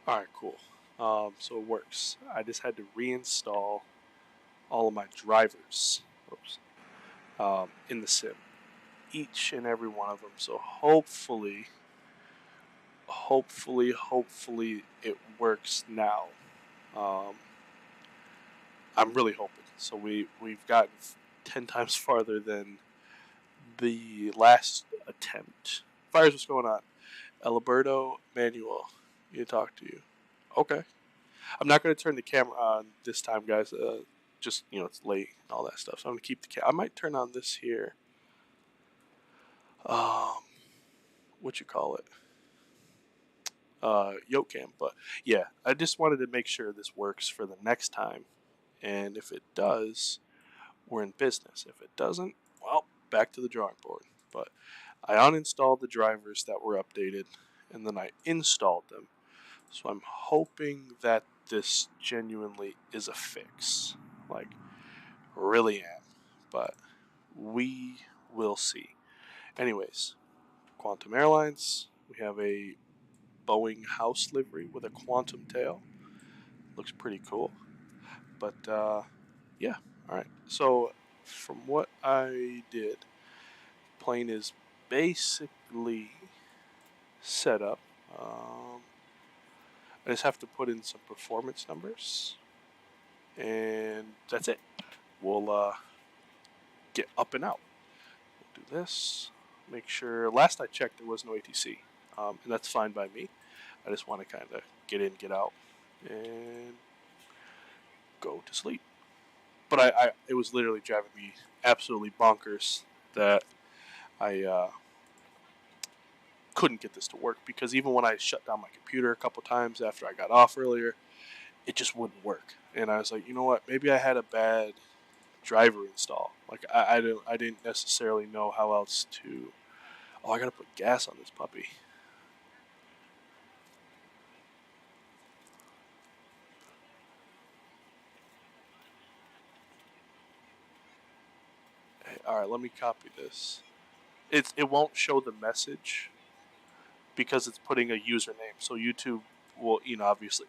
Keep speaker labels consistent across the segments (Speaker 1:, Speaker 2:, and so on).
Speaker 1: Alright, cool. So it works. I just had to reinstall all of my drivers in the sim. Each and every one of them. So hopefully it works now. I'm really hoping. So we've gotten 10 times farther than the last attempt. Fires, what's going on? Eliberto Manuel, need to talk to you. Okay. I'm not going to turn the camera on this time, guys. Just, it's late and all that stuff. So I'm going to keep the camera. I might turn on this here. What you call it? Yoke cam. But yeah, I just wanted to make sure this works for the next time. And if it does, we're in business. If it doesn't, well, back to the drawing board. But I uninstalled the drivers that were updated, and then I installed them. So I'm hoping that this genuinely is a fix. Like, really am. But we will see. Anyways, Quantum Airlines, we have a Boeing house livery with a quantum tail. Looks pretty cool. But, yeah. Alright. So, from what I did, plane is basically set up. I just have to put in some performance numbers, and that's it. We'll get up and out. We'll do this. Make sure. Last I checked, there was no ATC, and that's fine by me. I just want to kind of get in, get out, and go to sleep. But it was literally driving me absolutely bonkers that I couldn't get this to work, because even when I shut down my computer a couple times after I got off earlier, it just wouldn't work. And I was like, you know what? Maybe I had a bad driver install. Like I didn't necessarily know how else to. Oh, I gotta put gas on this puppy. Hey, all right, let me copy this. It won't show the message because it's putting a username. So YouTube will, obviously,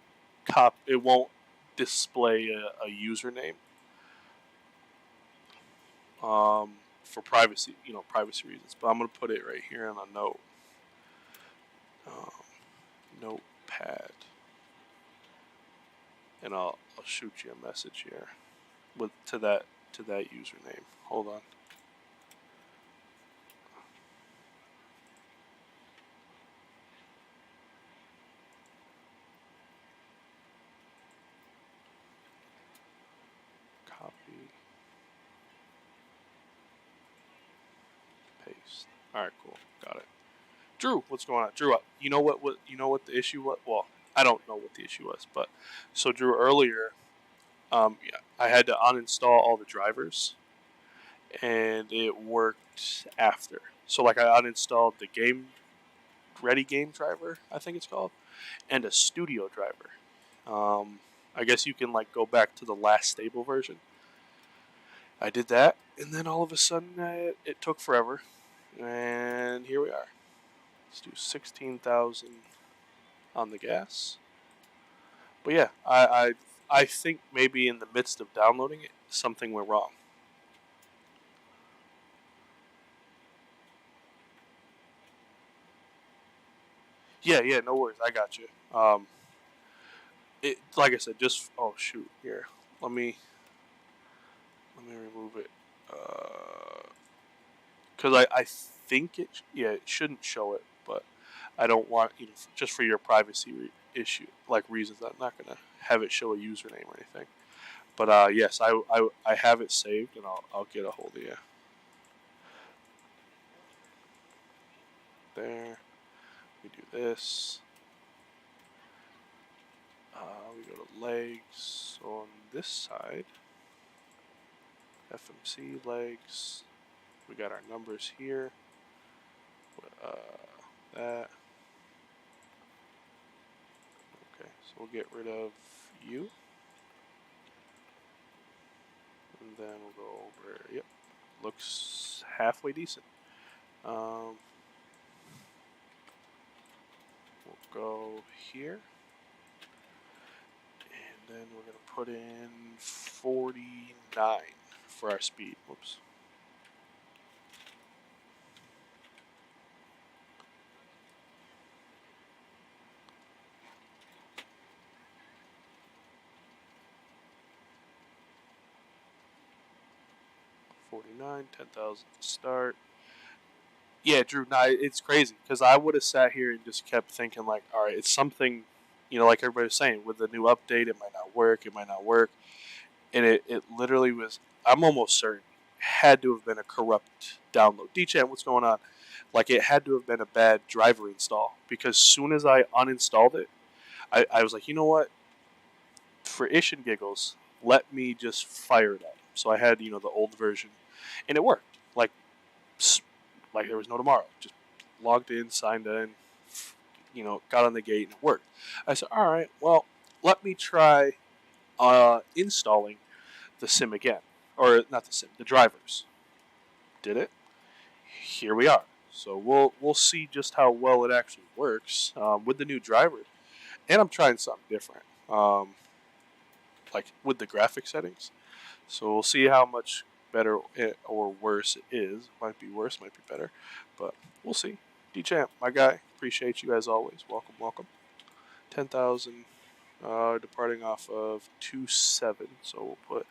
Speaker 1: it won't display a username. For privacy, privacy reasons. But I'm gonna put it right here in a note. Notepad, and I'll shoot you a message here with to that username. Hold on. Copy. Paste. All right, cool. Got it. Drew, what's going on? Drew, you know what the issue was? Well, I don't know what the issue was, but so Drew, earlier, yeah, I had to uninstall all the drivers, and it worked after. So like I uninstalled the Ready Game driver, I think it's called, and a Studio driver. I guess you can like go back to the last stable version. I did that, and then all of a sudden it took forever, and here we are. Let's do 16,000 on the gas. But yeah, I think maybe in the midst of downloading it, something went wrong. Yeah, no worries. I got you. It like I said, just shoot here. Let me remove it. Because I think it shouldn't show it, but I don't want just for your privacy issue reasons. I'm not gonna have it show a username or anything. But yes, I have it saved, and I'll get a hold of you. There, we do this. We go to legs on this side. FMC legs. We got our numbers here. That. Okay, so we'll get rid of you. And then we'll go over, yep, looks halfway decent. We'll go here. then we're going to put in 49 for our speed. Whoops. $49, 10,000 to start. Yeah, Drew, nah, it's crazy because I would have sat here and just kept thinking like, all right, it's something, like everybody was saying, with the new update, it might not work, and it literally was. I'm almost certain it had to have been a corrupt download. D-Chan, what's going on? Like it had to have been a bad driver install because as soon as I uninstalled it, I was like, you know what? For ish and giggles, let me just fire it up. So I had the old version, and it worked. Like there was no tomorrow. Just logged in, signed in, got on the gate, and it worked. I said, all right, well, let me try installing the sim again, or not the sim, the drivers. Did it? Here we are. So we'll see just how well it actually works with the new driver. And I'm trying something different, like with the graphic settings. So we'll see how much better or worse it is. Might be worse, might be better, but we'll see. D-Champ, my guy, appreciate you as always. Welcome, welcome. 10,000, departing off of 27. So we'll put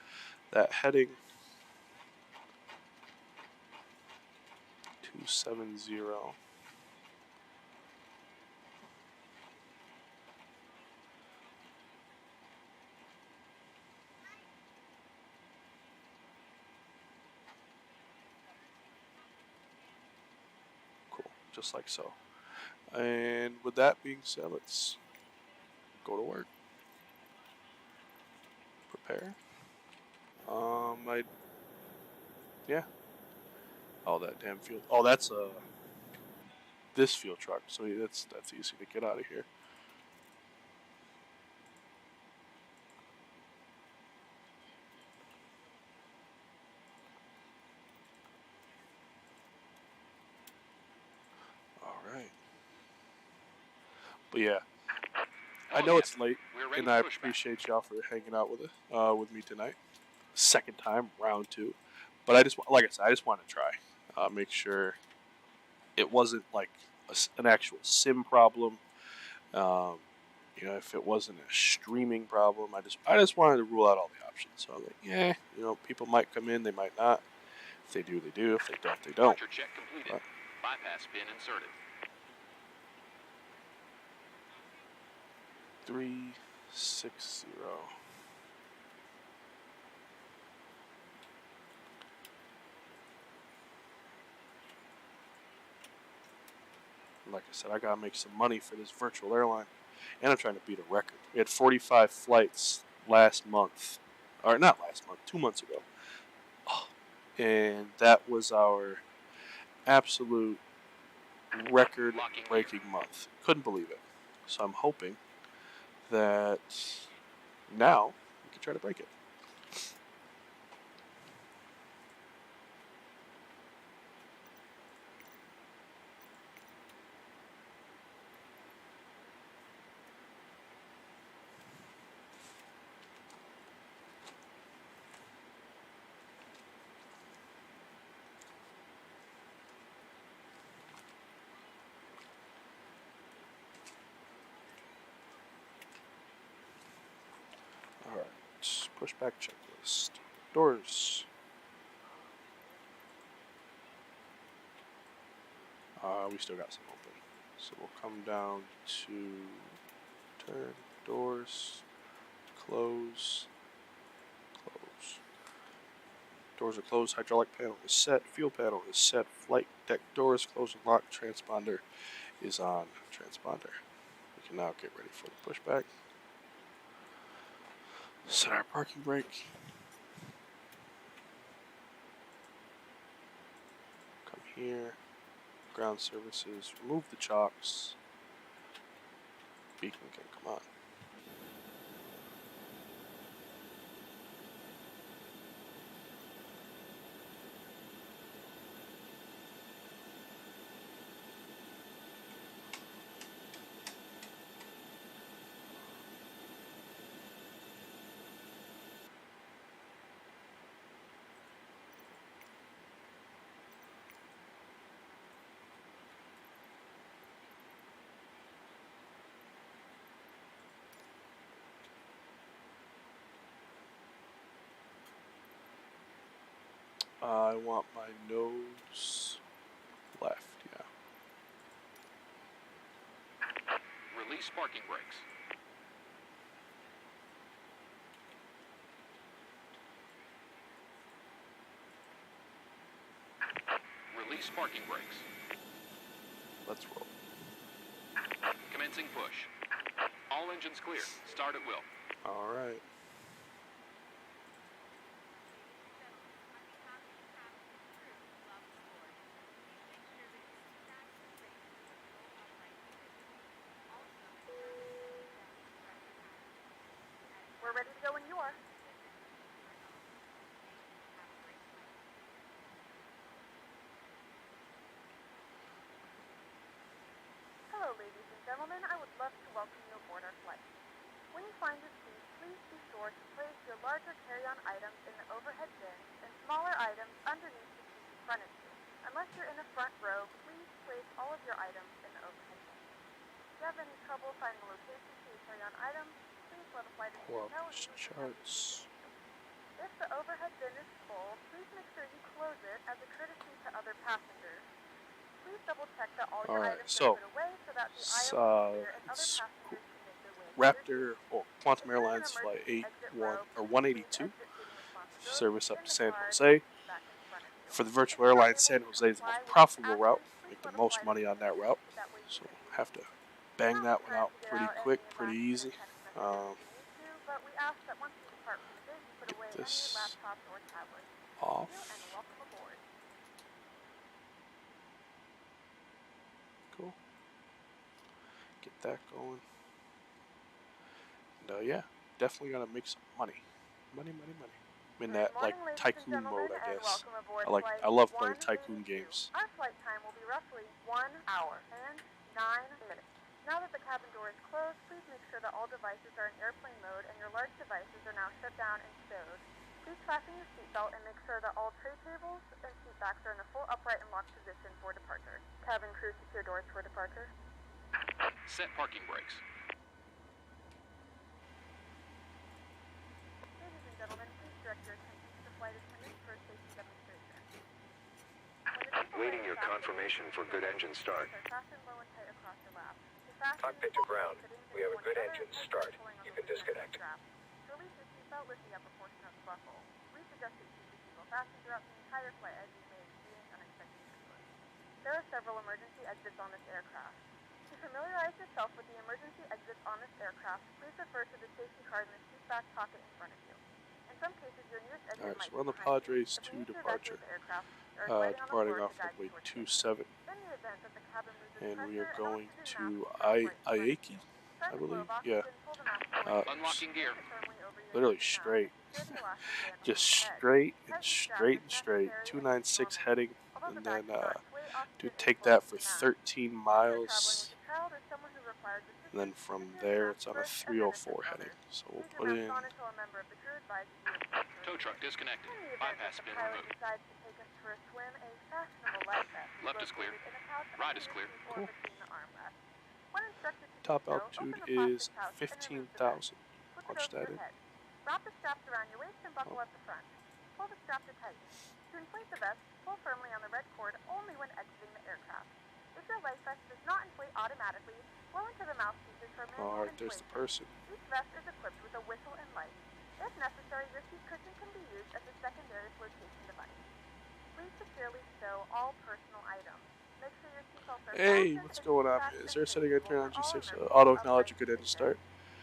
Speaker 1: that heading 270. Cool, just like so. And with that being said, let's go to work. Prepare. Yeah. Oh, that damn fuel. Oh, that's this fuel truck. So that's easy to get out of here. All right. But yeah, I know it's late, and I appreciate y'all for hanging out with me tonight. Second time, round 2. But like I said, I just want to try, make sure it wasn't like an actual sim problem. If it wasn't a streaming problem, I just wanted to rule out all the options. So I'm like, yeah, people might come in, they might not. If they do, they do. If they don't, they don't.
Speaker 2: Check completed. But bypass pin inserted.
Speaker 1: 360. Like I said, I gotta make some money for this virtual airline, and I'm trying to beat a record. We had 45 flights last month, or not last month, 2 months ago, and that was our absolute record-breaking month. Couldn't believe it. So I'm hoping that now we can try to break it. Alright, pushback checklist. Doors. We still got some open. So we'll come down to turn, doors, close, close. Doors are closed, hydraulic panel is set, fuel panel is set, flight deck doors closed and locked, transponder is on. Transponder. We can now get ready for the pushback. Set our parking brake. Come here. Ground services. Remove the chocks. Beacon can come on. I want my nose left, yeah.
Speaker 2: Release parking brakes. Release parking brakes.
Speaker 1: Let's roll.
Speaker 2: Commencing push. All engines clear. Start at will.
Speaker 1: All right.
Speaker 3: We're ready to go when you are. Hello, ladies and gentlemen. I would love to welcome you aboard our flight. When you find your seat, please be sure to place your larger carry-on items in the overhead bins and smaller items underneath the seat in front of you. Unless you're in the front row, please place all of your items in the overhead bin. If you have any trouble finding a location for your carry-on items, please let a flight attendant know.
Speaker 1: Charts.
Speaker 3: If the overhead bin is full, please make sure you close it as a courtesy to other passengers. Please double check that all your items are put away so that the aisle is clear and other passengers can make their way.
Speaker 1: Raptor, Quantum Airlines Flight 182, service up to San Jose. For the Virtual Airline, San Jose is the most profitable route. Make the most money on that route. So have to bang that one out pretty quick, pretty easy. Get this off. Cool. Get that going. And yeah, definitely gonna make some money. Money. I'm in that like tycoon mode, I guess. I love playing tycoon games.
Speaker 3: Our flight time will be roughly 1 hour and 9 minutes. Now that the cabin door is closed, please make sure that all devices are in airplane mode and your large devices are now shut down and stowed. Please fasten your seatbelt and make sure that all tray tables and seat backs are in the full upright and locked position for departure. Cabin crew, secure doors for departure.
Speaker 2: Set parking brakes.
Speaker 3: Ladies and gentlemen, please direct your attention to the flight attendants for a safety demonstration.
Speaker 4: Waiting your confirmation for good engine start.
Speaker 3: Fasten low and tight across your lap.
Speaker 4: Cockpit to ground. We have a good engine start. You can disconnect.
Speaker 3: To release your seatbelt, lift the upper portion of the buckle. Please adjust your seatbelt fasten throughout the entire flight as you may experience unexpected turbulence. There are several emergency exits on this aircraft. To familiarize yourself with the emergency exits on this aircraft, please refer to the safety card in the seat back pocket in front of you. In some cases, your nearest exit
Speaker 1: Alright,
Speaker 3: might
Speaker 1: so we're on
Speaker 3: be
Speaker 1: the Padres
Speaker 3: If
Speaker 1: to
Speaker 3: you need
Speaker 1: departure.
Speaker 3: evacuate the aircraft, there is lighting on the
Speaker 1: Departing
Speaker 3: floor
Speaker 1: off
Speaker 3: to guide
Speaker 1: runway
Speaker 3: you towards
Speaker 1: 27.
Speaker 3: In the event that the cabin loses
Speaker 1: And we are
Speaker 3: pressure, an
Speaker 1: going
Speaker 3: oxygen
Speaker 1: to
Speaker 3: mask is placed right in front of
Speaker 1: Aiki,
Speaker 3: you.
Speaker 1: I
Speaker 3: Start the flow
Speaker 1: believe.
Speaker 3: of
Speaker 1: Yeah.
Speaker 3: oxygen, pull the mask away,
Speaker 2: Unlocking gear.
Speaker 3: place it firmly over your
Speaker 1: Literally
Speaker 3: oxygen mask,
Speaker 1: straight.
Speaker 3: and secure the elastic band
Speaker 1: Just
Speaker 3: on the head.
Speaker 1: straight and
Speaker 3: Tighten the strap
Speaker 1: straight
Speaker 3: if
Speaker 1: and straight.
Speaker 3: necessary and
Speaker 1: 296
Speaker 3: normal.
Speaker 1: heading.
Speaker 3: Although
Speaker 1: And
Speaker 3: the bag
Speaker 1: then
Speaker 3: cannot sway,
Speaker 1: do
Speaker 3: oxygen is
Speaker 1: take
Speaker 3: flowing
Speaker 1: that for
Speaker 3: through the mask.
Speaker 1: 13
Speaker 3: If you're traveling
Speaker 1: miles.
Speaker 3: with a child or someone who requires
Speaker 1: And then
Speaker 3: assistance,
Speaker 1: from
Speaker 3: secure the
Speaker 1: there
Speaker 3: mask
Speaker 1: it's on a
Speaker 3: first and then assist
Speaker 1: 304 heading.
Speaker 3: others.
Speaker 1: So we'll
Speaker 3: Leave your
Speaker 1: put
Speaker 3: mask
Speaker 1: in.
Speaker 3: on until a member of the crew advises you it's safe to
Speaker 2: Tow truck disconnected.
Speaker 3: In the event
Speaker 2: Bypass
Speaker 3: that the
Speaker 2: pin
Speaker 3: pilot
Speaker 2: removed.
Speaker 3: decides to take us for a swim, a fashionable life vest
Speaker 2: Left is clear.
Speaker 3: located in a pouch
Speaker 2: Right
Speaker 3: under
Speaker 2: is
Speaker 3: your
Speaker 2: clear.
Speaker 3: seat or
Speaker 1: Cool.
Speaker 3: between the armrests. When instructed to
Speaker 1: Top
Speaker 3: do so,
Speaker 1: altitude
Speaker 3: open the plastic
Speaker 1: is
Speaker 3: pouch and remove the
Speaker 1: 15,000.
Speaker 3: vest. Slip it
Speaker 1: Punch
Speaker 3: over
Speaker 1: that
Speaker 3: your
Speaker 1: in.
Speaker 3: head. Wrap the straps around your waist and buckle
Speaker 1: Oh.
Speaker 3: at the front. Pull the strap to tighten. To inflate the vest, pull firmly on the red cord only when exiting the aircraft. If your life vest does not inflate automatically, blow into the mouthpieces for manual
Speaker 1: Alright, there's the
Speaker 3: inflation.
Speaker 1: person.
Speaker 3: Each vest is equipped with a whistle and light. If necessary, your seat cushion can be used as a secondary flotation device. Please securely stow all personal items. Make sure your seatbelts are
Speaker 1: Hey,
Speaker 3: fastened
Speaker 1: what's
Speaker 3: and
Speaker 1: going on?
Speaker 3: seatbacks
Speaker 1: Is
Speaker 3: and
Speaker 1: there a setting I
Speaker 3: tray
Speaker 1: turn on
Speaker 3: tables are all
Speaker 1: G6?
Speaker 3: emergency
Speaker 1: Auto acknowledge a
Speaker 3: upright
Speaker 1: good engine
Speaker 3: position.
Speaker 1: start?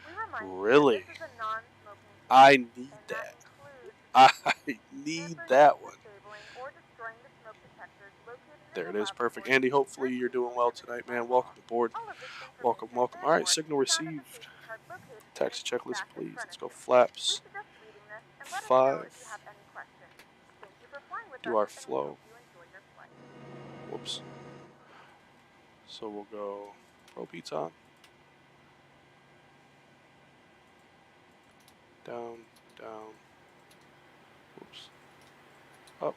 Speaker 3: We remind you
Speaker 1: Really?
Speaker 3: that this is a non-smoking zone,
Speaker 1: I need
Speaker 3: and
Speaker 1: that.
Speaker 3: includes
Speaker 1: I need that one.
Speaker 3: disabling or destroying the smoke detectors located in
Speaker 1: There it
Speaker 3: the
Speaker 1: is. Perfect.
Speaker 3: laboratory
Speaker 1: Andy, hopefully
Speaker 3: and
Speaker 1: you're doing
Speaker 3: vehicles
Speaker 1: well
Speaker 3: prohibited
Speaker 1: tonight,
Speaker 3: by
Speaker 1: man.
Speaker 3: law.
Speaker 1: Welcome aboard.
Speaker 3: All of this
Speaker 1: Welcome.
Speaker 3: information and
Speaker 1: Alright,
Speaker 3: more
Speaker 1: signal
Speaker 3: can be found in the
Speaker 1: received.
Speaker 3: safety card located in
Speaker 1: Taxi
Speaker 3: the
Speaker 1: checklist,
Speaker 3: back in
Speaker 1: please.
Speaker 3: front
Speaker 1: Let's
Speaker 3: of
Speaker 1: go
Speaker 3: you. We
Speaker 1: flaps.
Speaker 3: suggest reading this and let us know if you
Speaker 1: 5.
Speaker 3: have any questions. Thank you for flying with
Speaker 1: Do
Speaker 3: us,
Speaker 1: our
Speaker 3: and we
Speaker 1: flow.
Speaker 3: hope you enjoy your flight.
Speaker 1: Whoops. So we'll go Pro Piton. Down, down. Whoops. Up.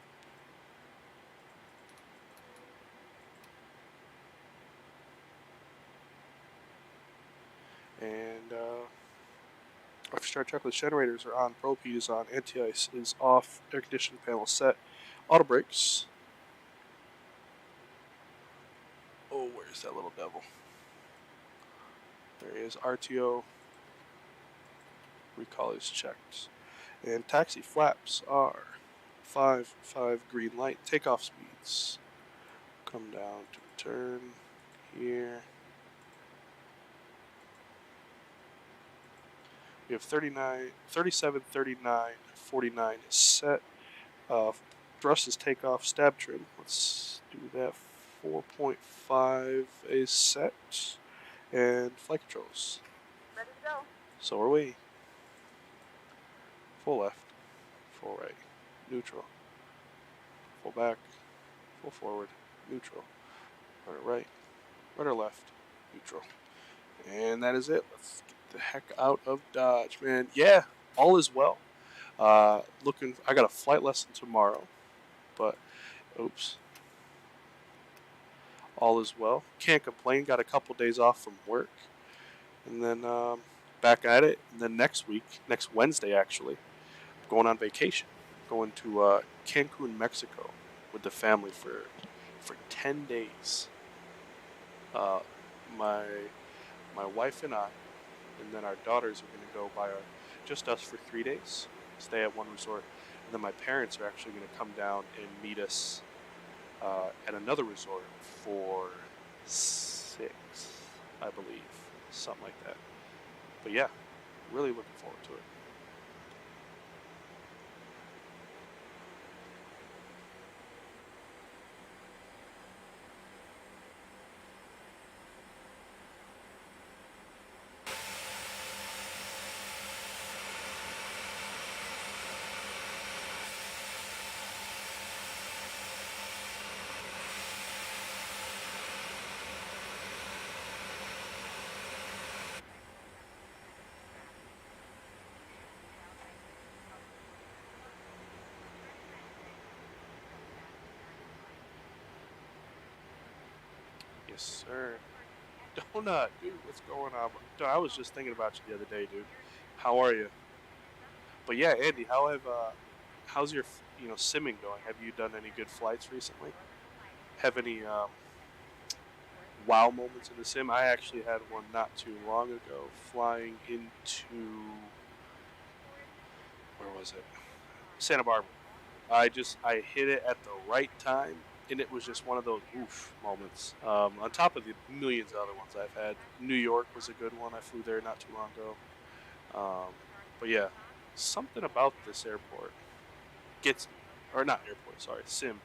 Speaker 1: And 5-star checklist: generators are on, probe heat is on, anti-ice is off, air conditioning panel set, auto brakes. Oh, where's that little devil? There he is. RTO. Recall is checked. And taxi flaps are 5 green light. Takeoff speeds. Come down to turn here. We have 37, 39, 49 is set. Thrust is takeoff. Stab trim. Let's do that. 4.5 is set. And flight controls.
Speaker 3: Ready to go.
Speaker 1: So are we. Full left. Full right. Neutral. Full back. Full forward. Neutral. Right or right. Right or left. Neutral. And that is it. Let's get the heck out of Dodge, man. Yeah, all is well. I got a flight lesson tomorrow, but oops. All is well. Can't complain. Got a couple days off from work, and then back at it. And then next Wednesday actually, going on vacation. Going to Cancun, Mexico, with the family for 10 days. My wife and I, and then our daughters are going to go by just us for 3 days, stay at one resort, and then my parents are actually going to come down and meet us at another resort for 6, I believe, something like that. But yeah, really looking forward to it. Yes, sir. Donut, dude, what's going on? Dude, I was just thinking about you the other day, dude. How are you? But yeah, Andy, how's your simming going? Have you done any good flights recently? Have any wow moments in the sim? I actually had one not too long ago, flying into, where was it? Santa Barbara. I hit it at the right time, and it was just one of those oof moments. On top of the millions of other ones I've had. New York was a good one. I flew there not too long ago. But yeah, something about this airport gets me, or not airport, sorry, sim,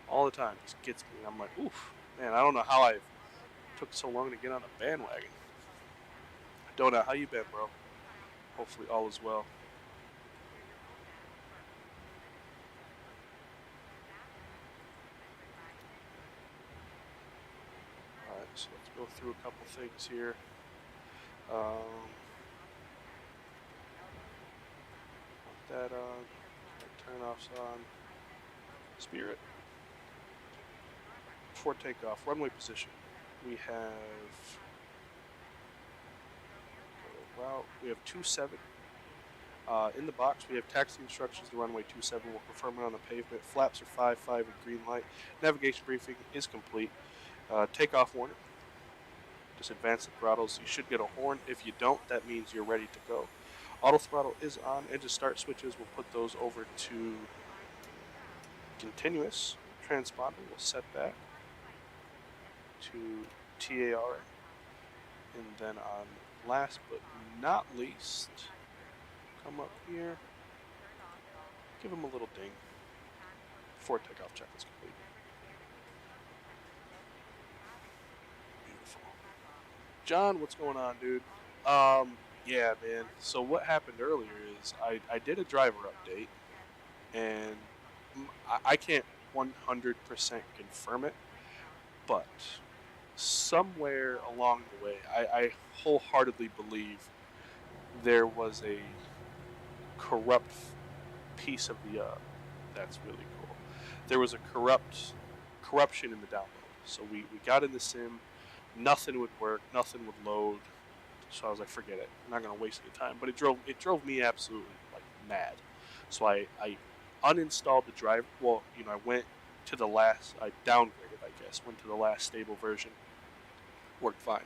Speaker 1: all the time just gets me. I'm like, oof, man, I don't know how I took so long to get on a bandwagon. Donut, how you been, bro? Hopefully all is well. Alright, so let's go through a couple things here. Put that on. Turn-offs on. Spirit. Before takeoff, runway position. We have route. We have 27. In the box, we have taxi instructions to runway 27. We'll confirm it on the pavement. Flaps are 5 and green light. Navigation briefing is complete. Takeoff warning. Just advance the throttles. You should get a horn. If you don't, that means you're ready to go. Auto throttle is on. Engine start switches. We'll put those over to continuous. Transponder, we'll set that to TAR. And then on last but not least, come up here, give them a little ding before takeoff checklist complete. Beautiful. John, what's going on, dude? Yeah, man. So what happened earlier is I did a driver update, and I can't 100% confirm it, but somewhere along the way, I wholeheartedly believe there was a corrupt piece of the that's really cool. There was a corruption in the download. So we got in the sim, nothing would work, nothing would load. So I was like, forget it. I'm not gonna waste any time. But it drove me absolutely like mad. So I uninstalled the driver. Well, I went to the last. I downgraded, I guess. Went to the last stable version. Worked fine.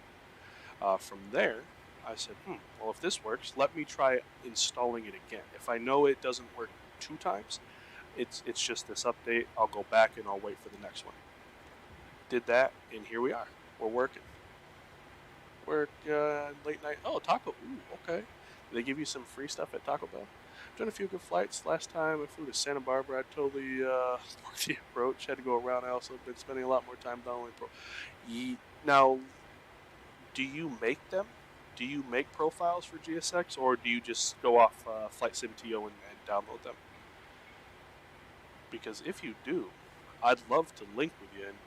Speaker 1: From there, I said, well, if this works, let me try installing it again. If I know it doesn't work 2 times, it's just this update. I'll go back and I'll wait for the next one. Did that, and here we are. We're working. Work late night. Oh, taco. Ooh, okay. They give you some free stuff at Taco Bell. I've done a few good flights. Last time I flew to Santa Barbara, I totally worked the approach. Had to go around. I also been spending a lot more time downloading Pro. Now, do you make them? Do you make profiles for GSX, or do you just go off Flight SimTO and download them? Because if you do, I'd love to link with you and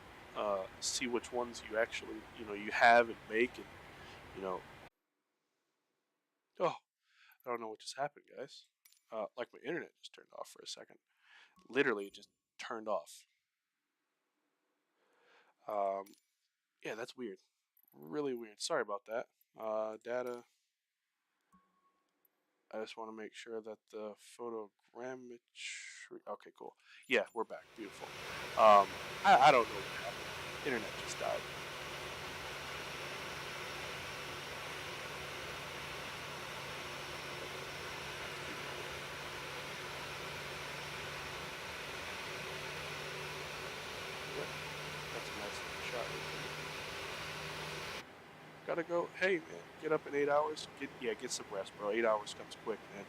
Speaker 1: see which ones you actually you have and make, and oh, I don't know what just happened, guys. Like my internet just turned off for a second. Literally, it just turned off. Yeah, that's weird. Really weird. Sorry about that. Data. I just want to make sure that the photogrammetry. Okay, cool. Yeah, we're back. Beautiful. I don't know what happened. Internet just died. Yep, that's a nice shot. Gotta go. Hey, man, get up in 8 hours. Get some rest, bro. 8 hours comes quick, man.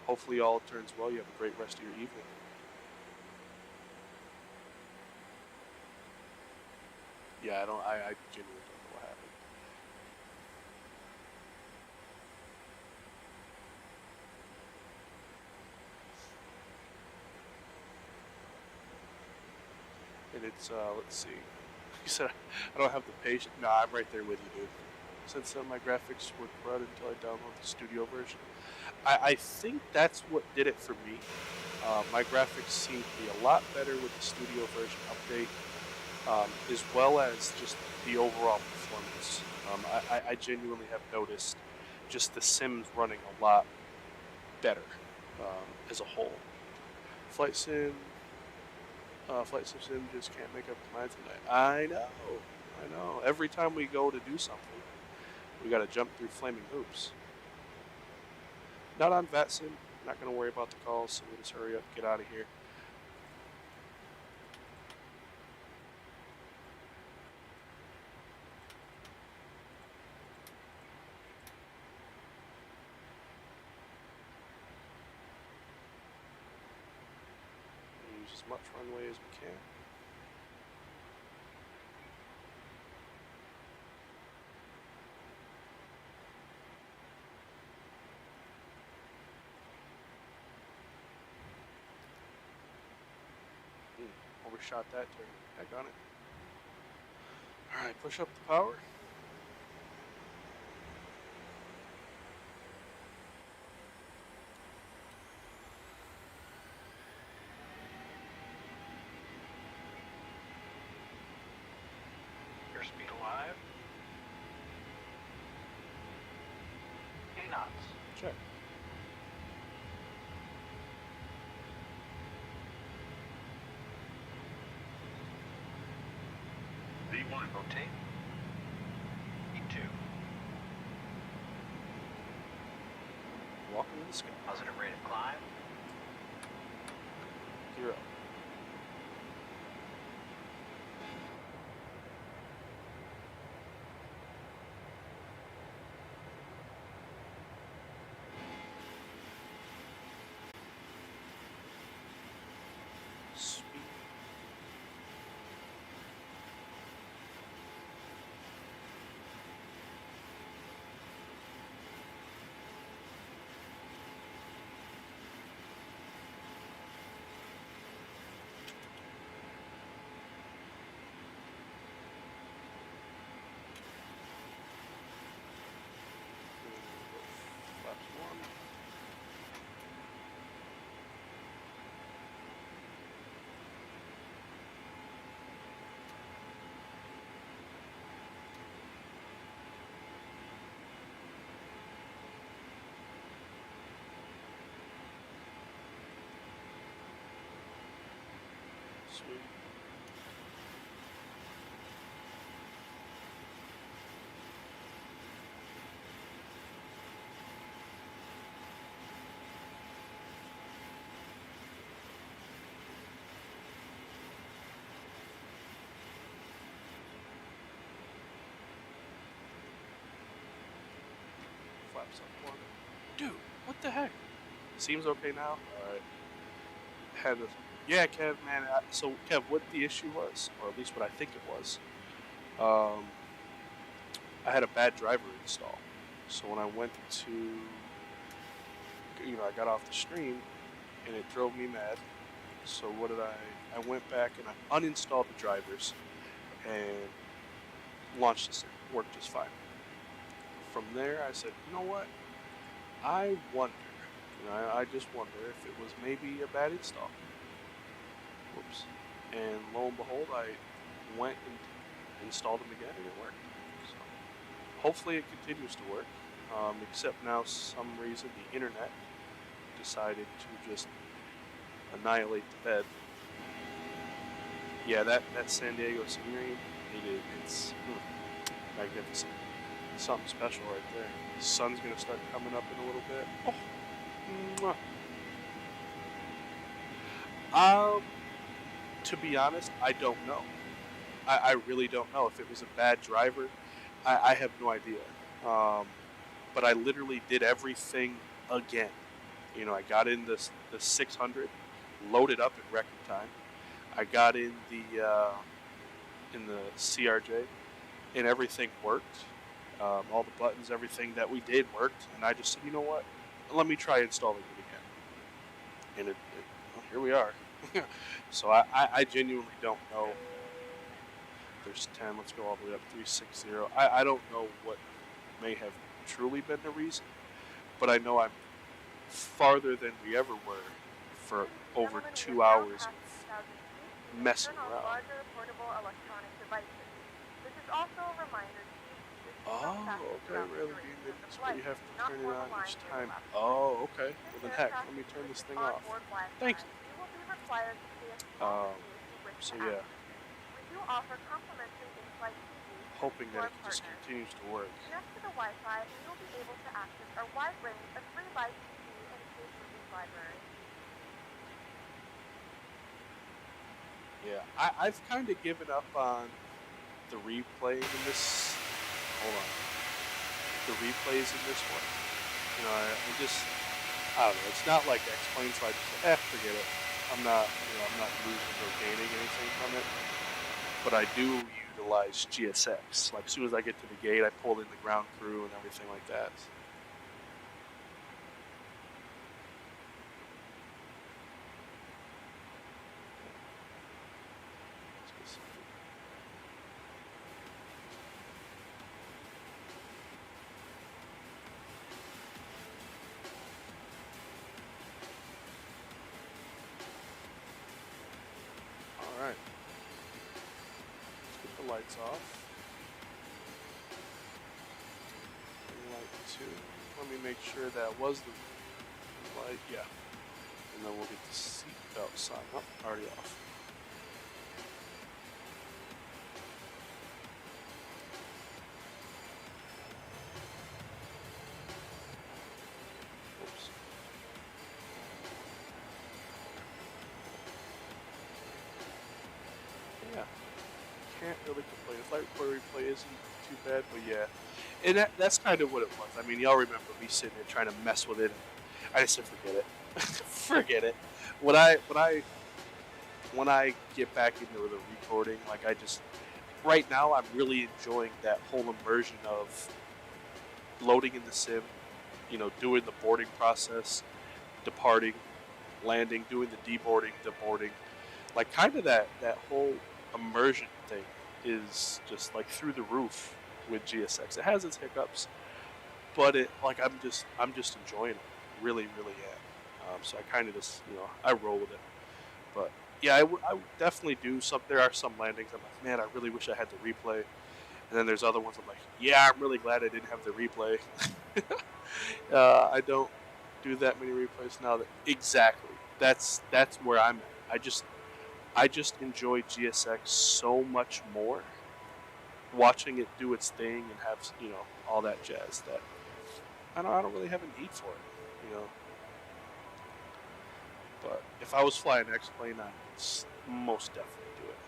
Speaker 1: Hopefully all turns well. You have a great rest of your evening. Yeah, I genuinely don't know what happened. And it's, let's see. You said I don't have the patience. No, I'm right there with you, dude. Since my graphics were crud until I downloaded the studio version. I think that's what did it for me. My graphics seem to be a lot better with the studio version update, as well as just the overall performance. I genuinely have noticed just the Sims running a lot better as a whole. Flight Sim just can't make up its mind tonight. I know. Every time we go to do something, we gotta jump through flaming hoops. Not on VetSim. Not gonna worry about the calls, so we'll just hurry up, get out of here. Use as much runway as we can. Overshot that turn. Heck on it. Alright, push up the power.
Speaker 4: Airspeed alive. 80 knots.
Speaker 1: Check.
Speaker 4: V1. Rotate. E2.
Speaker 1: Walking in the sky.
Speaker 4: Positive rate of climb.
Speaker 1: 0. Speed. Sweet. Flaps up one. Dude, what the heck? Seems okay now? Alright. Had a, yeah, Kev, man. So, Kev, what the issue was, or at least what I think it was, I had a bad driver install. So when I went to, I got off the stream, and it drove me mad. So what did I went back and I uninstalled the drivers and launched this. It worked just fine. From there, I said, you know what? I wonder, I just wonder if it was maybe a bad install. Whoops. And lo and behold, I went and installed them again, and it worked. So hopefully it continues to work. Except now, some reason, the internet decided to just annihilate the bed. Yeah, that San Diego scenery, it's magnificent. Something special right there. The sun's gonna start coming up in a little bit. Oh, mwah. To be honest, I don't know. I really don't know. If it was a bad driver, I have no idea. But I literally did everything again. I got in the 600, loaded up in record time. I got in the CRJ, and everything worked. All the buttons, everything that we did worked, and I just said, you know what? Let me try installing it again. And well, here we are. So I genuinely don't know. There's 10. Let's go all the way up 360. I don't know what may have truly been the reason, but I know I'm farther than we ever were for over 2 hours of messing around. Oh, okay, really? But you have to turn it on each time. Oh, okay. Well then, heck, let me turn this thing off. Thank you. So yeah. Hoping that it just continues to work.
Speaker 3: Next to the Wi-Fi, you will be able to access our wide range of free live TV and case movies library.
Speaker 1: Yeah, I've kind of given up on the replay in this. Hold on. The replays in this one. I don't know. It's not like X-Plane, so I just forget it. I'm not losing or gaining anything from it. But I do utilize GSX. Like as soon as I get to the gate, I pull in the ground crew and everything like that. Alright. Let's get the lights off. Light 2. Let me make sure that was the light. Yeah. And then we'll get the seatbelt sign. Oh, already off. Oops. Yeah. Can't really complain. Flight recorder replay isn't too bad, but yeah. And that's kind of what it was. I mean, y'all remember me sitting there trying to mess with it. And I just said, forget it. Forget it. When I get back into the recording, like right now I'm really enjoying that whole immersion of loading in the sim, doing the boarding process, departing, landing, doing the deboarding, the boarding. Like kind of that whole immersion thing is just like through the roof with GSX. It has its hiccups, but I'm just enjoying it. Really, really am. So I kind of just, I roll with it. But yeah, I definitely do there are some landings I'm like, man, I really wish I had the replay. And then there's other ones I'm like, yeah, I'm really glad I didn't have the replay. I don't do that many replays now. Exactly. That's where I'm at. I just enjoy GSX so much more, watching it do its thing and have, you know, all that jazz, that I don't really have a need for it, you know. But if I was flying an X-plane, I'd most definitely do it.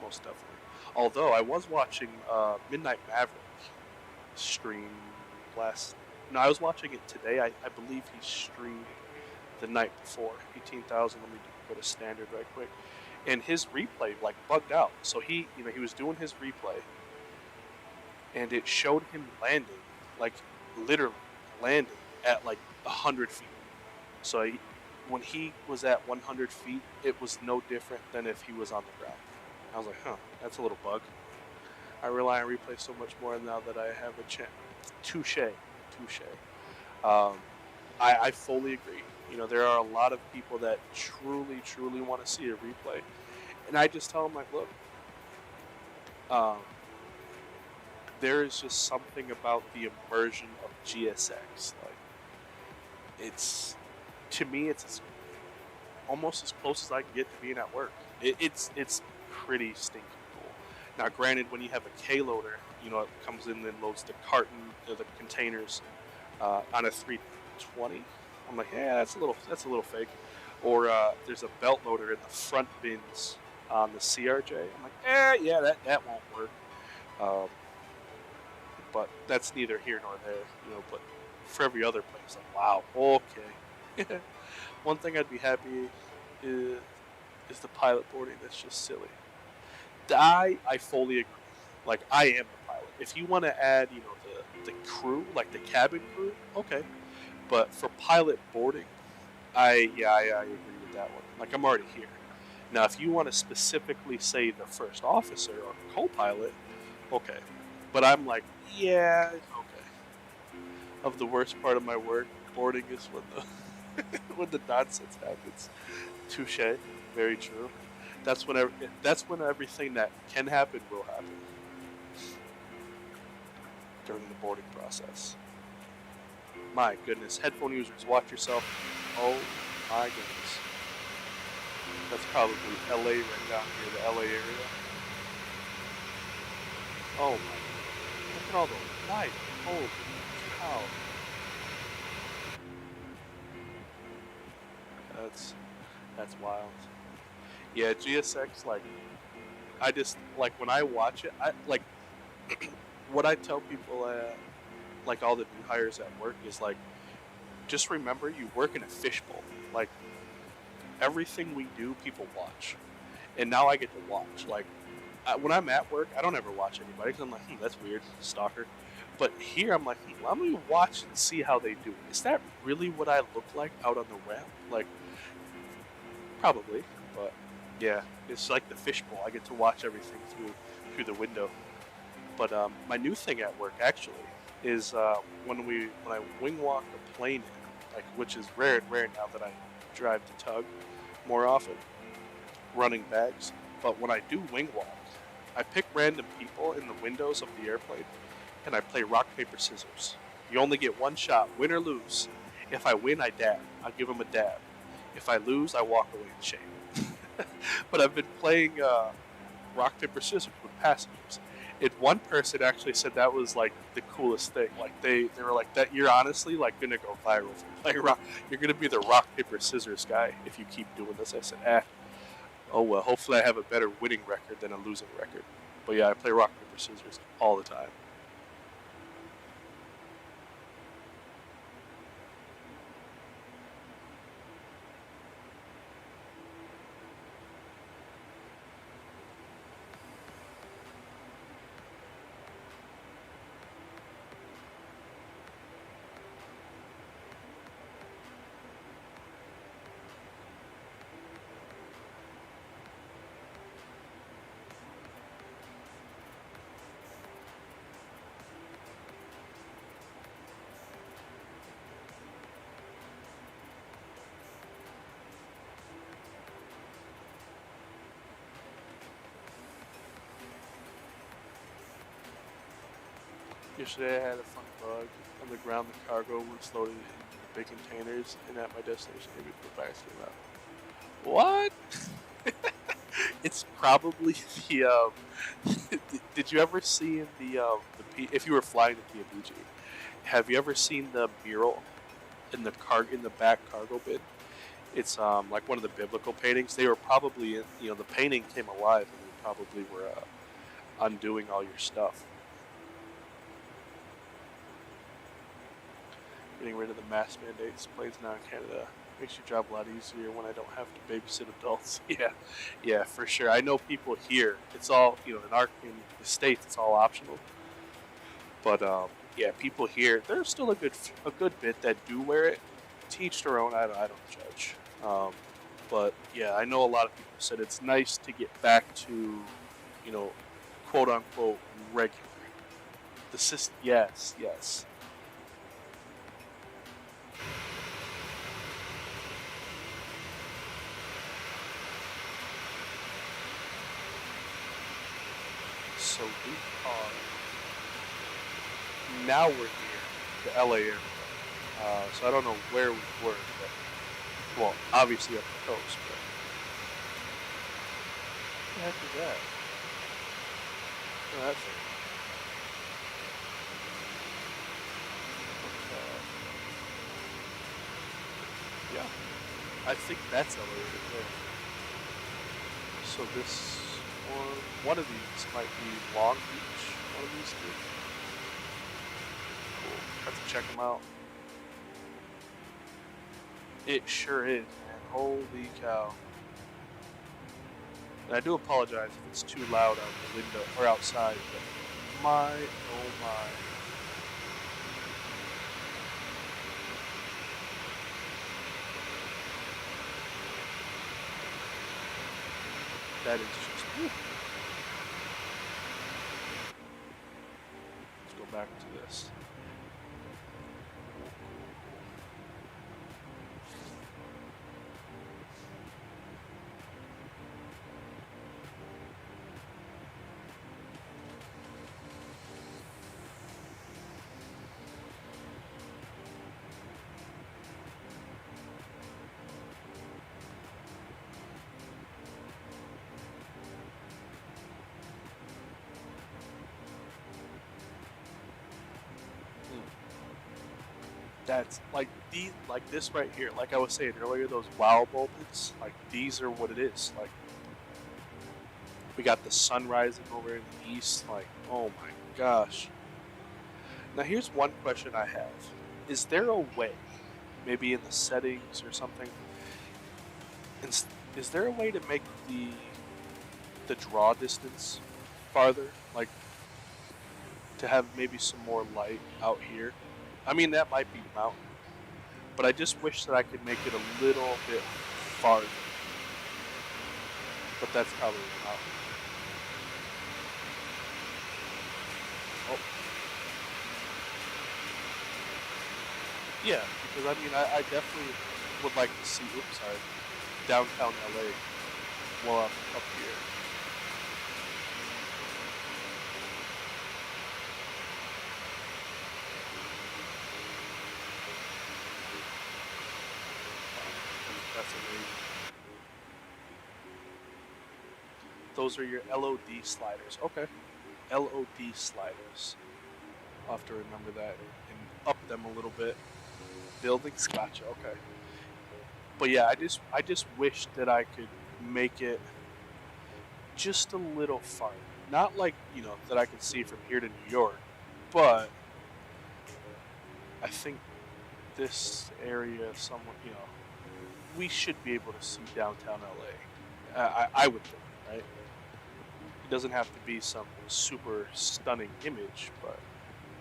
Speaker 1: Most definitely. Although I was watching Midnight Maverick stream last. No, I was watching it today. I believe he streamed the night before 18,000. Let me go to standard right quick. And his replay like bugged out. So he was doing his replay, and it showed him landing, like literally landing at like 100 feet. So when he was at 100 feet, it was no different than if he was on the ground. I was like, huh, that's a little bug. I rely on replay so much more now that I have a chance. Touche. I fully agree. You know, there are a lot of people that truly want to see a replay, and I just tell them like, look, there is just something about the immersion of GSX. Like, it's, to me, it's almost as close as I can get to being at work. It's pretty stinking cool. Now, granted, when you have a K-loader, you know, it comes in and loads the carton, the containers on a 320. I'm like, yeah, that's a little fake. Or there's a belt loader in the front bins on the CRJ. I'm like, yeah, that won't work. But that's neither here nor there, you know. But for every other place, like, wow, okay. One thing I'd be happy is the pilot boarding. That's just silly. I fully agree. Like, I am the pilot. If you want to add, you know, the crew, like the cabin crew, okay. But for pilot boarding, I agree with that one. Like, I'm already here. Now, if you want to specifically say the first officer or co-pilot, okay. But I'm like, yeah, okay. Of the worst part of my work, boarding is when the when the nonsense happens. Touche, very true. That's when everything that can happen will happen during the boarding process. My goodness, headphone users, watch yourself. Oh my goodness. That's probably LA right down here, the LA area. Oh my goodness. Look at all the light. Holy cow. That's wild. Yeah, GSX, like, I just, like, when I watch it, I like what I tell people, like all the new hires at work, is like, just remember you work in a fishbowl. Like, everything we do, people watch, and now I get to watch. Like, when I'm at work, I don't ever watch anybody because I'm like, that's weird, stalker. But here, I'm like, let me watch and see how they do it. Is that really what I look like out on the ramp? Like, probably, but yeah, it's like the fishbowl. I get to watch everything through the window. But my new thing at work actually is when I wing walk a plane in, like, which is rare now that I drive to tug more often, running bags. But when I do wing walk, I pick random people in the windows of the airplane, and I play rock, paper, scissors. You only get one shot, win or lose. If I win, I dab. I give them a dab. If I lose, I walk away in shame. But I've been playing rock, paper, scissors with passengers. And one person actually said that was like the coolest thing. Like, they were like, that you're honestly like gonna go viral for playing rock. You're gonna be the rock, paper, scissors guy if you keep doing this. I said, oh well, hopefully I have a better winning record than a losing record. But yeah, I play rock, paper, scissors all the time. Yesterday I had a fun bug. On the ground, the cargo was loaded into the big containers, and at my destination, they put back to them out. What? It's probably the. Did you ever see in if you were flying the PMBG, have you ever seen the mural in the back cargo bin? It's like one of the biblical paintings. They were probably the painting came alive and they probably were undoing all your stuff. Getting rid of the mask mandates. Planes now in Canada makes your job a lot easier when I don't have to babysit adults. Yeah, for sure. I know people here. It's all in the States. It's all optional. But yeah, people here. There's still a good bit that do wear it. To each their own. I don't judge. But yeah, I know a lot of people said it's nice to get back to, quote unquote regular. The system. Yes. So we are now we're near the LA airport. So I don't know where we were, but well, obviously up the coast. But what the heck is that? Oh, that's it. Yeah, I think that's LA right there. So this one of these might be Long Beach. One of these two. Cool. Have to check them out. It sure is, man. Holy cow. And I do apologize if it's too loud out the window or outside, but my oh my. That is just whew. Let's go back to this. That's like this right here. Like I was saying earlier, those wow moments. Like these are what it is. Like we got the sun rising over in the east. Like oh my gosh. Now here's one question I have: is there a way, maybe in the settings or something? Is there a way to make the draw distance farther? Like to have maybe some more light out here? I mean, that might be mountain, but I just wish that I could make it a little bit farther. But that's probably mountain. Oh. Yeah, because I mean, I definitely would like to see, downtown LA more up here. That's amazing. Those are your LOD sliders. Okay. LOD sliders. I'll have to remember that and up them a little bit. Buildings, gotcha. Okay. But yeah, I just wish that I could make it just a little farther. Not like, that I can see from here to New York, but I think this area somewhat, we should be able to see downtown LA. I would think, right? It doesn't have to be some super stunning image, but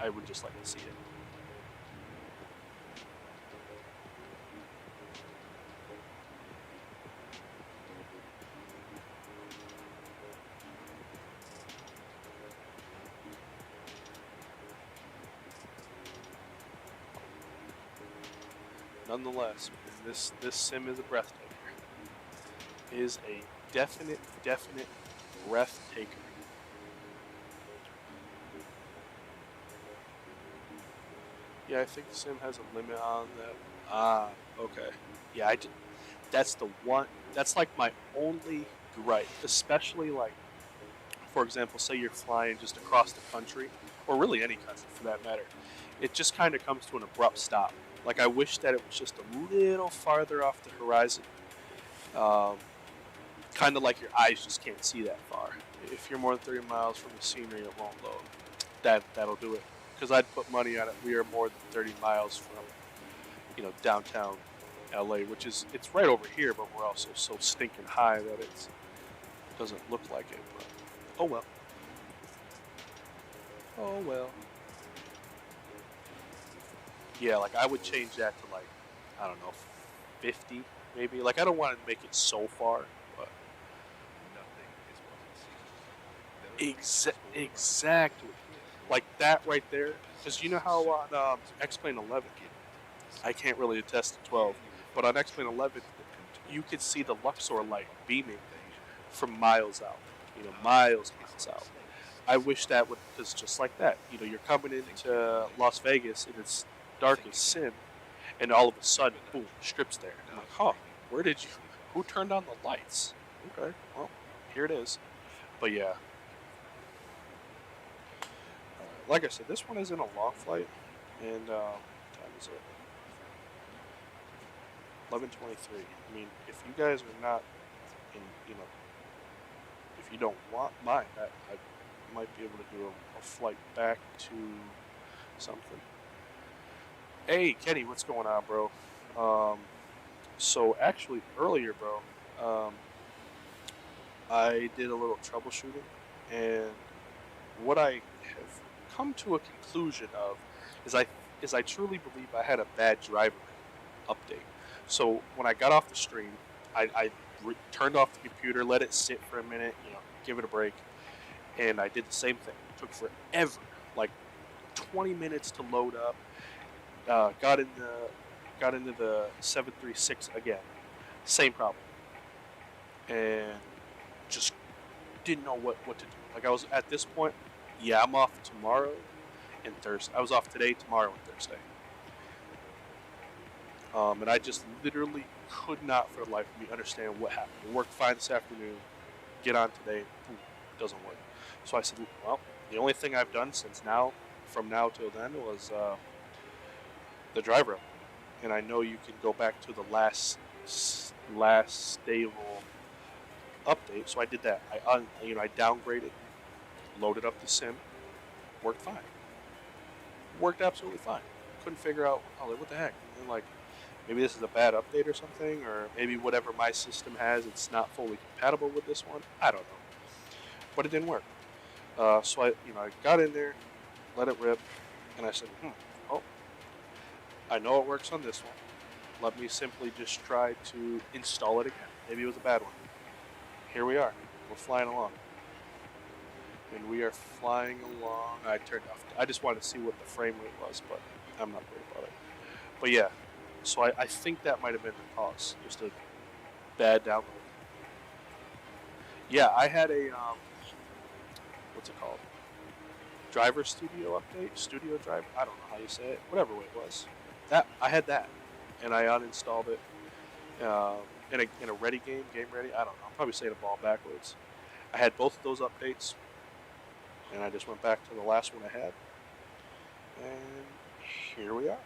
Speaker 1: I would just like to see it. Nonetheless, this sim is a breathtaker. It is a definite breathtaker. Yeah, I think the sim has a limit on that. Okay. Yeah, that's the one. That's like my only Right, especially like, for example, say you're flying just across the country, or really any country for that matter. It just kind of comes to an abrupt stop. Like I wish that it was just a little farther off the horizon. Um, kind of like your eyes just can't see that far. If you're more than 30 miles from the scenery, it won't load. That'll do it. Because I'd put money on it. We are more than 30 miles from, downtown LA, which is it's right over here, but we're also so stinking high that it doesn't look like it. But oh well. Oh well. Yeah, like I would change that to like, I don't know, 50 maybe. Like I don't want to make it so far, but exactly. Like that right there. Because you know how on X-Plane 11, I can't really attest to 12, but on X-Plane 11, you could see the Luxor light beaming from miles out. Miles out. I wish that would, because just like that, you're coming into Las Vegas and it's dark as sin, and all of a sudden, boom, strips there. I'm like, huh, who turned on the lights? Okay, well, here it is. But yeah, like I said, this one isn't a long flight, and time is it? 11:23. I mean, if you guys are not, in, if you don't want mine, I might be able to do a flight back to something. Hey, Kenny, what's going on, bro? So actually earlier, bro, I did a little troubleshooting, and what I have come to a conclusion of is I truly believe I had a bad driver update. So when I got off the stream, I turned off the computer, let it sit for a minute, give it a break, and I did the same thing. It took forever, like 20 minutes to load up. Got into the 736 again, same problem, and just didn't know what to do. Like I was at this point, yeah, I'm off tomorrow and Thursday. I was off today, tomorrow, and Thursday. And I just literally could not for the life of me understand what happened. I worked fine this afternoon, get on today, boom, doesn't work. So I said, well, the only thing I've done from now till then, was the driver update. And I know you can go back to the last stable update, so I did that. I downgraded, loaded up the sim, worked fine. Worked absolutely fine. Couldn't figure out, what the heck? And like, maybe this is a bad update or something, or maybe whatever my system has, it's not fully compatible with this one. I don't know. But it didn't work. So I got in there, let it rip, and I said, I know it works on this one. Let me simply just try to install it again. Maybe it was a bad one. Here we are. We're flying along. And we are flying along. I turned off. I just wanted to see what the frame rate was, but I'm not worried about it. But yeah, so I think that might have been the cause. Just a bad download. Yeah, I had a, what's it called? Driver Studio update? Studio Driver? I don't know how you say it. Whatever way it was. I had that. And I uninstalled it in a ready game ready. I don't know. I'm probably saying it all backwards. I had both of those updates, and I just went back to the last one I had, and here we are.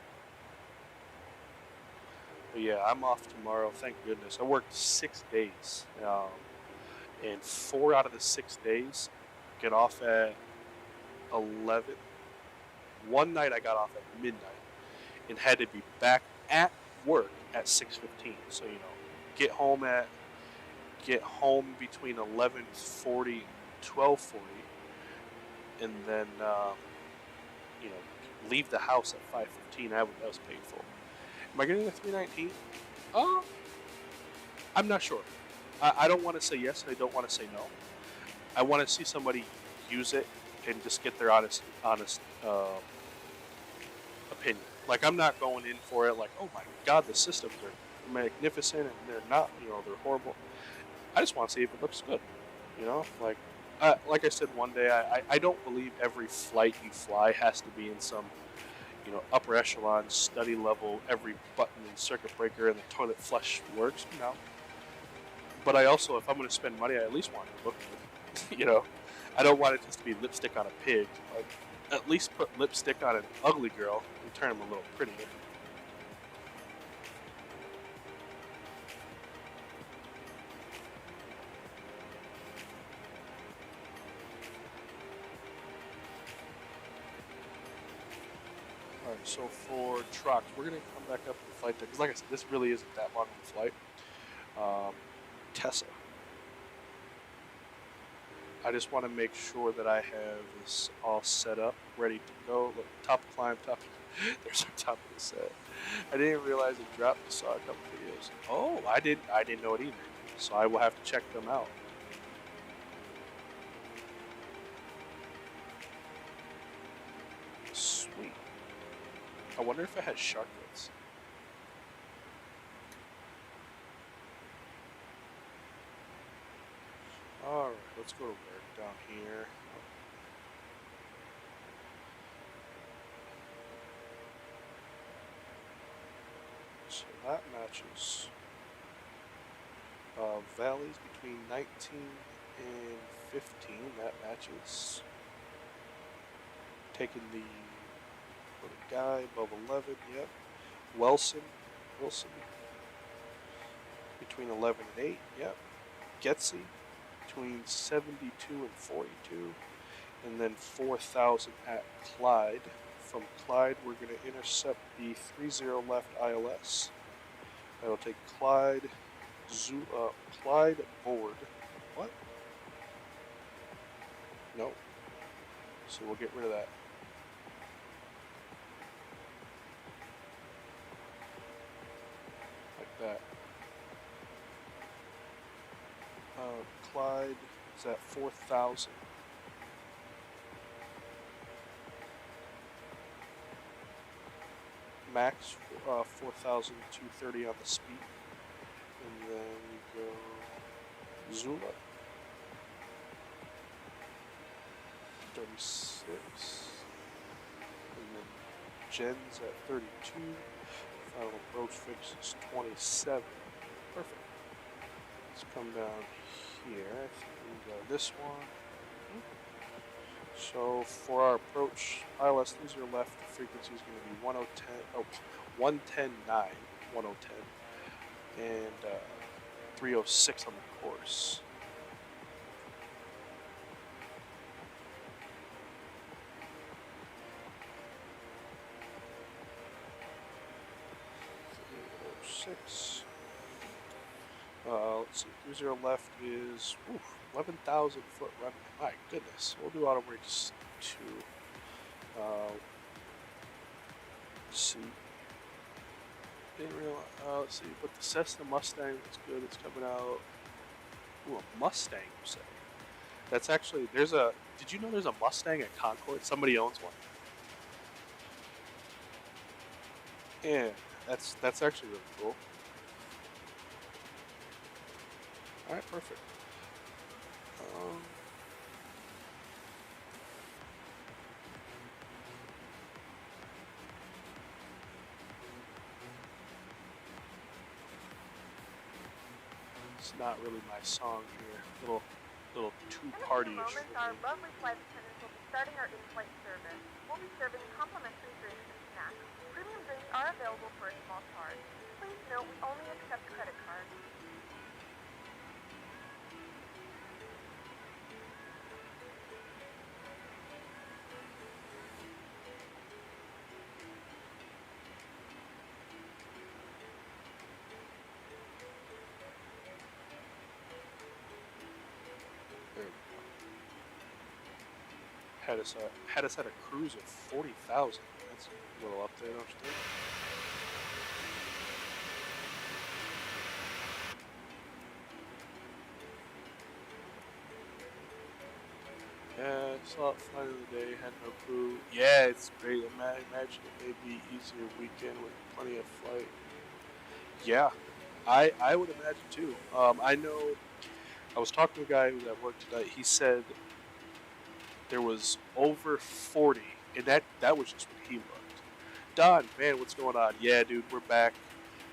Speaker 1: But yeah, I'm off tomorrow. Thank goodness. I worked 6 days, and 4 out of the 6 days get off at 11. One night I got off at midnight and had to be back at work at 6:15. So get home between 11:40 and 12:40, and then leave the house at 5:15. That was painful. Am I getting a 319? I'm not sure. I don't want to say yes, and I don't want to say no. I want to see somebody use it and just get their honest opinion. Like, I'm not going in for it like, oh my god, the systems are magnificent and they're not, they're horrible. I just want to see if it looks good, like I said one day, I don't believe every flight you fly has to be in some, upper echelon, study level, every button and circuit breaker and the toilet flush works. But I also, if I'm going to spend money, I at least want it to look good. You know, I don't want it just to be lipstick on a pig. Like, at least put lipstick on an ugly girl and turn them a little prettier. Alright, so for trucks, we're going to come back up to the flight deck. Because like I said, this really isn't that long of a flight. Tessa. I just want to make sure that I have this all set up, ready to go. Look, top of climb, top. There's our top of the set. I didn't realize it dropped. I saw a couple videos. Oh, I didn't know it either. So I will have to check them out. Sweet. I wonder if it has sharklets. Alright, let's go to work down here. So that matches valleys between 19 and 15. That matches. Taking the little guy above 11. Yep. Wilson between 11 and 8. Yep. Getsy between 72 and 42, and then 4,000 at Clyde. From Clyde, we're going to intercept the 30 left ILS. That'll take Clyde board. What? No. So we'll get rid of that. Like that. Clyde is at 4,000. Max 4,230 on the speed. And then we go Zula. 36. And then Jen's at 32. Final approach fix is 27. Perfect. Let's come down here. I think we go this one. So for our approach, ILS 30 left, the frequency is going to be 110.9, 1010, and 306 on the course. Let's see, 30 left is 11,000 foot runway. My goodness, we'll do auto brakes too. Let's see. Didn't realize. Let's see, but the Cessna Mustang is good. It's coming out. Ooh, a Mustang, you say? That's actually Did you know there's a Mustang at Concord? Somebody owns one. Yeah, that's actually really cool. Alright, perfect. It's not really my song here. Little two-party-ish.
Speaker 3: In a few moments, our lovely flight attendants will be starting our in-flight service. We'll be serving complimentary drinks and snacks. Premium drinks are available for a small charge. Please note we only accept credit cards.
Speaker 1: Had us at a cruise of 40,000. That's a little up there, don't you think? Yeah, saw it flying the day, had no clue. Yeah, it's great. Imagine it may be easier weekend with plenty of flight. Yeah, I would imagine too. I know. I was talking to a guy who's at work tonight. He said there was over 40, and that was just when he looked. Don, man, what's going on? Yeah, dude, we're back.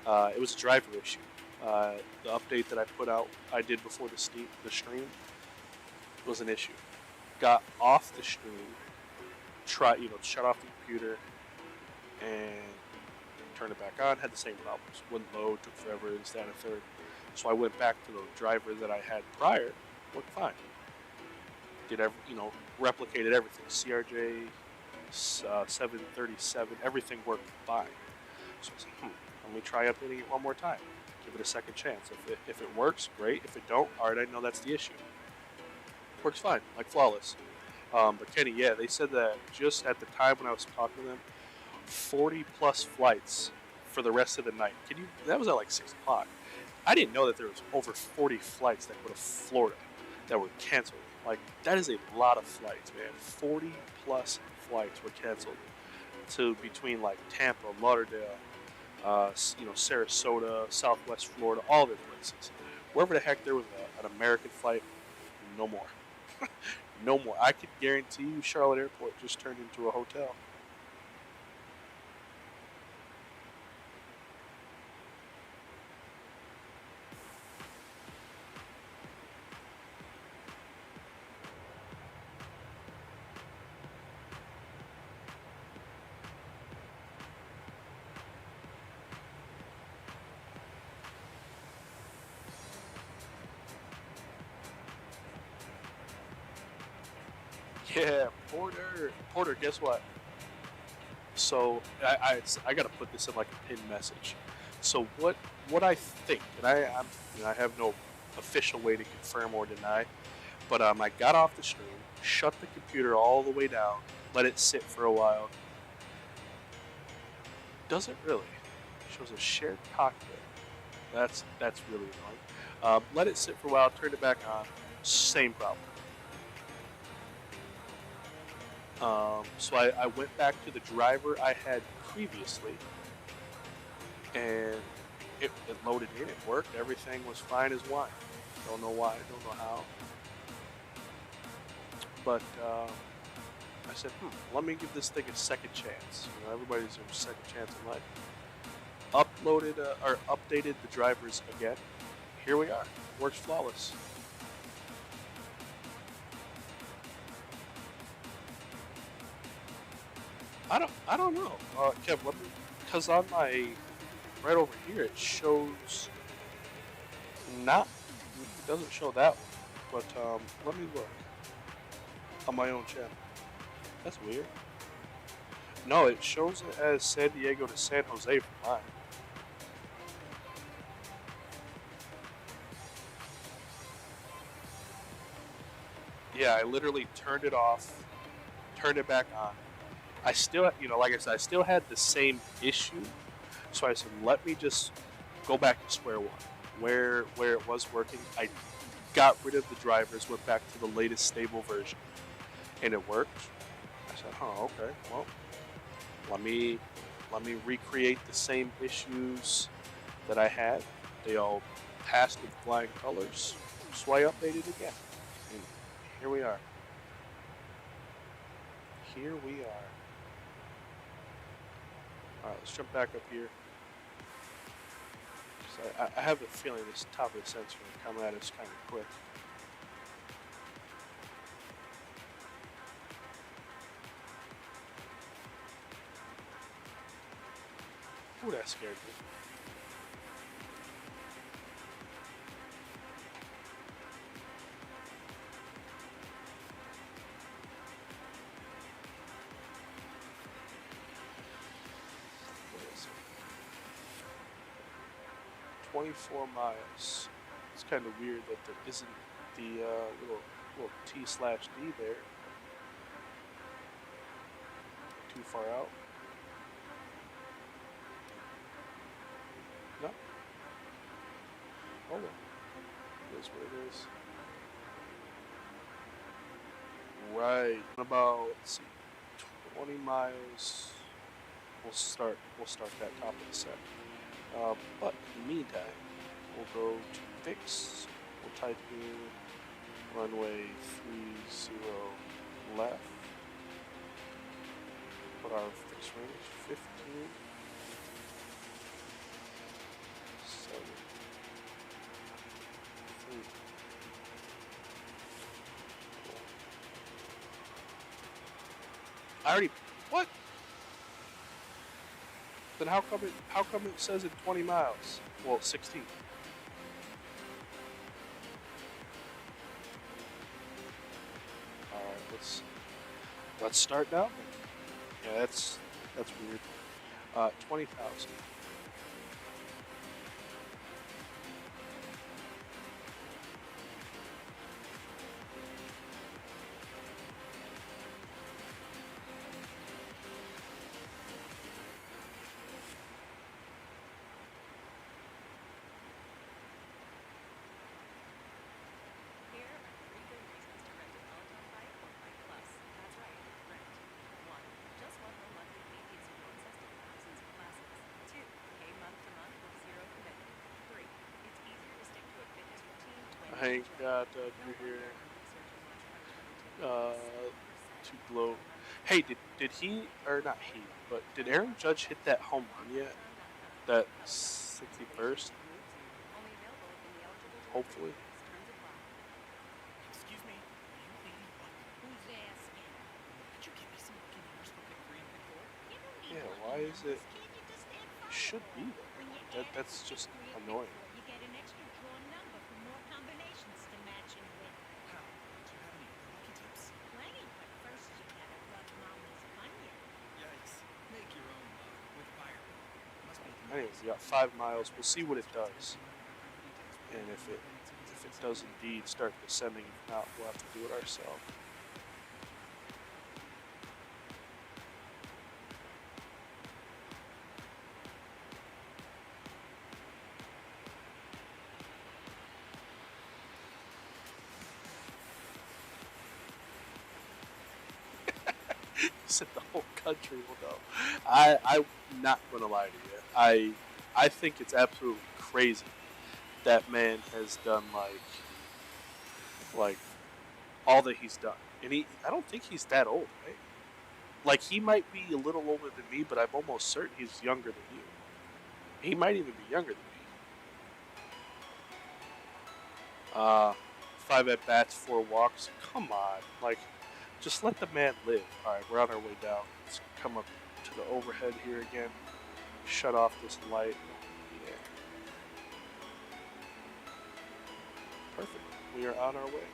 Speaker 1: It was a driver issue. The update that I put out, I did before the stream, was an issue. Got off the stream, shut off the computer, and turned it back on. Had the same problems. Wouldn't load, took forever, this, that, and a third. So I went back to the driver that I had prior. Worked fine. Did replicated everything. CRJ 737, everything worked fine. So I was like, let me try updating it one more time. Give it a second chance. If it works, great. If it don't, all right, I know that's the issue. Works fine, like flawless. But Kenny, yeah, they said that just at the time when I was talking to them, 40 plus flights for the rest of the night. That was at like 6 o'clock. I didn't know that there was over 40 flights that go to Florida that were canceled. Like, that is a lot of flights, man. 40 plus flights were canceled to between like Tampa, Lauderdale, Sarasota, Southwest Florida, all the places. Wherever the heck there was an American flight, no more. No more. I could guarantee you Charlotte Airport just turned into a hotel. Yeah, Porter, guess what? So I gotta put this in like a pinned message. So what I think, and I have no official way to confirm or deny, but I got off the stream, shut the computer all the way down, let it sit for a while. Doesn't really. Shows a shared cockpit. That's really annoying. Let it sit for a while, turned it back on, same problem. So I went back to the driver I had previously, and it loaded in, it worked, everything was fine as wine. Don't know why, don't know how. But I said, let me give this thing a second chance. Everybody deserves a second chance in life. Updated the drivers again. Here we are. Works flawless. I don't know, Kev. Because on my right over here it shows not. It doesn't show that one, but let me look on my own channel. That's weird. No, it shows it as San Diego to San Jose for mine. Yeah, I literally turned it off, turned it back on. I still, like I said, I still had the same issue. So I said, let me just go back to square one, where it was working. I got rid of the drivers, went back to the latest stable version, and it worked. I said, okay, well, let me recreate the same issues that I had. They all passed with flying colors, so I updated again. And here we are. Here we are. Alright, let's jump back up here. So I have a feeling this top of the sensor will come at us kind of quick. Ooh, that scared me. What is it? 24 miles. It's kind of weird that there isn't the little T/D there. Too far out. No. Oh well. It is what it is. Right. About, let's see, 20 miles. We'll start that top of the set. But in the meantime, we'll go to fix. We'll type in runway 30 left. Put our fixed range 15. 7. I already. What? Then how come it says in 20 miles? Well, 16. All right, let's start now. Yeah, that's weird. 20,000.
Speaker 5: Here are 3 good reasons to rent a Peloton bike or Bike Plus. That's right, rent. 1. Just one low monthly fee gives you access to thousands of classes. 2. Pay month to month with 0 commitment. 3. It's easier to stick to a fitness routine when
Speaker 1: I ain't got
Speaker 5: no
Speaker 1: through
Speaker 5: wonder
Speaker 1: here.
Speaker 5: our research in March 2022
Speaker 1: To glow. Hey, did he or not he? But did Aaron Judge hit that home run yet? That 61st? Hopefully.
Speaker 6: Excuse me, are you Lady Luck?
Speaker 7: Who's asking?
Speaker 6: Could you give me some lucky numbers for pick 3 and pick 4?
Speaker 7: You don't need
Speaker 1: Yeah,
Speaker 7: lucky
Speaker 1: why is
Speaker 7: numbers,
Speaker 1: it?
Speaker 7: kid. You just add
Speaker 1: Should be
Speaker 7: Fireball. When you
Speaker 1: there.
Speaker 7: add it
Speaker 1: That's
Speaker 7: to
Speaker 1: just
Speaker 7: pick 3 and
Speaker 1: annoying.
Speaker 7: pick 4, you get an extra draw number for more combinations to match in with.
Speaker 6: How? Do you have any other lucky tips?
Speaker 7: Plenty, but first you gotta rub Mama's bunion.
Speaker 6: Yikes. Make your own luck with Fireball. Must be
Speaker 1: Anyways, we got 5 miles. We'll see what it does. And if it does indeed start descending, if not, we'll have to do it ourselves. He said the whole country will know. I'm not gonna lie to you. I think it's absolutely crazy that man has done like all that he's done, and I don't think he's that old, right? Like he might be a little older than me, but I'm almost certain he's younger than you. He might even be younger than me. 5 at bats, 4 walks. Come on, like just let the man live. All right, we're on our way down. Let's come up to the overhead here again. Shut off this light. Yeah. Perfect. We are on our way.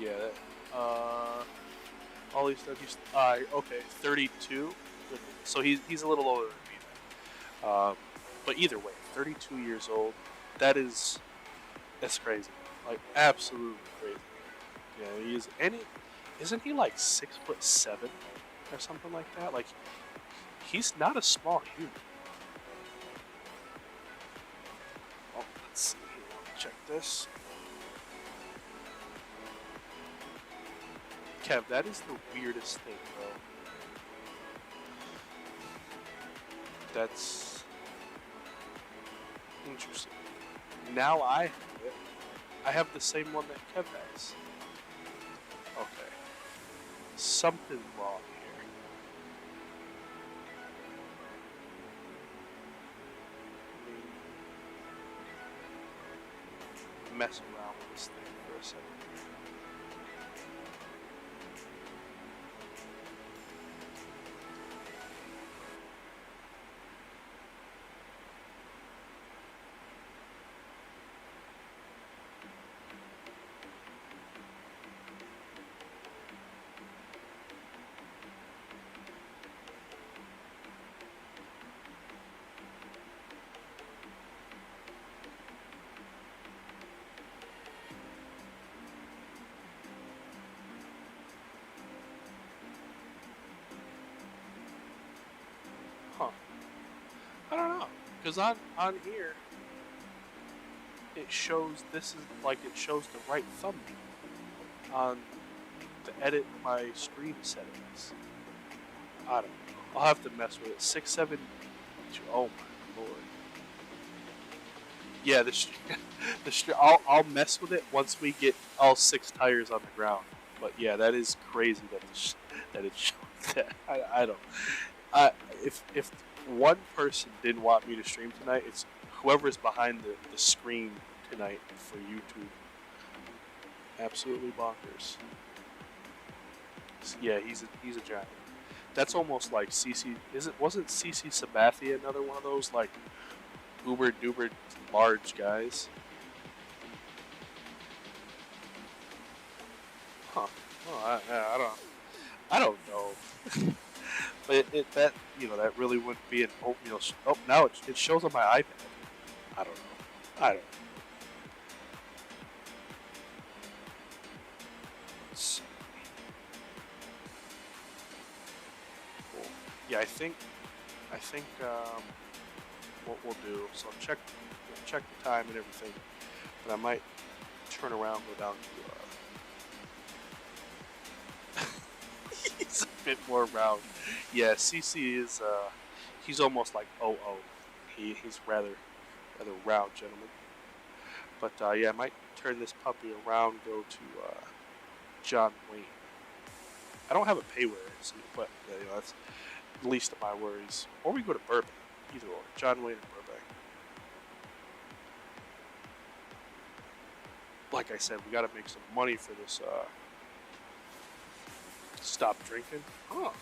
Speaker 1: Yeah. All these studies. Okay, 32. So he's a little older than me then. But either way, 32 years old. That's crazy. Like absolutely crazy. Yeah, he is. Isn't he like 6'7" or something like that? Like he's not a small human. Oh, let's see here. Check this. Kev, that is the weirdest thing, bro. That's interesting. Now I have it. I have the same one that Kev has. Okay. Something wrong here. Let me mess around with this thing for a second. I don't know, because on here it shows this is like it shows the right thumbnail on to edit my stream settings. I don't know. I'll have to mess with it. 672. Oh my lord. Yeah, I'll mess with it once we get all 6 tires on the ground. But yeah, that is crazy that that it showed that. I don't. If one person didn't want me to stream tonight, it's whoever's behind the screen tonight for YouTube. Absolutely bonkers. Yeah, he's a giant. That's almost like CC. Wasn't CC Sabathia another one of those like uber duper large guys? Huh. Oh, I don't know. But that that really wouldn't be an oatmeal. Oh, now it shows on my iPad. I don't know. I don't know. Let's see. Cool. Yeah, I think what we'll do. So I'll check the time and everything, but I might turn around, go down to. He's a bit more round. Yeah, CC is he's almost like OO. He's rather round gentleman. But yeah, I might turn this puppy around, go to John Wayne. I don't have a pay where, but that's the least of my worries. Or we go to Burbank, either or. John Wayne or Burbank. Like I said, we got to make some money for this. Stop drinking. Oh,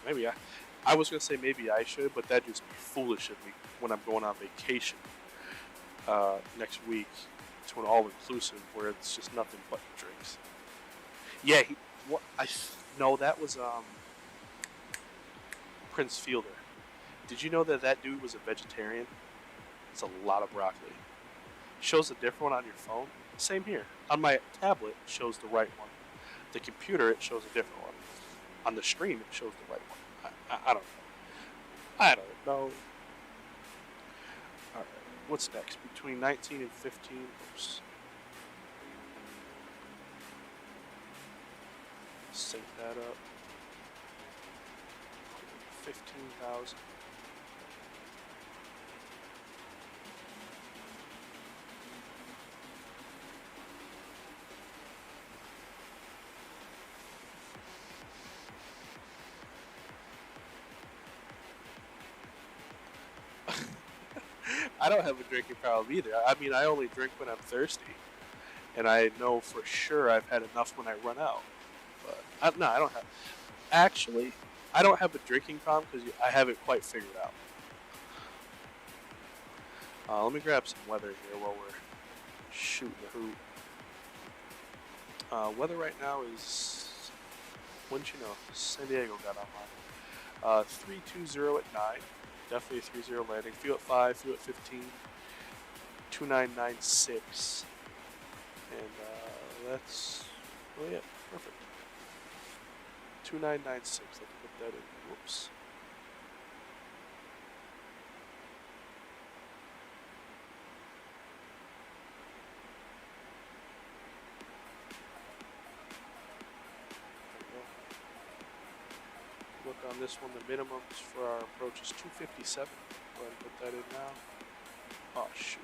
Speaker 1: maybe I was gonna say maybe I should, but that'd just be foolish of me when I'm going on vacation next week to an all-inclusive where it's just nothing but drinks. Yeah, no, that was Prince Fielder. Did you know that dude was a vegetarian? It's a lot of broccoli. Shows a different one on your phone. Same here. On my tablet, it shows the right one. The computer, it shows a different one. On the stream, it shows the right one. I don't know. I don't know. Alright, what's next? Between 19 and 15. Oops. Sync that up. 15,000. I don't have a drinking problem either. I mean, I only drink when I'm thirsty, and I know for sure I've had enough when I run out. But no, I don't have. Actually, I don't have a drinking problem because I haven't quite figured out. Let me grab some weather here while we're shooting the hoop. Weather right now is, wouldn't you know, San Diego got online. 320 at 9. Definitely a 30 landing. Fuel at 5, fuel at 15. 2996. And that's really it. Perfect. 2996. Let's put that in. Whoops. Look on this one, the minimums for our approach is 257. Go ahead and put that in now. Oh, shoot.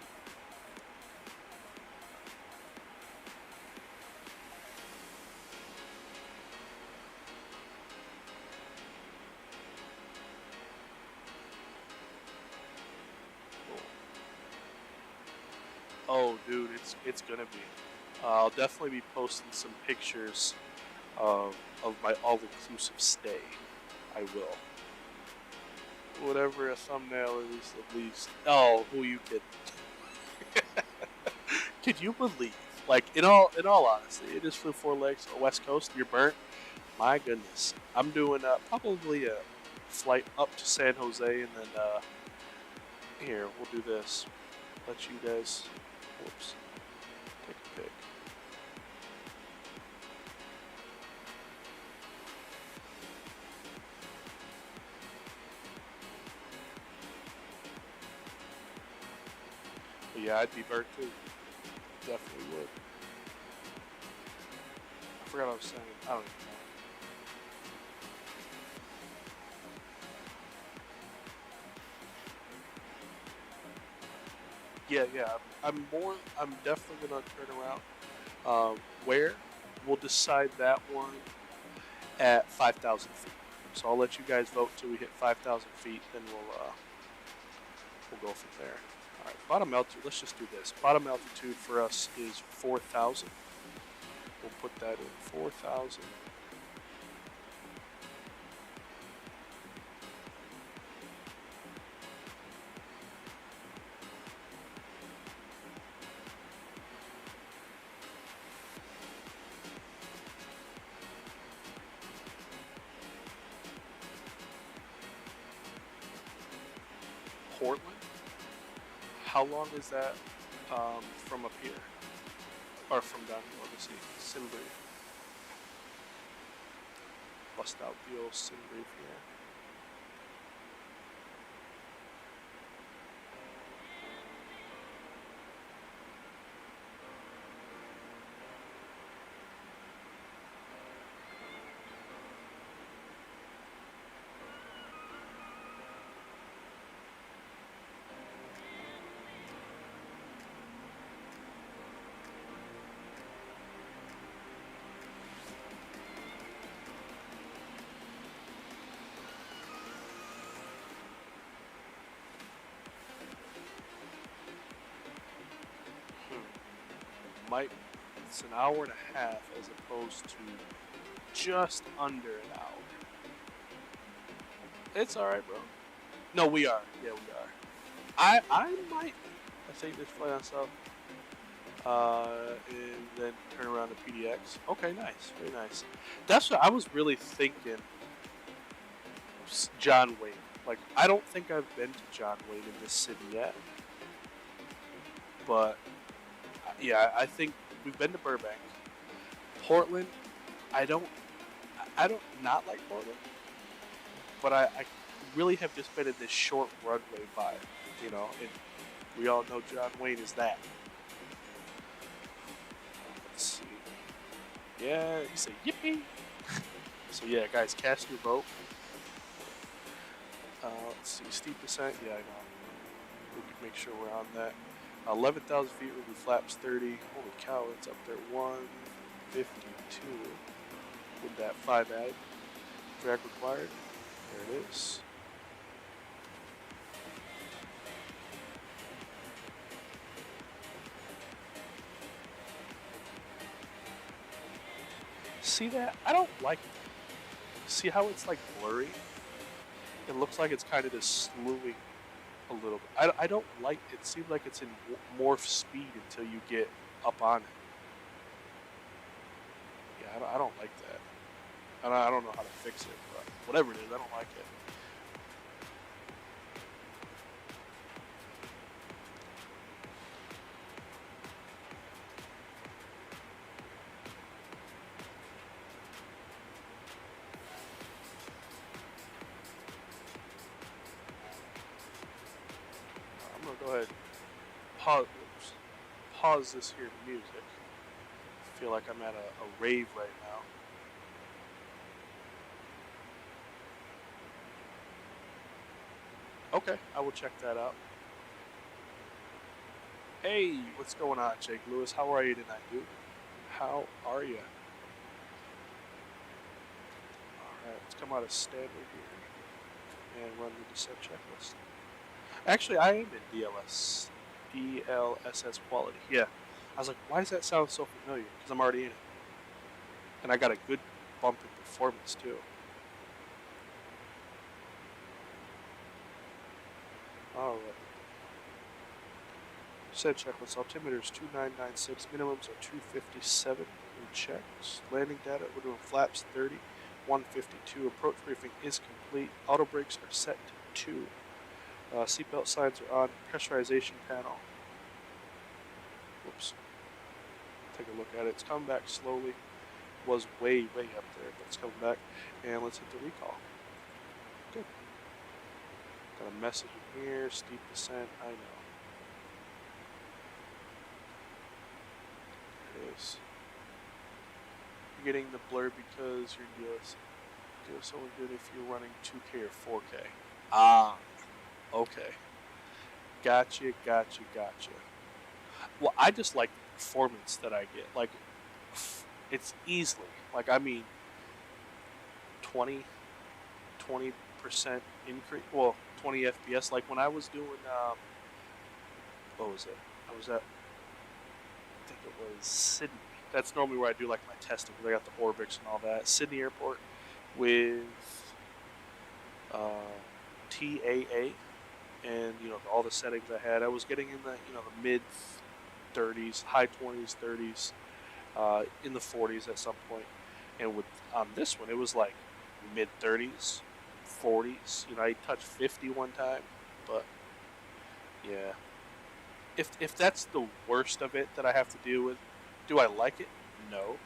Speaker 1: Oh, dude, it's gonna be. I'll definitely be posting some pictures of my all-inclusive stay. I will. Whatever a thumbnail is, at least. Oh, who you kidding? Could you believe? Like, in all honesty, it just flew 4 legs on the West Coast. You're burnt. My goodness. I'm doing probably a flight up to San Jose, and then here we'll do this. Let you guys. Whoops. Take a pic. But yeah, I'd be burnt too. Definitely would. I forgot what I was saying. I don't even know. Yeah, I'm definitely gonna turn around. Where? We'll decide that one at 5,000 feet. So I'll let you guys vote till we hit 5,000 feet, then we'll go from there. All right, bottom altitude. Let's just do this. Bottom altitude for us is 4,000. We'll put that in 4,000. Portland. How long is that from up here? Or from down here? Let me see. Simbri. Bust out the old Simbri here. It's an hour and a half as opposed to just under an hour. It's alright, bro. No, we are. Yeah, we are. I might take this flight on south. And then turn around to PDX. Okay, nice. Very nice. That's what I was really thinking. John Wayne. Like, I don't think I've been to John Wayne in this city yet. But, yeah, I think we've been to Burbank. Portland, I don't not like Portland. But I really have just been in this short runway vibe. You know, and we all know John Wayne is that. Let's see. Yeah, he said yippee. So yeah, guys, cast your vote. Let's see, steep descent. Yeah, I know. We can make sure we're on that. 11,000 feet will be flaps 30. Holy cow, it's up there. 152. With that 5 ag. Drag required. There it is. See that? I don't like it. See how it's like blurry? It looks like it's kind of just slewing a little bit. I don't like it. It seems like it's in morph speed until you get up on it. Yeah, I don't like that. I don't know how to fix it, but whatever it is, I don't like it. I'm gonna go ahead and pause this here to music. I feel like I'm at a rave right now. Okay, I will check that out. Hey, what's going on, Jake Lewis? How are you tonight, dude? How are you? Alright, let's come out of standard here and run the descent checklist. Actually, I am in DLSS quality. Yeah. I was like, why does that sound so familiar? Because I'm already in it. And I got a good bump in performance, too. Alright. Set checklist. Altimeter is 2996. Minimums are 257. We checked. Landing data. We're doing flaps 30. 152. Approach briefing is complete. Auto brakes are set to 2. Seatbelt signs are on. Pressurization panel. Whoops. Take a look at it. It's coming back slowly. Was way up there, but it's coming back. And let's hit the recall. Good. Got a message in here. Steep descent. I know. There it is. You're getting the blur because your deal is only good if you're running 2K or 4K. Ah. Okay. Gotcha. Well, I just like the performance that I get. Like, it's easily, like, I mean, 20, 20% increase. Well, 20 FPS. Like when I was doing, what was it? I was at, I think it was Sydney. That's normally where I do like my testing. I got the Orbix and all that. Sydney Airport with TAA, and all the settings I had. I was getting in the the mid 30s, high 20s, 30s, in the 40s at some point. And with on this one, it was like mid 30s, 40s. I touched 50 one time, but yeah. If that's the worst of it that I have to deal with, do I like it? No.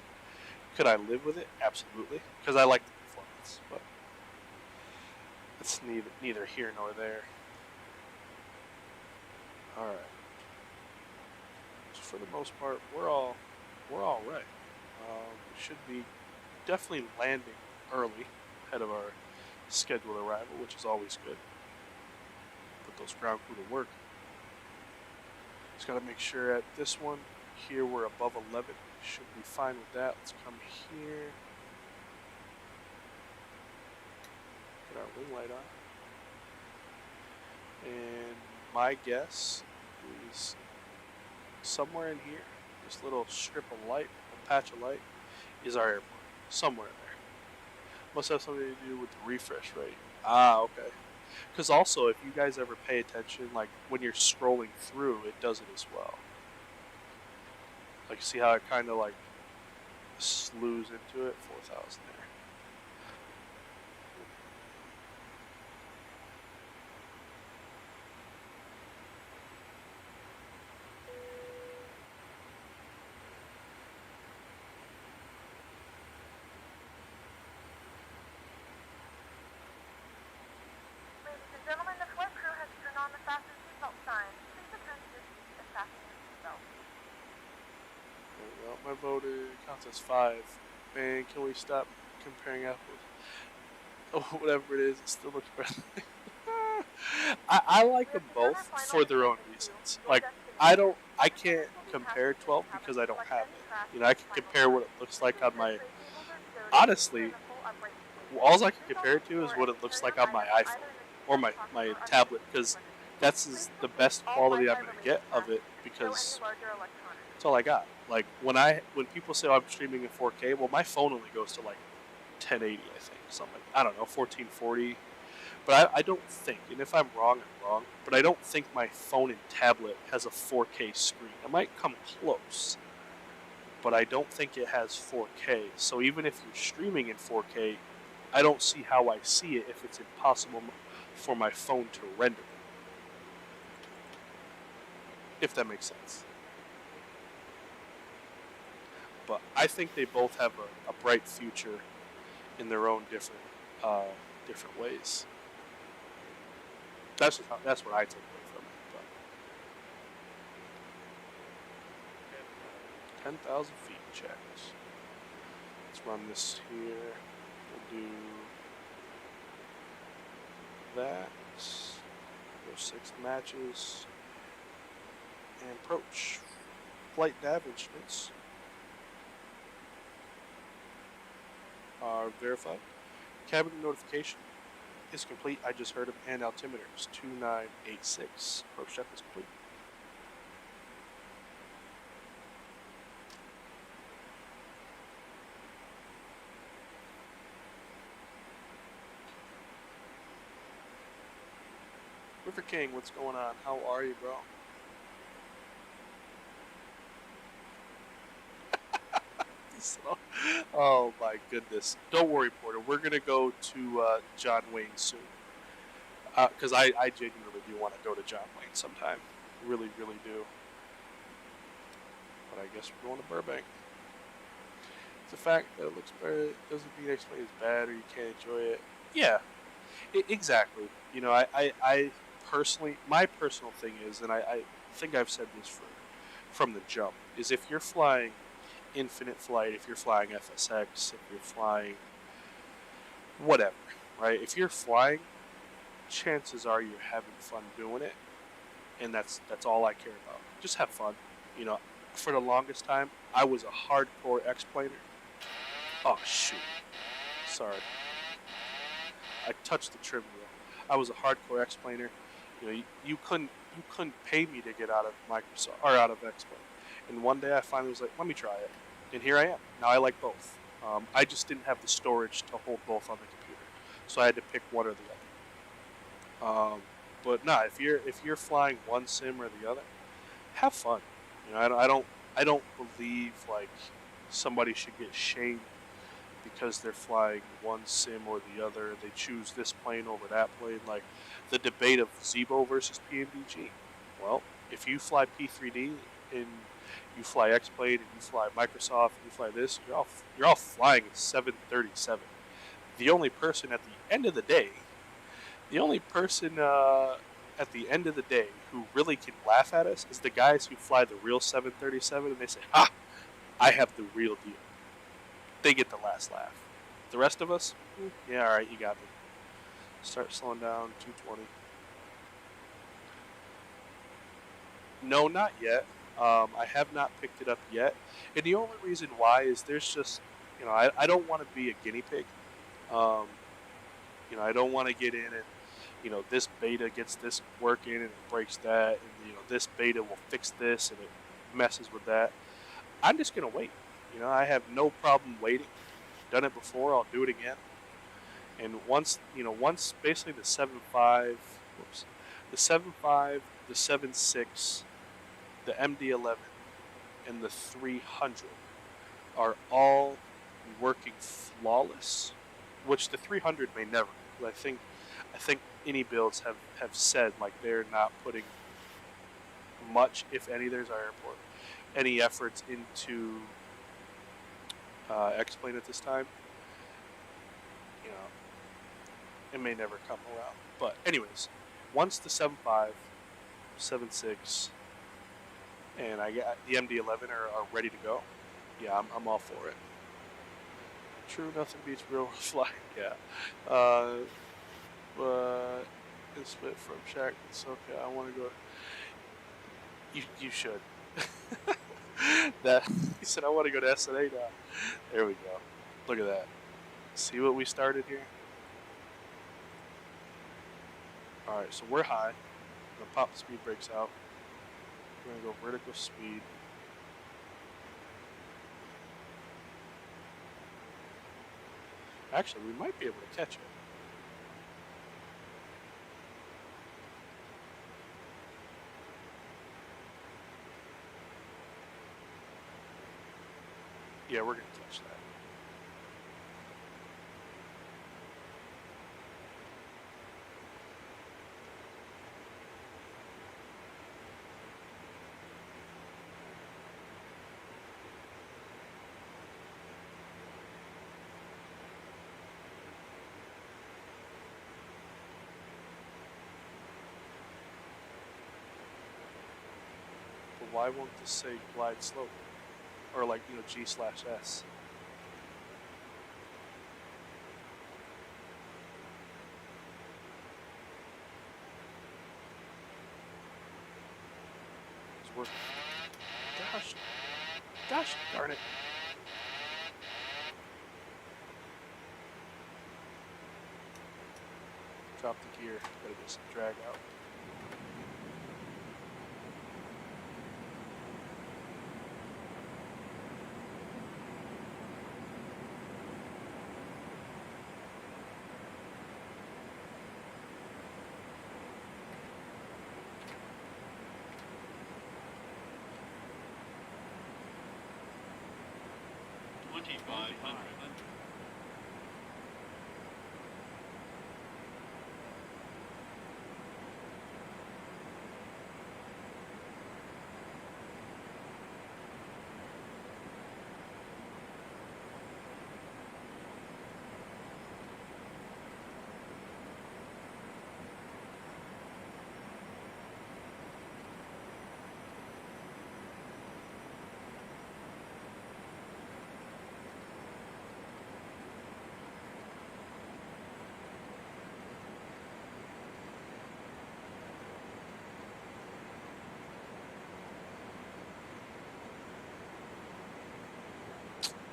Speaker 1: Could I live with it? Absolutely, because I like the performance. But it's neither here nor there. All right. So for the most part, we're all right. We should be definitely landing early, ahead of our scheduled arrival, which is always good. Put those ground crew to work. Just got to make sure at this one here we're above 11. Should be fine with that. Let's come here. Get our wing light on. And my guess is somewhere in here, this little strip of light, a patch of light, is our airport. Somewhere in there. Must have something to do with the refresh rate. Ah, okay. Because also, if you guys ever pay attention, like when you're scrolling through, it does it as well. Like, see how it kind of like slews into it? 4,000 there.
Speaker 3: Ladies and gentlemen, the flight crew has turned on the fasten seatbelt sign. Please return to your seats and fasten your seatbelt.
Speaker 1: Well, my voter counts as 5. Man, can we stop comparing apples? Oh, whatever it is, it still looks better. I like them both for their own reasons. Like, I can't compare 12 because I don't have it. I can compare what it looks like on my, honestly, all I can compare it to is what it looks like on my iPhone or my tablet, because that's the best quality I'm going to get of it, because that's all I got. Like, when people say, oh, I'm streaming in 4K, well, my phone only goes to like 1080, I think, something like, I don't know, 1440. But I don't think, and if I'm wrong, I'm wrong, but I don't think my phone and tablet has a 4K screen. It might come close, but I don't think it has 4K. So even if you're streaming in 4K, I don't see how I see it if it's impossible for my phone to render it. If that makes sense. But I think they both have a bright future in their own different ways. That's what I take away from it. But 10,000 feet checks. Let's run this here. We'll do that. Go 6 matches. And approach. Flight nav instruments are verified. Cabin notification is complete. I just heard him. And altimeters 2986. Approach check is complete. River King, what's going on? How are you, bro? Oh my goodness. Don't worry, Porter. We're going to go to John Wayne soon. Because I genuinely do want to go to John Wayne sometime. Really, really do. But I guess we're going to Burbank. The fact that it looks better doesn't mean it's bad or you can't enjoy it. Yeah, exactly. I personally, my personal thing is, and I think I've said this from the jump, is if you're flying infinite flight, if you're flying FSX, if you're flying whatever, right? If you're flying, chances are you're having fun doing it, and that's all I care about. Just have fun. You know, for the longest time, I was a hardcore explainer. Oh shoot, sorry, I touched the trim wheel. I was a hardcore explainer. You know, you couldn't pay me to get out of Microsoft or out of Explain. And one day I finally was like, let me try it, and here I am. Now I like both. I just didn't have the storage to hold both on the computer, so I had to pick one or the other. But nah, if you're flying one sim or the other, have fun. You know, I don't believe like somebody should get shamed because they're flying one sim or the other. They choose this plane over that plane. Like the debate of Zebo versus PMDG. Well, if you fly P3D and you fly X-Plane and you fly Microsoft and you fly this, you're all flying a 737. The only person at the end of the day, who really can laugh at us is the guys who fly the real 737 and they say, "Ah, I have the real deal." They get the last laugh. The rest of us, yeah, all right, you got me. Start slowing down. 220. No, not yet. I have not picked it up yet, and the only reason why is there's just, you know, I don't want to be a guinea pig. You know, I don't want to get in and, you know, this beta gets this working and it breaks that, and you know, this beta will fix this and it messes with that. I'm just gonna wait. You know, I have no problem waiting. Done it before. I'll do it again. And once basically the 7.5, the 7.5, the 7.6, the MD-11, and the 300 are all working flawless, which the 300 may never. I think any builds have said like they're not putting much, if any, there's our airport, any efforts into X-Plane at this time. You know, it may never come around. But anyways, once the 7.5, 7.6, and I got the MD-11 are ready to go, yeah, I'm all for it. True, nothing beats real flying. Yeah. But it's split from Shaq. It's okay. I want to go. You should. That he said I want to go to SNA now. There we go. Look at that. See what we started here. All right, so we're high. The pop speed breaks out. We're gonna go vertical speed. Actually, we might be able to catch it. Yeah, we're gonna catch that. But why won't this say glide slope? Or like, you know, G/S? Gosh darn it. Drop the gear, gotta get some drag out.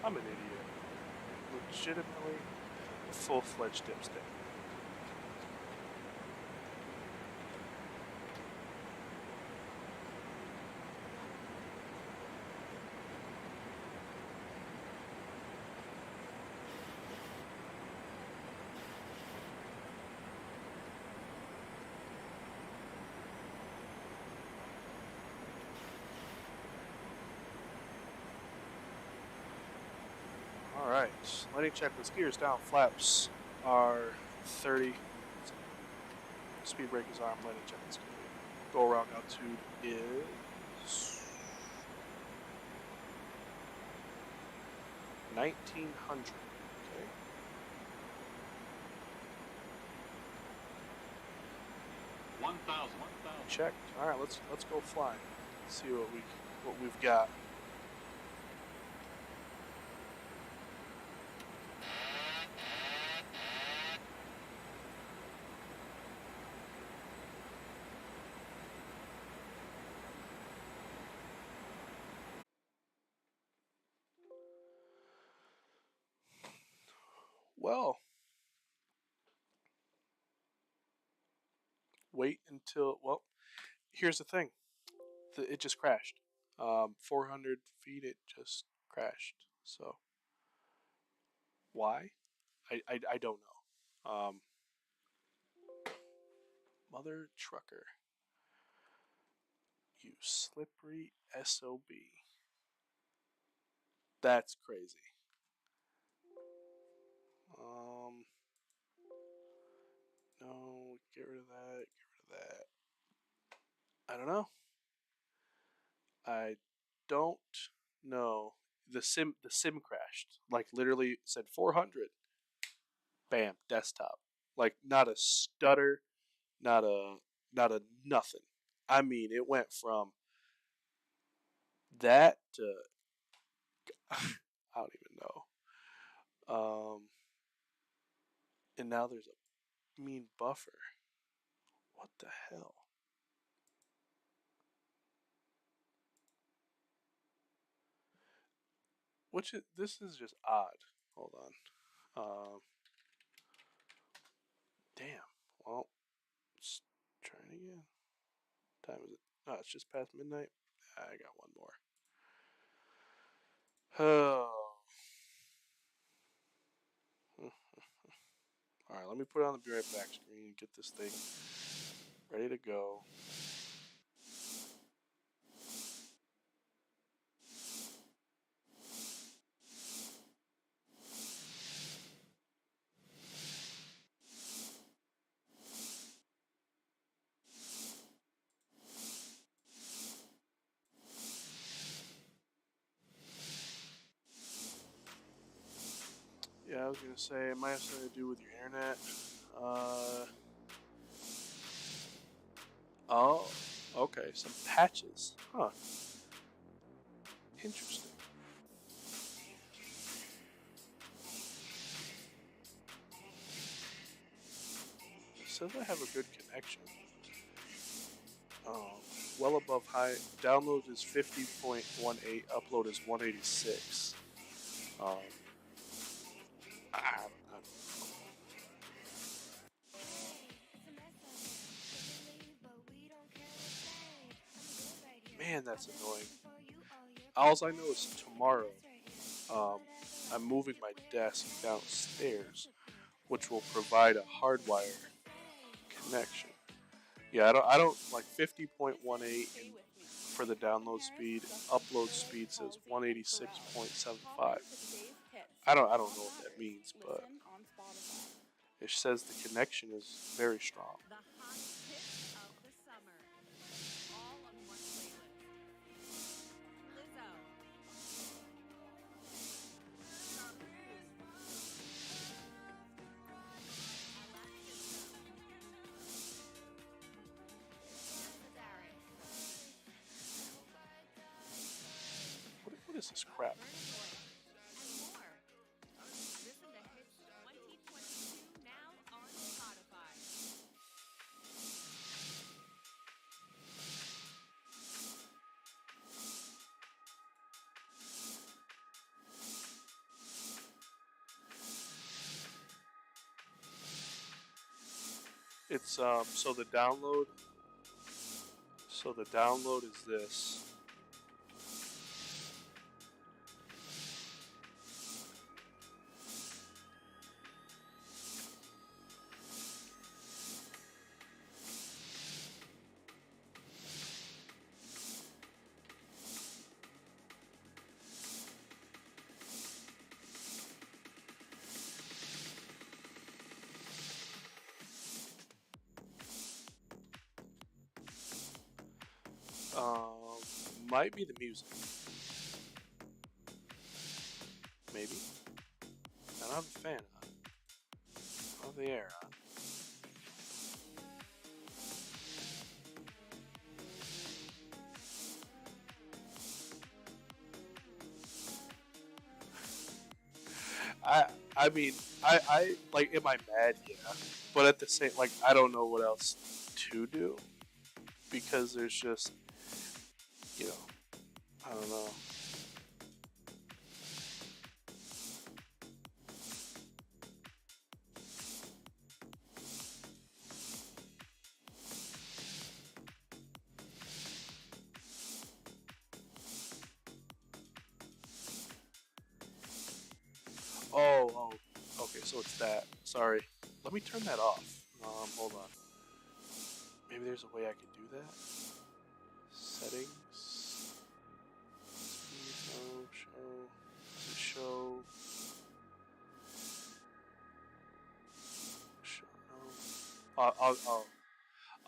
Speaker 1: I'm an idiot. Legitimately a full-fledged dipstick. Alright, landing checklist, gears down, flaps are 30. Speed brake is arm, landing checklist complete. Go around altitude is 1900. Okay. Checked. Alright, let's go fly. See what we've got. Well, wait until, well, here's the thing. It just crashed. 400 feet, it just crashed. So, why? I don't know. Mother trucker. You slippery SOB. That's crazy. No, get rid of that, get rid of that. I don't know. I don't know. The sim crashed. Like literally said 400. Bam, desktop. Like not a stutter, not a nothing. I mean, it went from that to I don't even know. And now there's a mean buffer. What the hell? This is just odd. Hold on. Damn. Well, let's try it again. Time is it? No, it's just past midnight. I got one more. Oh. All right, let me put it on the be right back screen. Get this thing ready to go. Yeah, I was gonna say it might have something to do with your internet. Oh, okay, some patches. Huh. Interesting. It says I have a good connection. Well above high. Download is 50.18. Upload is 186. I don't know. Man, that's annoying. All I know is tomorrow, I'm moving my desk downstairs, which will provide a hardwire connection. Yeah, I don't like 50.18 for the download speed. Upload speed says 186.75. I don't know what that means, but it says the connection is very strong.
Speaker 5: The hottest hits of the summer. All on one playlist. Lizzo.
Speaker 1: What is this crap?
Speaker 5: And more. Listen to hits 2022 now on Spotify.
Speaker 1: It's so the download. So the download is this. Might be the music. Maybe. I don't have a fan on. I don't have the air on. I mean, I like, am I mad? Yeah. But at the same, like, I don't know what else to do because there's just, you know, I don't know. Oh, okay, so it's that. Sorry. Let me turn that off. Hold on. Maybe there's a way I could do that. Settings. Show.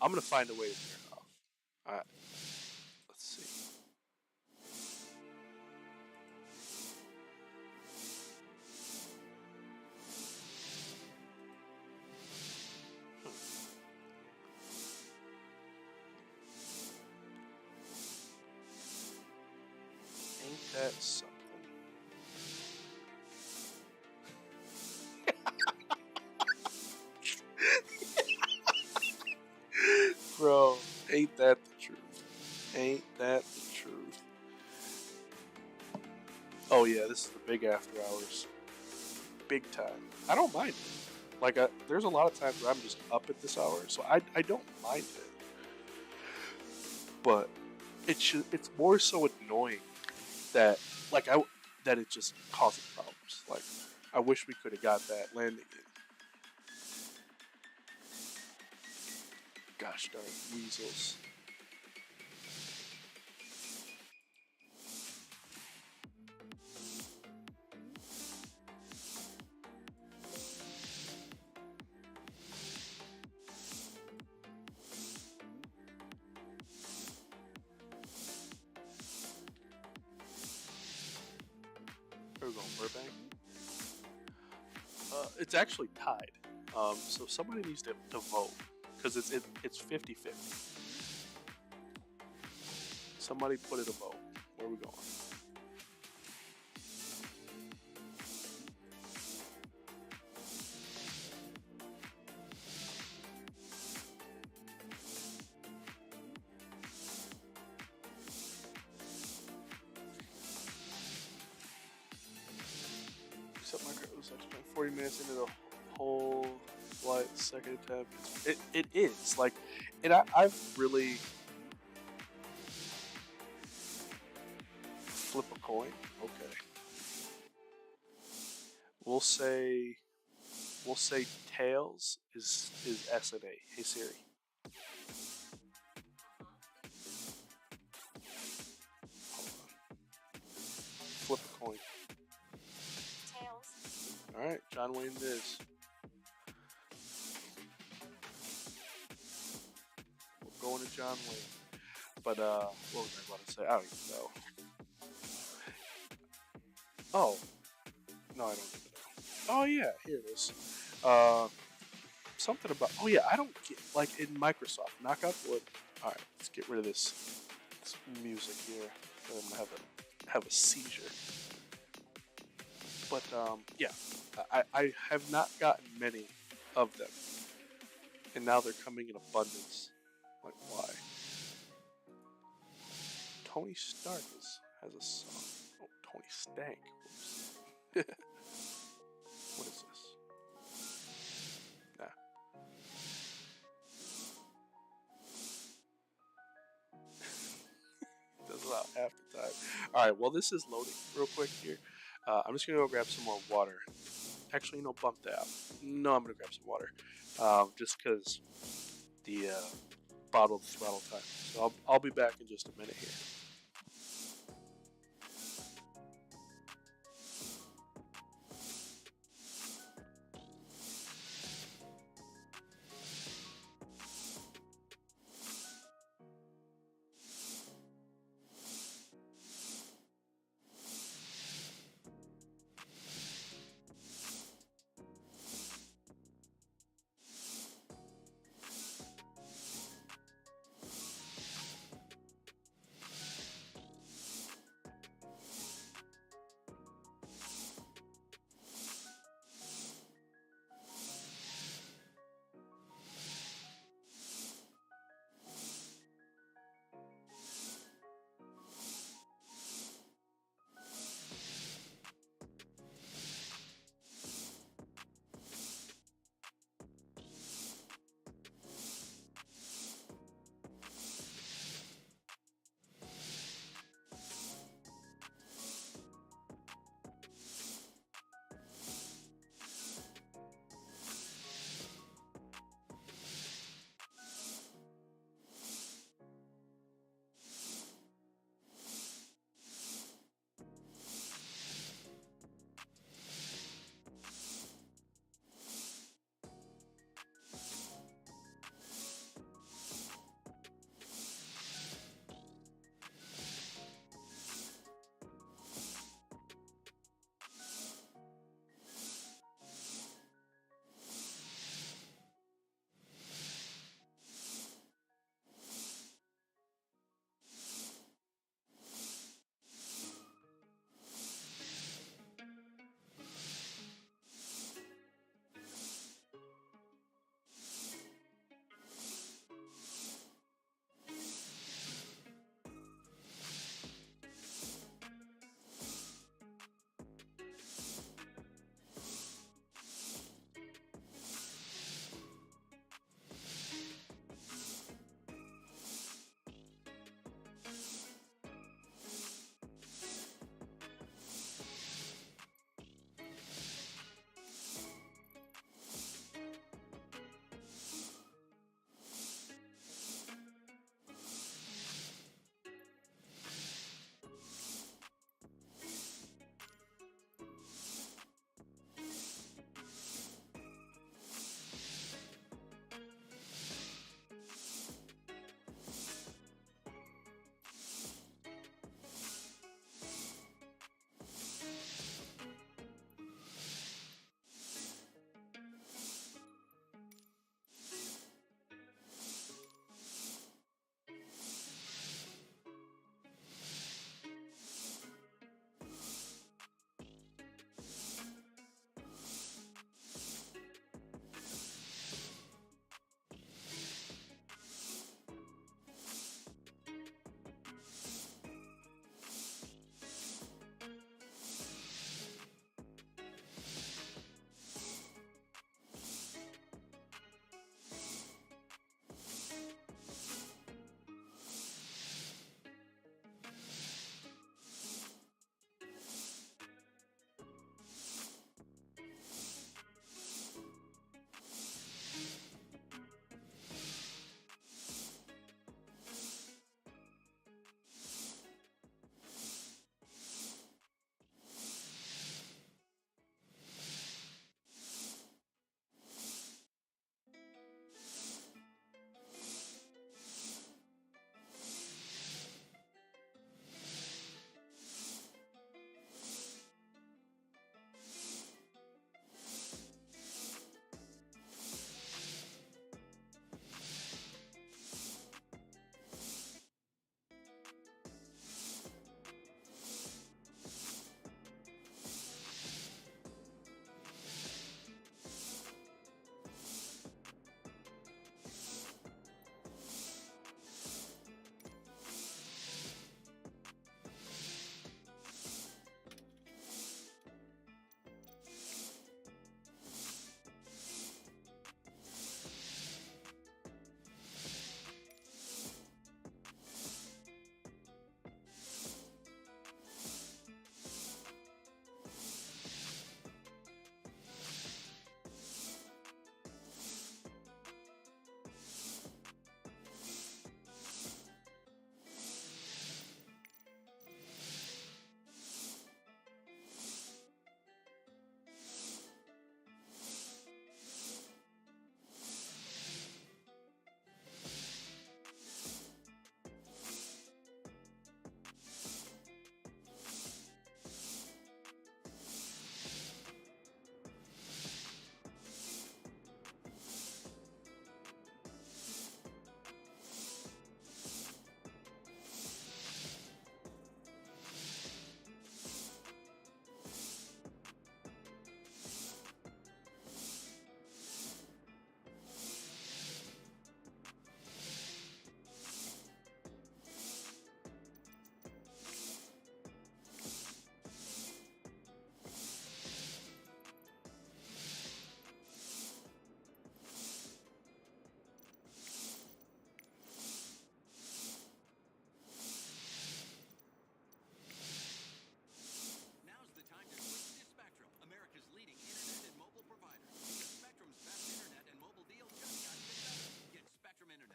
Speaker 1: I'm gonna find a way to turn it off. Alright. Let's see. Ain't that something? Bro, ain't that the truth? Ain't that the truth? Oh yeah, this is the big after hours. Big time. I don't mind it. Like, there's a lot of times where I'm just up at this hour, so I don't mind it. But it's more so annoying that, like, that it just causes problems. Like, I wish we could have got that landing in. Gosh darn weasels. Where are we going, Burbank? It's actually tied. So somebody needs to vote because it's 50-50. Somebody put it a vote. Where are we going? Except my car was like 40 minutes into the whole flight, second attempt. It is like, and I've really flip a coin. Okay, we'll say tails is S and A. Hey Siri. Hold on. Flip a coin.
Speaker 5: Tails.
Speaker 1: All right, John Wayne it is. We're going to John Wayne. But what was I about to say? I don't even know. Oh, no, I don't even know. Oh yeah, here it is. Something about. Oh yeah, I don't get, like, in Microsoft. Knock out wood. All right, let's get rid of this music here. I'm gonna have a seizure. But yeah, I have not gotten many of them, and now they're coming in abundance. Like, why? Tony Stark has a song. Oh, Tony Stank. Whoops. What is this? Nah. Alright, well, this is loading real quick here. I'm just going to go grab some more water. Actually, no, bump that. No, I'm going to grab some water. Just because the bottled throttle time. So I'll be back in just a minute here.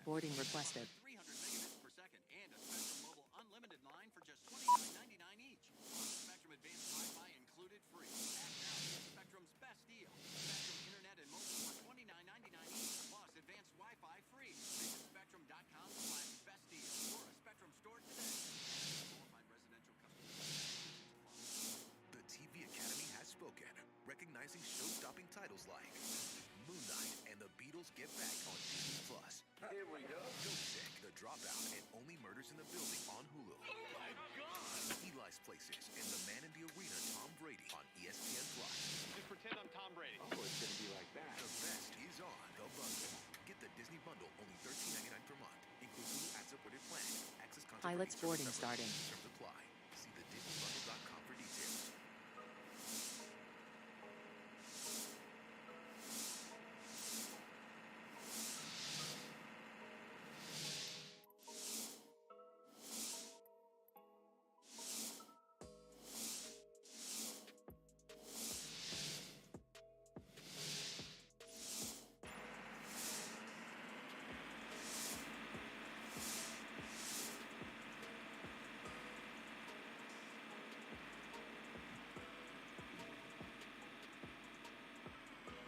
Speaker 5: Boarding requested.
Speaker 2: 300 megabits per second and a Spectrum Mobile unlimited line for just $29.99 each. Plus Spectrum Advanced Wi-Fi included free. Act now to get Spectrum's best deal. Spectrum Internet and Mobile for $29.99 each. Plus advanced Wi-Fi free. Visit spectrum.com/best deal or a Spectrum store today. Qualified residential customers.
Speaker 8: The TV Academy has spoken, recognizing show-stopping titles like Moon Knight and the Beatles Get Back on Disney+.
Speaker 4: Here we go.
Speaker 8: Ghost Sick, The Dropout, and Only Murders in the Building on Hulu.
Speaker 4: Oh my God!
Speaker 8: Eli's Places and The Man in the Arena Tom Brady on ESPN+.
Speaker 9: Just pretend I'm Tom Brady.
Speaker 4: Oh, it's gonna be like that.
Speaker 8: The best is on The Bundle. Get the Disney Bundle only $13.99 per month. Includes Hulu ad-supported plan. Access content.
Speaker 5: Pilots boarding starting.
Speaker 8: Terms apply. See the DisneyBundle.com for details.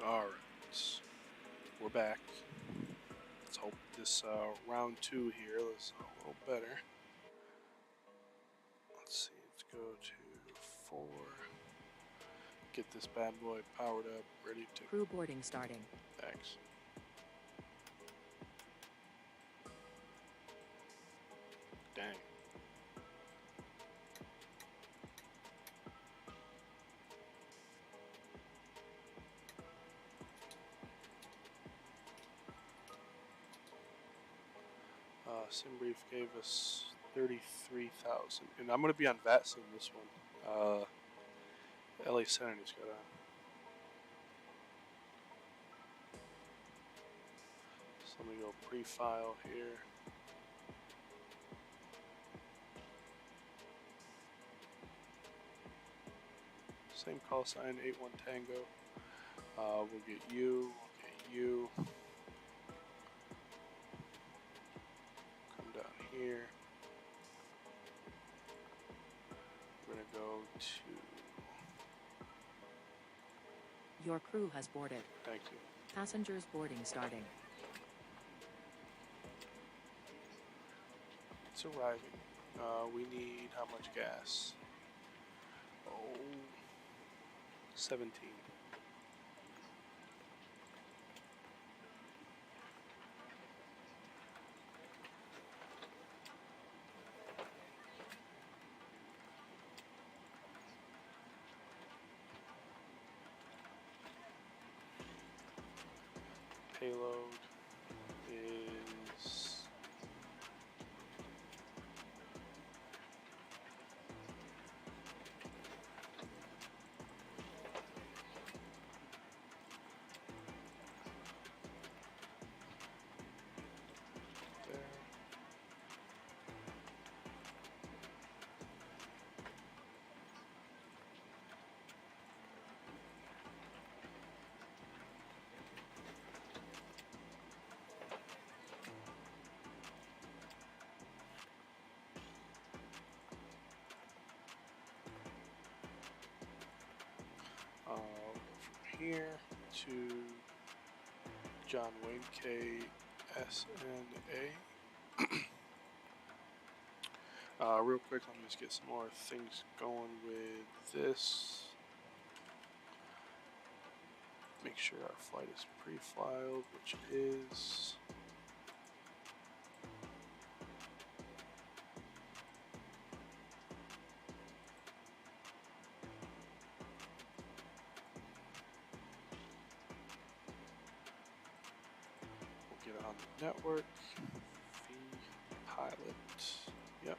Speaker 1: Alright, we're back. Let's hope this round 2 here is a little better. Let's see, let's go to 4. Get this bad boy powered up, ready to
Speaker 5: Crew boarding starting.
Speaker 1: X. Dang. SimBrief gave us 33,000, and I'm gonna be on VATS in this one. LA Senators got on. So let me go pre-file here. Same call sign, 81 Tango. We'll get you. We'll get you. Down here, we're gonna go to.
Speaker 5: Your crew has boarded.
Speaker 1: Thank you.
Speaker 5: Passengers boarding starting.
Speaker 1: It's arriving. We need how much gas? Oh, 17. Payload is there. From here to John Wayne K. SNA. Real quick, let me just get some more things going with this. Make sure our flight is pre-filed, which it is. We'll get on the network. V pilot. Yep.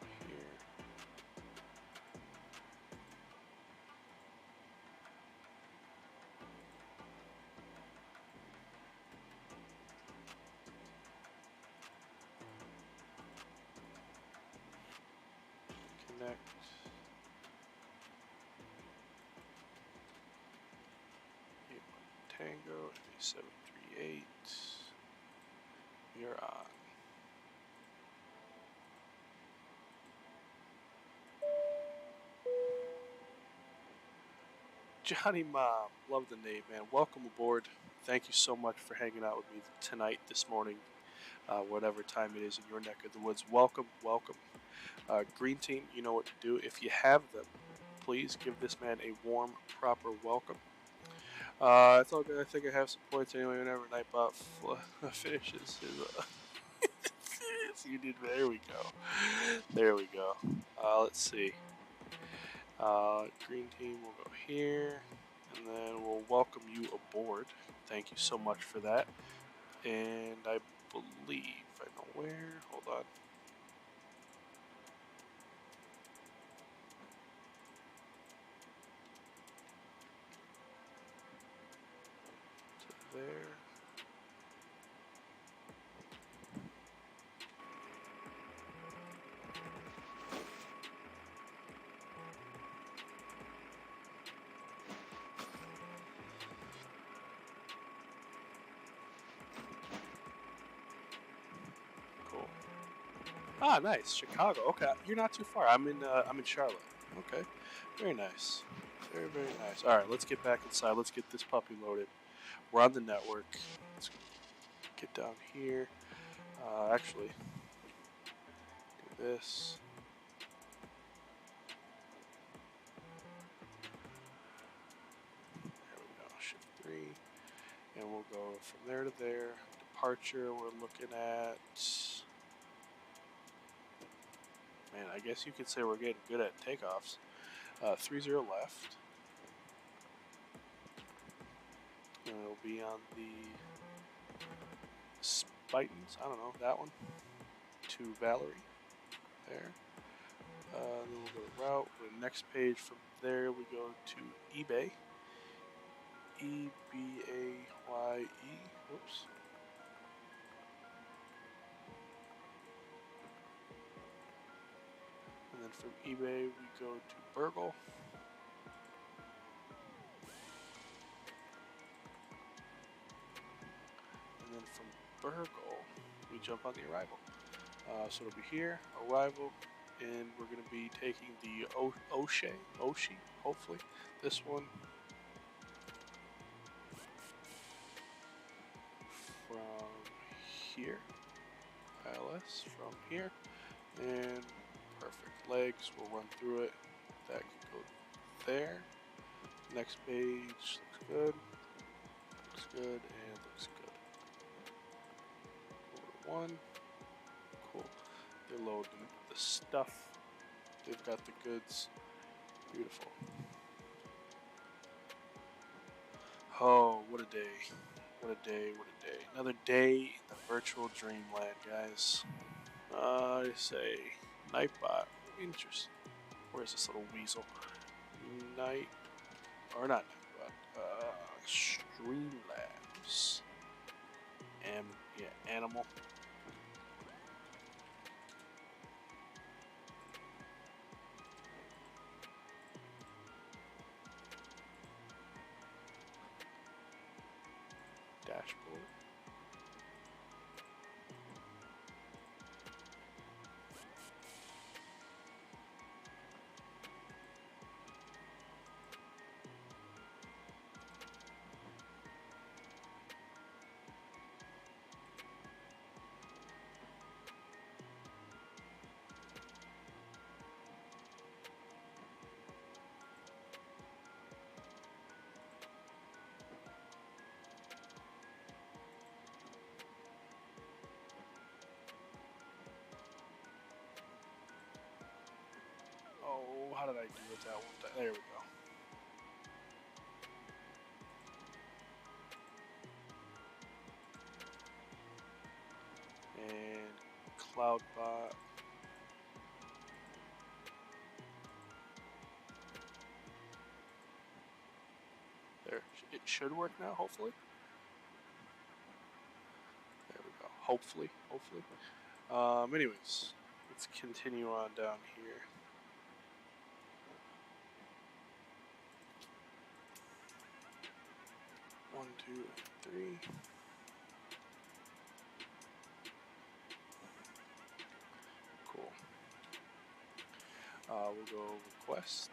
Speaker 1: Go here. Connect. Tango, 738. You're on. Johnny Mom, love the name, man. Welcome aboard. Thank you so much for hanging out with me tonight, this morning, whatever time it is in your neck of the woods. Welcome, welcome. Green Team, you know what to do. If you have them, please give this man a warm, proper welcome. It's all good. I think I have some points anyway. Whenever Nightbot finishes his. You did. There we go. There we go. Let's see. Green Team will go here, and then we'll welcome you aboard. Thank you so much for that. And I believe I know where. Hold on. To there. Cool. Ah, nice. Chicago. Okay, you're not too far. I'm in Charlotte. Okay, very nice. Very, very nice. All right, let's get back inside. Let's get this puppy loaded. We're on the network. Let's get down here. Actually, do this. There we go. Shift 3. And we'll go from there to there. Departure, we're looking at... Man, I guess you could say we're getting good at takeoffs. 30 left. And it'll be on the Spitens. I don't know, that one. To Valerie. There. Then we'll go to route. Go to the next page. From there, we go to eBay. E-B-A-Y-E. Oops. And then from eBay, we go to Burgle. And then from Burgle, we jump on the arrival. So it'll be here, arrival, and we're going to be taking the Oshi, hopefully. This one. From here. ILS from here. And perfect. Legs, we'll run through it. That can go there. Next page looks good. Looks good and looks good. Order 1. Cool. They're loading the stuff. They've got the goods. Beautiful. Oh, what a day. What a day, what a day. Another day in the virtual dreamland, guys. I say, Nightbot. Interesting. Where's this little weasel? Or not Nightbot. Streamlabs. Yeah, animal. Dashboard. Oh, how did I do it that one time? There we go. And CloudBot. There, it should work now, hopefully. There we go. Hopefully. Anyways, let's continue on down here. One, two, three. we'll go request.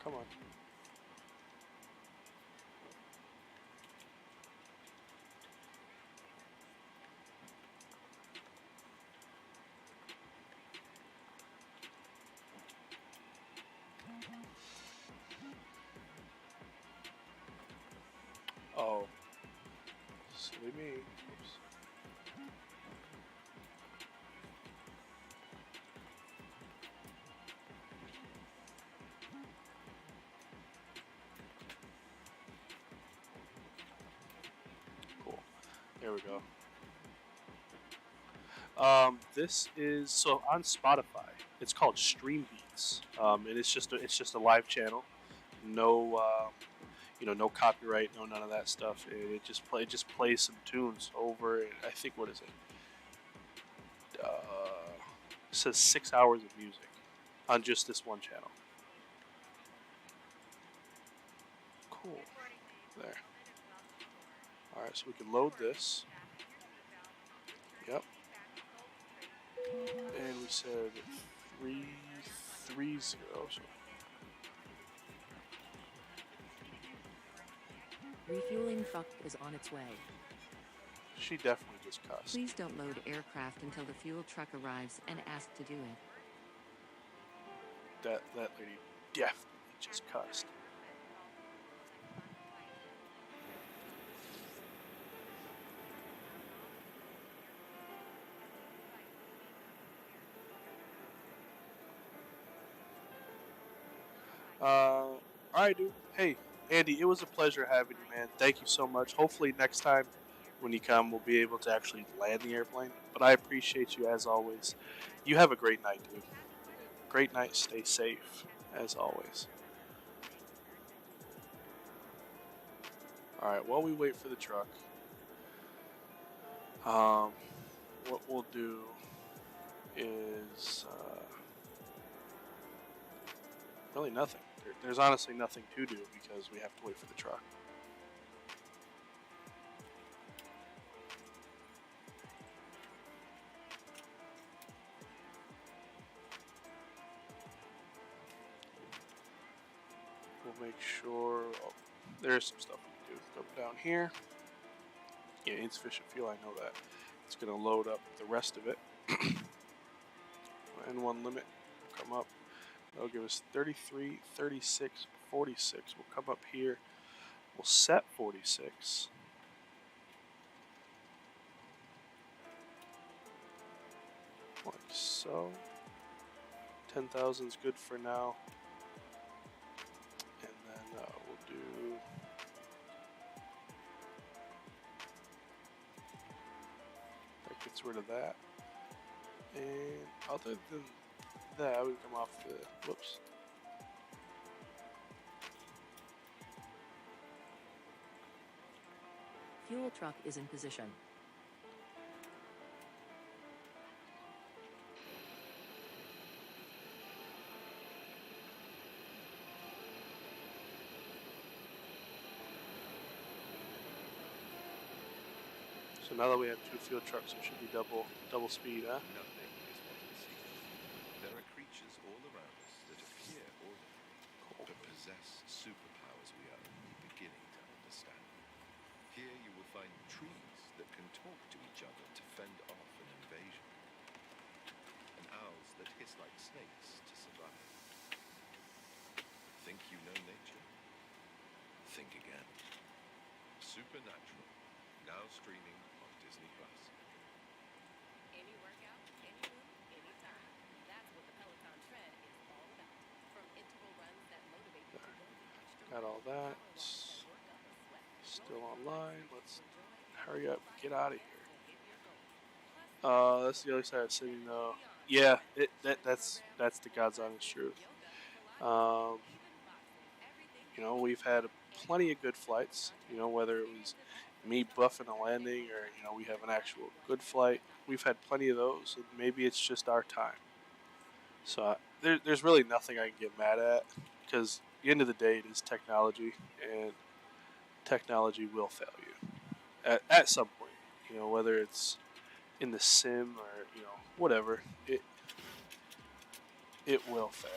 Speaker 1: Come on. Oh. Silly me. Oops. Cool. There we go. This is so on Spotify. It's called Stream Beats, and it's just a live channel. No, no copyright, no none of that stuff. It just plays some tunes over. I think what is it? It says 6 hours of music on just this one channel. Cool. There. All right, so we can load this. Yep. And we said 330. So.
Speaker 10: Refueling truck is on its way.
Speaker 1: She definitely just cussed.
Speaker 10: Please don't load aircraft until the fuel truck arrives and ask to do it.
Speaker 1: That lady definitely just cussed. Alright, dude. Hey, Andy, it was a pleasure having you, man. Thank you so much. Hopefully next time when you come, we'll be able to actually land the airplane. But I appreciate you as always. You have a great night, dude. Great night. Stay safe, as always. Alright, while we wait for the truck, what we'll do is really nothing. There's honestly nothing to do because we have to wait for the truck. We'll make sure. Oh, there's some stuff we can do. Go down here. Yeah, insufficient fuel. I know that. It's going to load up the rest of it. And one limit will come up. That'll give us 33, 36, 46. We'll come up here. We'll set 46. Like so. 10,000 is good for now. And then we'll do. That gets rid of that. And other than that, we come off the. Whoops.
Speaker 10: Fuel truck is in position.
Speaker 1: So now that we have two fuel trucks, it should be double speed, huh?
Speaker 8: Nothing is what it seems. There are creatures all around us that appear ordinary, but possess superpowers we are only beginning to understand. Here you will find trees that can talk to each other to fend off an invasion, and owls that hiss like snakes to survive. Think you know nature? Think again. Supernatural, now streaming on Disney+.
Speaker 5: Any workout, any move, anytime. That's what the Peloton tread is all about. From interval runs that motivate you to go the extra
Speaker 1: Got all that. Still online. Let's hurry up. Get out of here. That's the other side of the city, though. Yeah, that's the God's honest truth. You know, we've had plenty of good flights. You know, whether it was me buffing a landing or, you know, we have an actual good flight. We've had plenty of those, and maybe it's just our time. So there's really nothing I can get mad at, because at the end of the day, it is technology, and technology will fail you at some point. You know, whether it's in the sim or, you know, whatever, it will fail.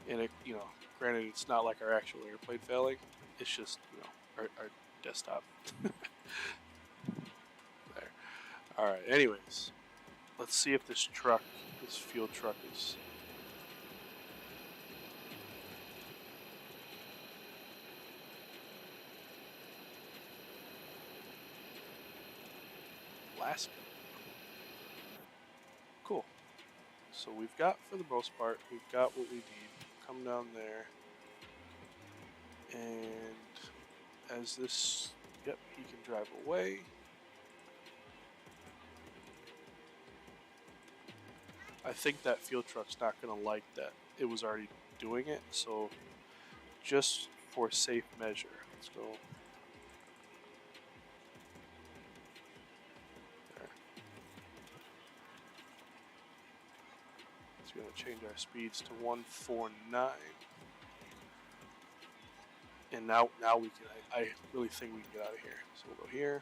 Speaker 1: And it, you know, granted, it's not like our actual airplane failing. It's just, you know, our desktop. There. All right. Anyways, let's see if this fuel truck is. Alaska. Cool. So we've got, for the most part, we've got what we need. Come down there. And as this, yep, he can drive away. I think that fuel truck's not going to like that it was already doing it, so just for safe measure, let's go. There. It's going to change our speeds to 149. And now we can, I really think we can get out of here. So we'll go here,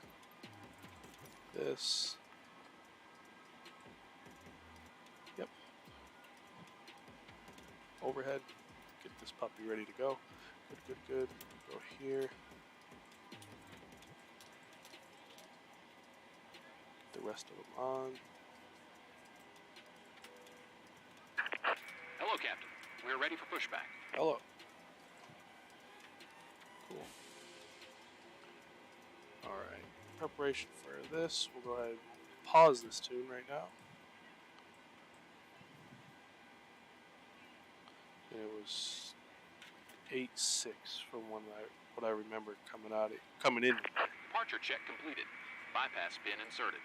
Speaker 1: this, yep, overhead, get this puppy ready to go. Good. Go here. Get the rest of them on.
Speaker 2: Hello, Captain. We're ready for pushback.
Speaker 1: Hello. Cool. Alright, preparation for this. We'll go ahead and pause this tune right now. And it was 8.6 from what I remember coming in.
Speaker 2: Departure check completed. Bypass pin inserted.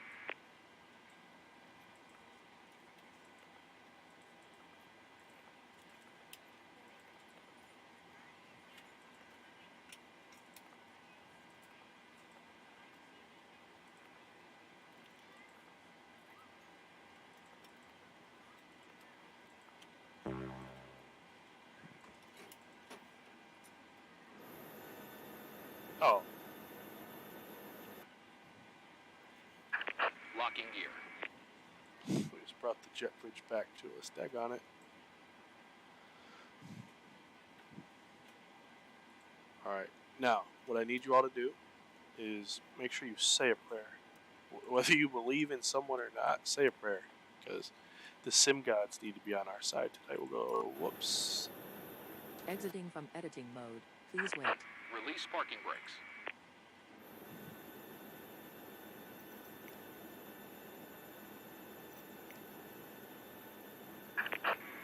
Speaker 1: Oh.
Speaker 2: Locking gear.
Speaker 1: We just brought the jet bridge back to us. Daggone it. Alright, now, what I need you all to do is make sure you say a prayer. Whether you believe in someone or not, say a prayer. Because the sim gods need to be on our side tonight. We'll go, whoops.
Speaker 10: Exiting from editing mode. Please wait.
Speaker 2: Release parking brakes.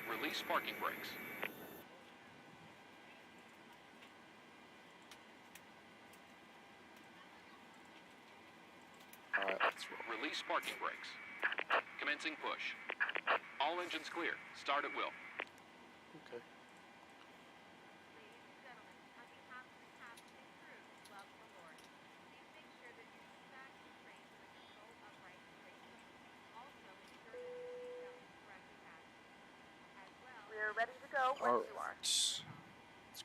Speaker 2: Release parking brakes.
Speaker 1: Alright, let's roll.
Speaker 2: Release parking brakes. Commencing push. All engines clear. Start at will.
Speaker 1: Okay.
Speaker 3: Ladies and gentlemen, on behalf of the captain and crew, welcome aboard. Please make sure that your seatbacks and trays are in the full upright position. Also, ensure that your seatbelt is correctly fastened. As well, we are ready to go when you are.
Speaker 1: Let's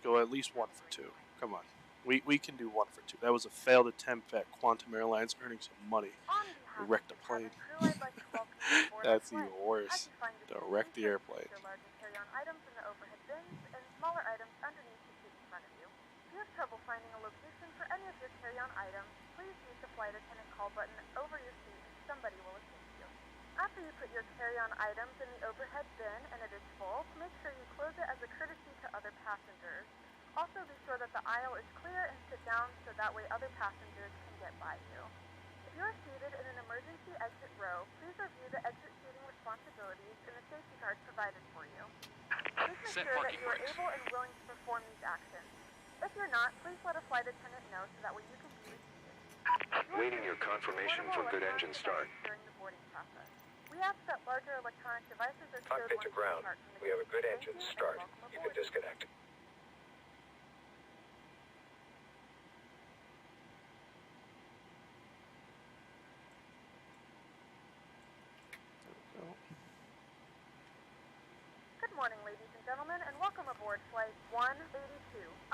Speaker 1: go at least 1 for 2. Come on. We can do 1 for 2. That was a failed attempt at Quantum Airlines earning some money. We wrecked a plane. That's even worse. To wreck the airplane.
Speaker 3: Your larger carry-on items in the overhead bins and smaller items underneath the seat in front of you. If you have trouble finding a location for any of your carry-on items, please use the flight attendant call button over your seat and somebody will assist you. After you put your carry-on items in the overhead bin and it is full, make sure you close it as a courtesy to other passengers. Also, be sure that the aisle is clear and sit down so that way other passengers can get by you. If you are seated in an emergency exit row, please review the exit seating responsibilities and the safety card provided for you. Please make
Speaker 2: Set
Speaker 3: sure that
Speaker 2: parking
Speaker 3: you are
Speaker 2: brakes.
Speaker 3: able and willing to perform these actions. If you're not, please let a flight attendant know so that way you can be reseated.
Speaker 4: Waiting your confirmation for good engine start.
Speaker 3: During the boarding process. We ask that larger electronic devices are stowed
Speaker 4: Cockpit to
Speaker 3: 1 feet
Speaker 4: ground.
Speaker 3: apart from the
Speaker 4: We have a
Speaker 3: gate.
Speaker 4: good
Speaker 3: Thank
Speaker 4: engine
Speaker 3: you, and
Speaker 4: start.
Speaker 3: welcome
Speaker 4: You can
Speaker 3: aboard.
Speaker 4: disconnect.
Speaker 1: There we go.
Speaker 3: Good morning, ladies and gentlemen, and welcome aboard Flight 182.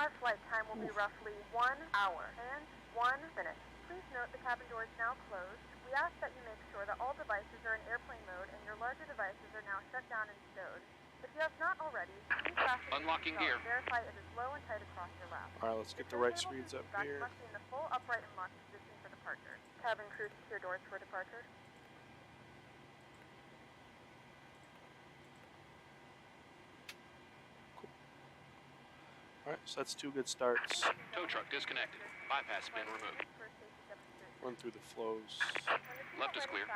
Speaker 3: Our flight time will be roughly 1 hour and 1 minute. Please note the cabin door is now closed. We ask that you make sure that all devices are in airplane mode and your larger devices are now shut down and stowed. If you have not already, please fasten
Speaker 9: Unlocking
Speaker 3: your
Speaker 9: gear.
Speaker 3: seatbelt and verify it is low and tight across your lap.
Speaker 1: All right, let's get the
Speaker 3: Your
Speaker 1: right
Speaker 3: turntable
Speaker 1: screens up
Speaker 3: seatback
Speaker 1: here.
Speaker 3: must be in the full upright and locked position for departure. Cabin crew, secure doors for departure.
Speaker 1: All right, so that's 2 good starts.
Speaker 9: Tow truck disconnected. Bypass bin removed.
Speaker 1: Run through the flows.
Speaker 9: Left is clear.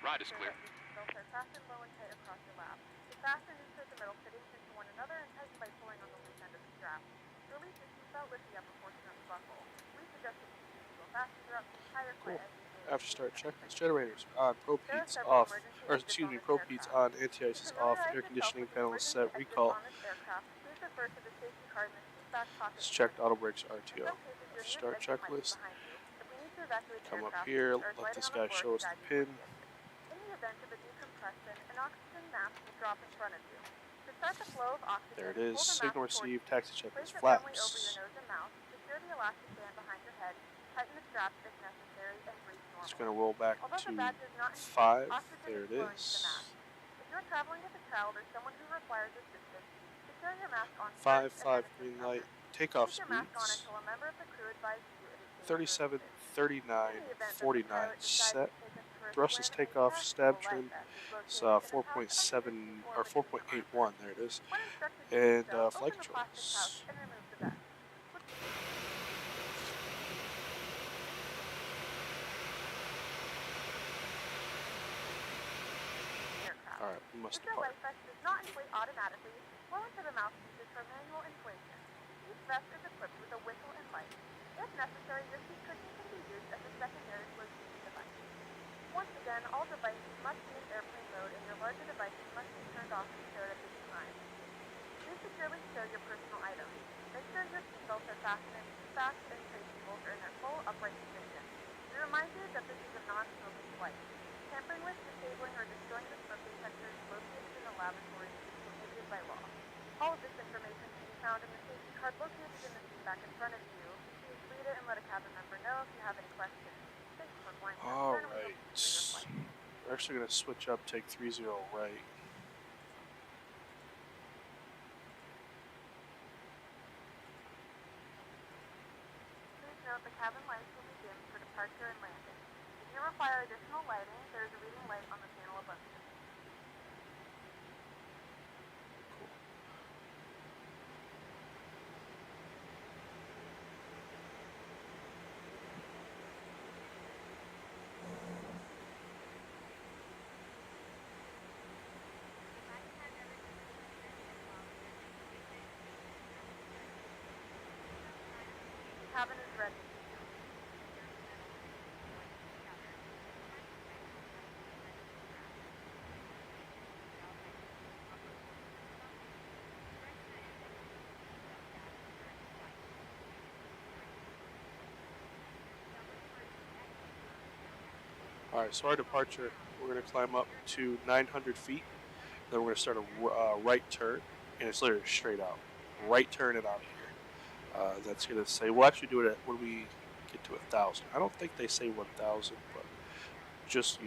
Speaker 9: Right is clear.
Speaker 3: Belts are fastened low and tight across your lap. The fasten insert the middle fittings into one another and tighten by pulling on the loose end of the strap. To release your seatbelt, lift the upper portion of the buckle. We suggest that you use seatbelt fasten throughout the entire flight as you may
Speaker 1: After start checklist, generators on, probe
Speaker 3: There are
Speaker 1: heats
Speaker 3: several
Speaker 1: off,
Speaker 3: emergency
Speaker 1: or
Speaker 3: exits
Speaker 1: excuse
Speaker 3: on
Speaker 1: me,
Speaker 3: this
Speaker 1: probe heats
Speaker 3: aircraft.
Speaker 1: on, anti-ice
Speaker 3: To
Speaker 1: is off,
Speaker 3: familiarize
Speaker 1: air
Speaker 3: yourself
Speaker 1: conditioning
Speaker 3: with the
Speaker 1: panel is
Speaker 3: emergency
Speaker 1: set,
Speaker 3: exits
Speaker 1: recall.
Speaker 3: on this aircraft, please refer to the safety card in the seat back pocket.
Speaker 1: It's checked, auto brakes,
Speaker 3: In
Speaker 1: RTO.
Speaker 3: some cases, your
Speaker 1: After
Speaker 3: nearest
Speaker 1: start
Speaker 3: exit might be
Speaker 1: checklist,
Speaker 3: behind you. If we need to evacuate the
Speaker 1: come up
Speaker 3: aircraft,
Speaker 1: here,
Speaker 3: use earth
Speaker 1: let
Speaker 3: lighting
Speaker 1: this
Speaker 3: on the
Speaker 1: guy
Speaker 3: floor
Speaker 1: show
Speaker 3: to
Speaker 1: us the
Speaker 3: guide you
Speaker 1: pin.
Speaker 3: towards the exit. In the event of a decompression, an oxygen mask will drop in front of you. To start the flow of oxygen,
Speaker 1: There it is,
Speaker 3: pull the mask
Speaker 1: signal
Speaker 3: towards
Speaker 1: received,
Speaker 3: you.
Speaker 1: taxi
Speaker 3: Place
Speaker 1: checklist,
Speaker 3: it firmly over your
Speaker 1: flaps.
Speaker 3: nose and mouth, secure the elastic band behind your head, tighten the straps if necessary, and breathe normally.
Speaker 1: It's going to roll back
Speaker 3: Although
Speaker 1: to
Speaker 3: the badge is not infused,
Speaker 1: 5.
Speaker 3: oxygen
Speaker 1: There
Speaker 3: is
Speaker 1: it
Speaker 3: flowing to the
Speaker 1: is.
Speaker 3: mask. If you're traveling with a child or someone who requires assistance, secure your mask on
Speaker 1: 5,
Speaker 3: first and then
Speaker 1: 5,
Speaker 3: assist
Speaker 1: green
Speaker 3: others.
Speaker 1: light. Takeoff
Speaker 3: Keep your mask on
Speaker 1: speeds,
Speaker 3: until a member of the crew advises you it is safe to
Speaker 1: 37,
Speaker 3: remove it.
Speaker 1: 39,
Speaker 3: In the event that the
Speaker 1: 49
Speaker 3: pilot decides
Speaker 1: set.
Speaker 3: to take us for a
Speaker 1: Thrust is
Speaker 3: swim, a
Speaker 1: takeoff,
Speaker 3: cash
Speaker 1: stab
Speaker 3: fuel
Speaker 1: trim.
Speaker 3: life vest is
Speaker 1: It's
Speaker 3: located in the pouch under your
Speaker 1: 4.7
Speaker 3: seat or
Speaker 1: or
Speaker 3: beneath your arm.
Speaker 1: 4.81. There it is.
Speaker 3: When instructed to do
Speaker 1: And
Speaker 3: so,
Speaker 1: flight
Speaker 3: open the plastic pouch
Speaker 1: controls.
Speaker 3: and remove the vest. Aircraft.
Speaker 1: All right, we must
Speaker 3: If your
Speaker 1: depart.
Speaker 3: life vest does not inflate automatically, blow into the mouthpieces for manual inflation. Each vest is equipped with a whistle and light. If necessary, your seat cushion can be used as a secondary flotation device. Once again, all devices must be in airplane mode and your larger devices must be turned off and stowed at this time. Please securely stow your personal items. Make sure your seatbelts are fastened and seatbacks and tray tables are in their full upright position. We remind you that this is a non-smoking flight. Tampering with, disabling, or destroying the smoke detectors located in the laboratory is prohibited by law. All of this information can be found in the safety card located in the seat back in front of you. Please read it and let a cabin member know if you have any questions. Thank you for flying with us,
Speaker 1: All
Speaker 3: and we hope
Speaker 1: right.
Speaker 3: you enjoy your flight.
Speaker 1: We're actually going to switch up, take 30 right.
Speaker 3: Please note the cabin lights will be dimmed for departure and landing. If you require additional lighting, there is a reading light on the panel above you. Cabin is ready.
Speaker 1: All right, so our departure, we're going to climb up to 900 feet. Then we're going to start a right turn, and it's literally straight out. Right turn and out of here. That's going to say, we'll actually do it when we get to 1,000. I don't think they say 1,000, but just,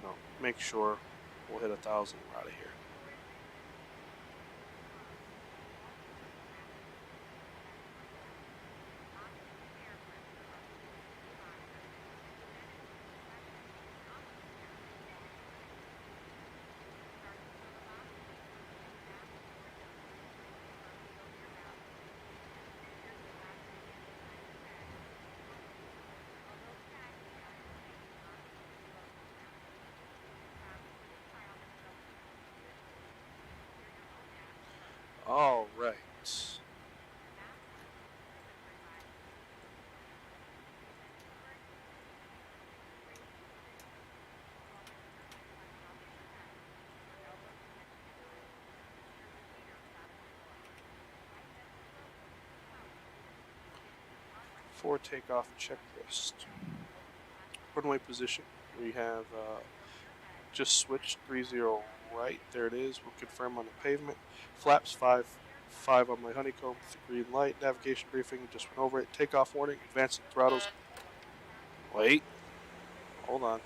Speaker 1: make sure we'll hit 1,000 and we're out of here. All right. for takeoff checklist. Runway position, we have just switched 30 right. There it is. We'll confirm on the pavement. Flaps 5 on my honeycomb with the green light. Navigation briefing, just went over it. Takeoff warning, advancing throttles. Wait. Hold on.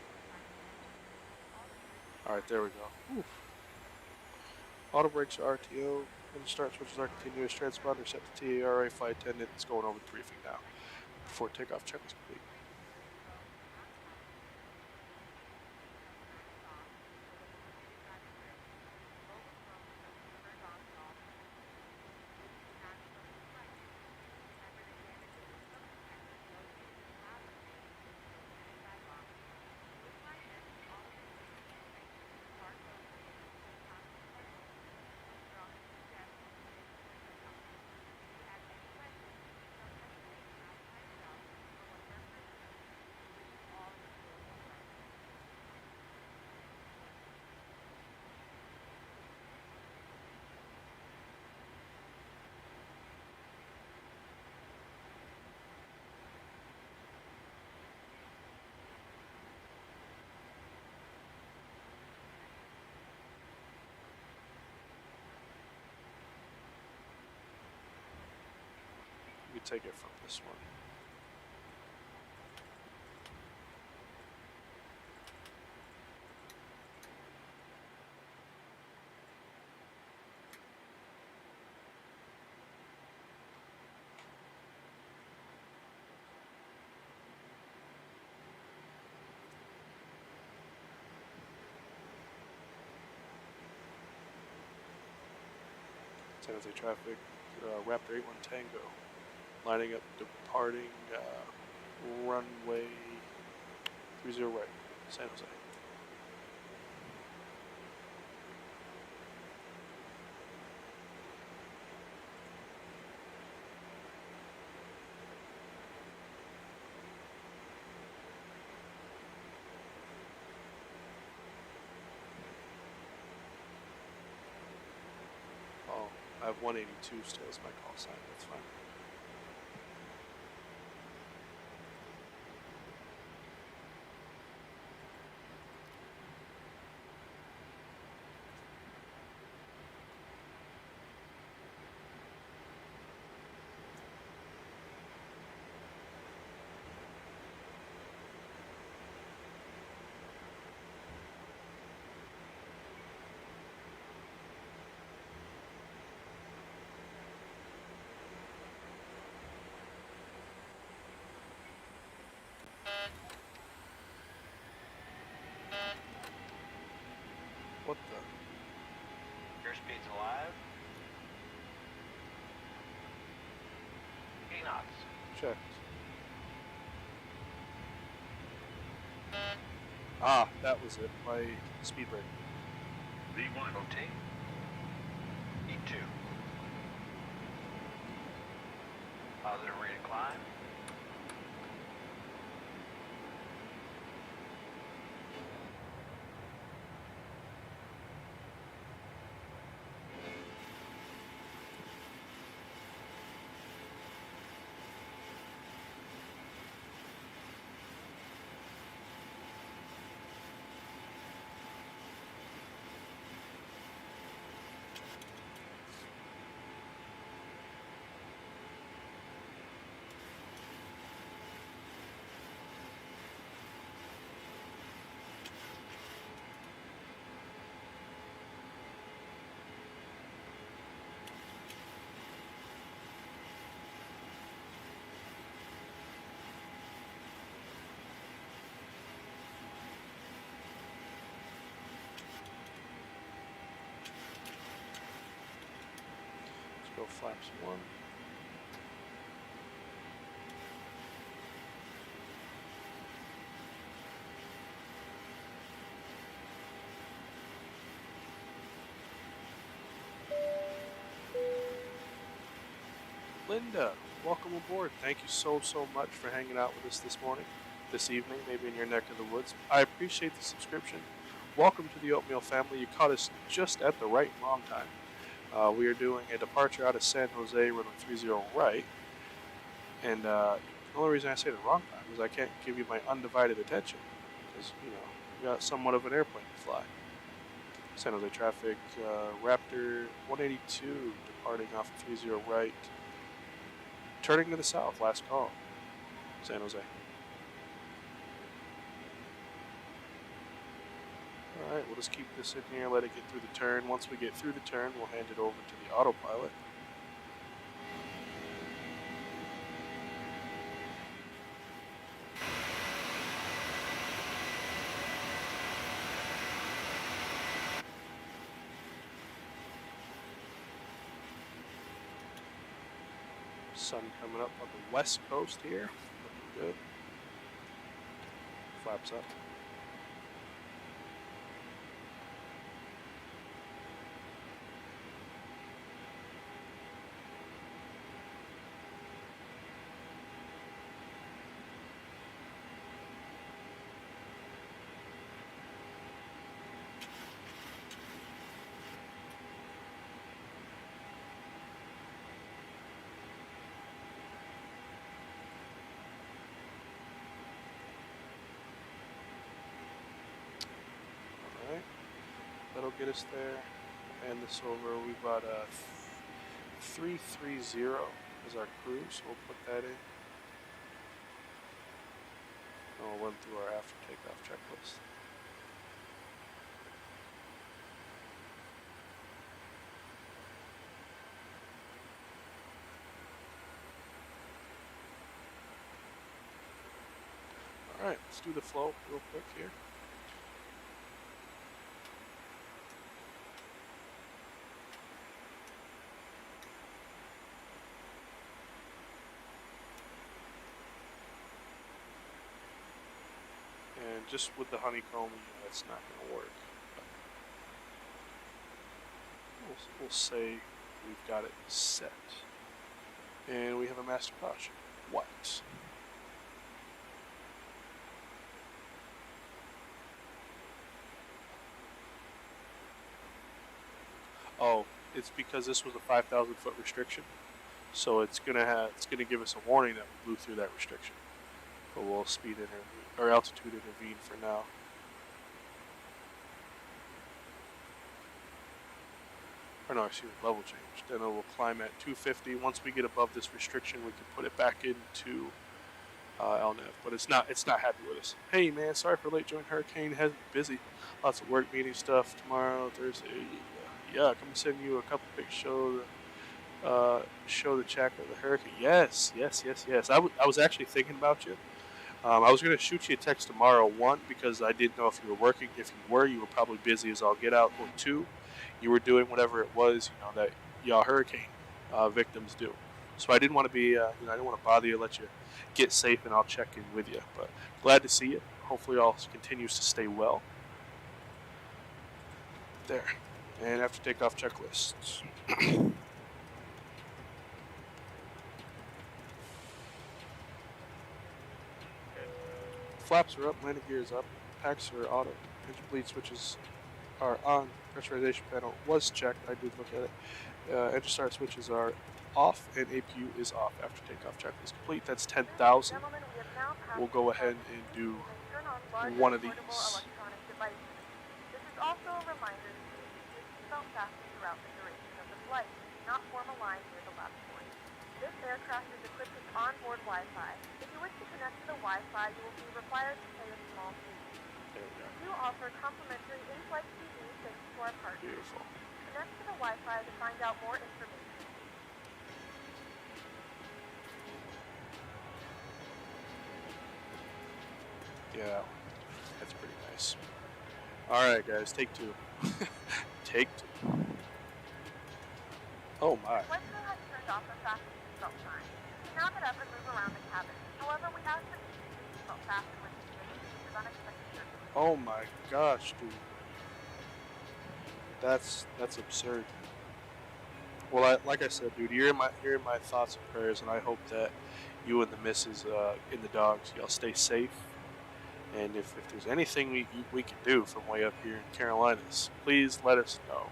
Speaker 1: Alright, there we go. Oof. Auto brakes are RTO. And start switches are continuous. Transponder set to TARA. Flight attendant is going over the briefing now. Before takeoff checklist complete. We take it from this one. San Jose traffic, Raptor 81 Tango, lining up, departing runway 30 right, San Jose. Oh, I have 182 still as my call sign, that's fine. What the?
Speaker 2: Airspeed's alive. 80 knots.
Speaker 1: Checked. Ah, that was it. My speed brake.
Speaker 2: V1. Rotate. E2. Positive rate of climb.
Speaker 1: Go flaps 1. Linda, welcome aboard. Thank you so much for hanging out with us this evening, maybe in your neck of the woods. I appreciate the subscription. Welcome to the Oatmeal family. You caught us just at the right and wrong time. We are doing a departure out of San Jose, runway 30 right, and The only reason I say the wrong time is I can't give you my undivided attention because, you know, we got somewhat of an airplane to fly. San Jose traffic, Raptor 182 departing off 30 right, turning to the south, last call, San Jose. Alright, we'll just keep this in here, let it get through the turn. Once we get through the turn, we'll hand it over to the autopilot. Sun coming up on the west coast here, looking good. Flaps up. That'll get us there. Hand this over. We've got a 330 as our crew, so we'll put that in. And we'll run through our after takeoff checklist. Alright, let's do the flow real quick here. And just with the honeycomb, that's not going to work. We'll say we've got it set. And we have a master caution. What? Oh, it's because this was a 5,000 foot restriction. So it's gonna give us a warning that we blew through that restriction. But we'll speed intervene or altitude intervene for now. Or no, excuse me, level change. Then it will climb at 250. Once we get above this restriction, we can put it back into LNAV. But it's not happy with us. Hey man, sorry for late. Joint hurricane. Has been busy. Lots of work meeting stuff tomorrow, Thursday. Yeah, come send you a couple pictures. Show the check of the hurricane. Yes. I was actually thinking about you. I was going to shoot you a text tomorrow. One, because I didn't know if you were working. If you were probably busy as all get out. Or two, you were doing whatever it was, that y'all hurricane victims do. So I didn't want to be, I didn't want to bother you, let you get safe, and I'll check in with you. But glad to see you. Hopefully all continues to stay well. There. And after takeoff checklists. Flaps are up, landing gear is up, packs are auto, engine bleed switches are on, pressurization panel was checked, I did look at it. Engine start switches are off, and APU is off after takeoff checklist complete. That's 10,000. We'll go ahead and do one of these.
Speaker 3: This is also a reminder to keep your seatbelt fastened throughout the duration of the flight. Not form a line near the left point. This aircraft is equipped with onboard Wi-Fi. If you wish to connect to the Wi-Fi, you will be required to pay a small fee. We do offer complimentary in-flight TV thanks to our partners.
Speaker 1: Beautiful.
Speaker 3: Connect to the Wi-Fi to find out more information.
Speaker 1: Yeah, that's pretty nice. Alright guys, take two. Take two. Oh my.
Speaker 3: Flight crew has turned off the fasten seatbelt sign. You can now get up and move around the cabin. However, we ask that you keep your seatbelt fastened when you make it with unexpected circumstances.
Speaker 1: Oh my gosh, dude. That's absurd. Well, like I said, dude, you're in my thoughts and prayers, and I hope that you and the missus and the dogs, y'all stay safe. And if there's anything we can do from way up here in Carolinas, please let us know.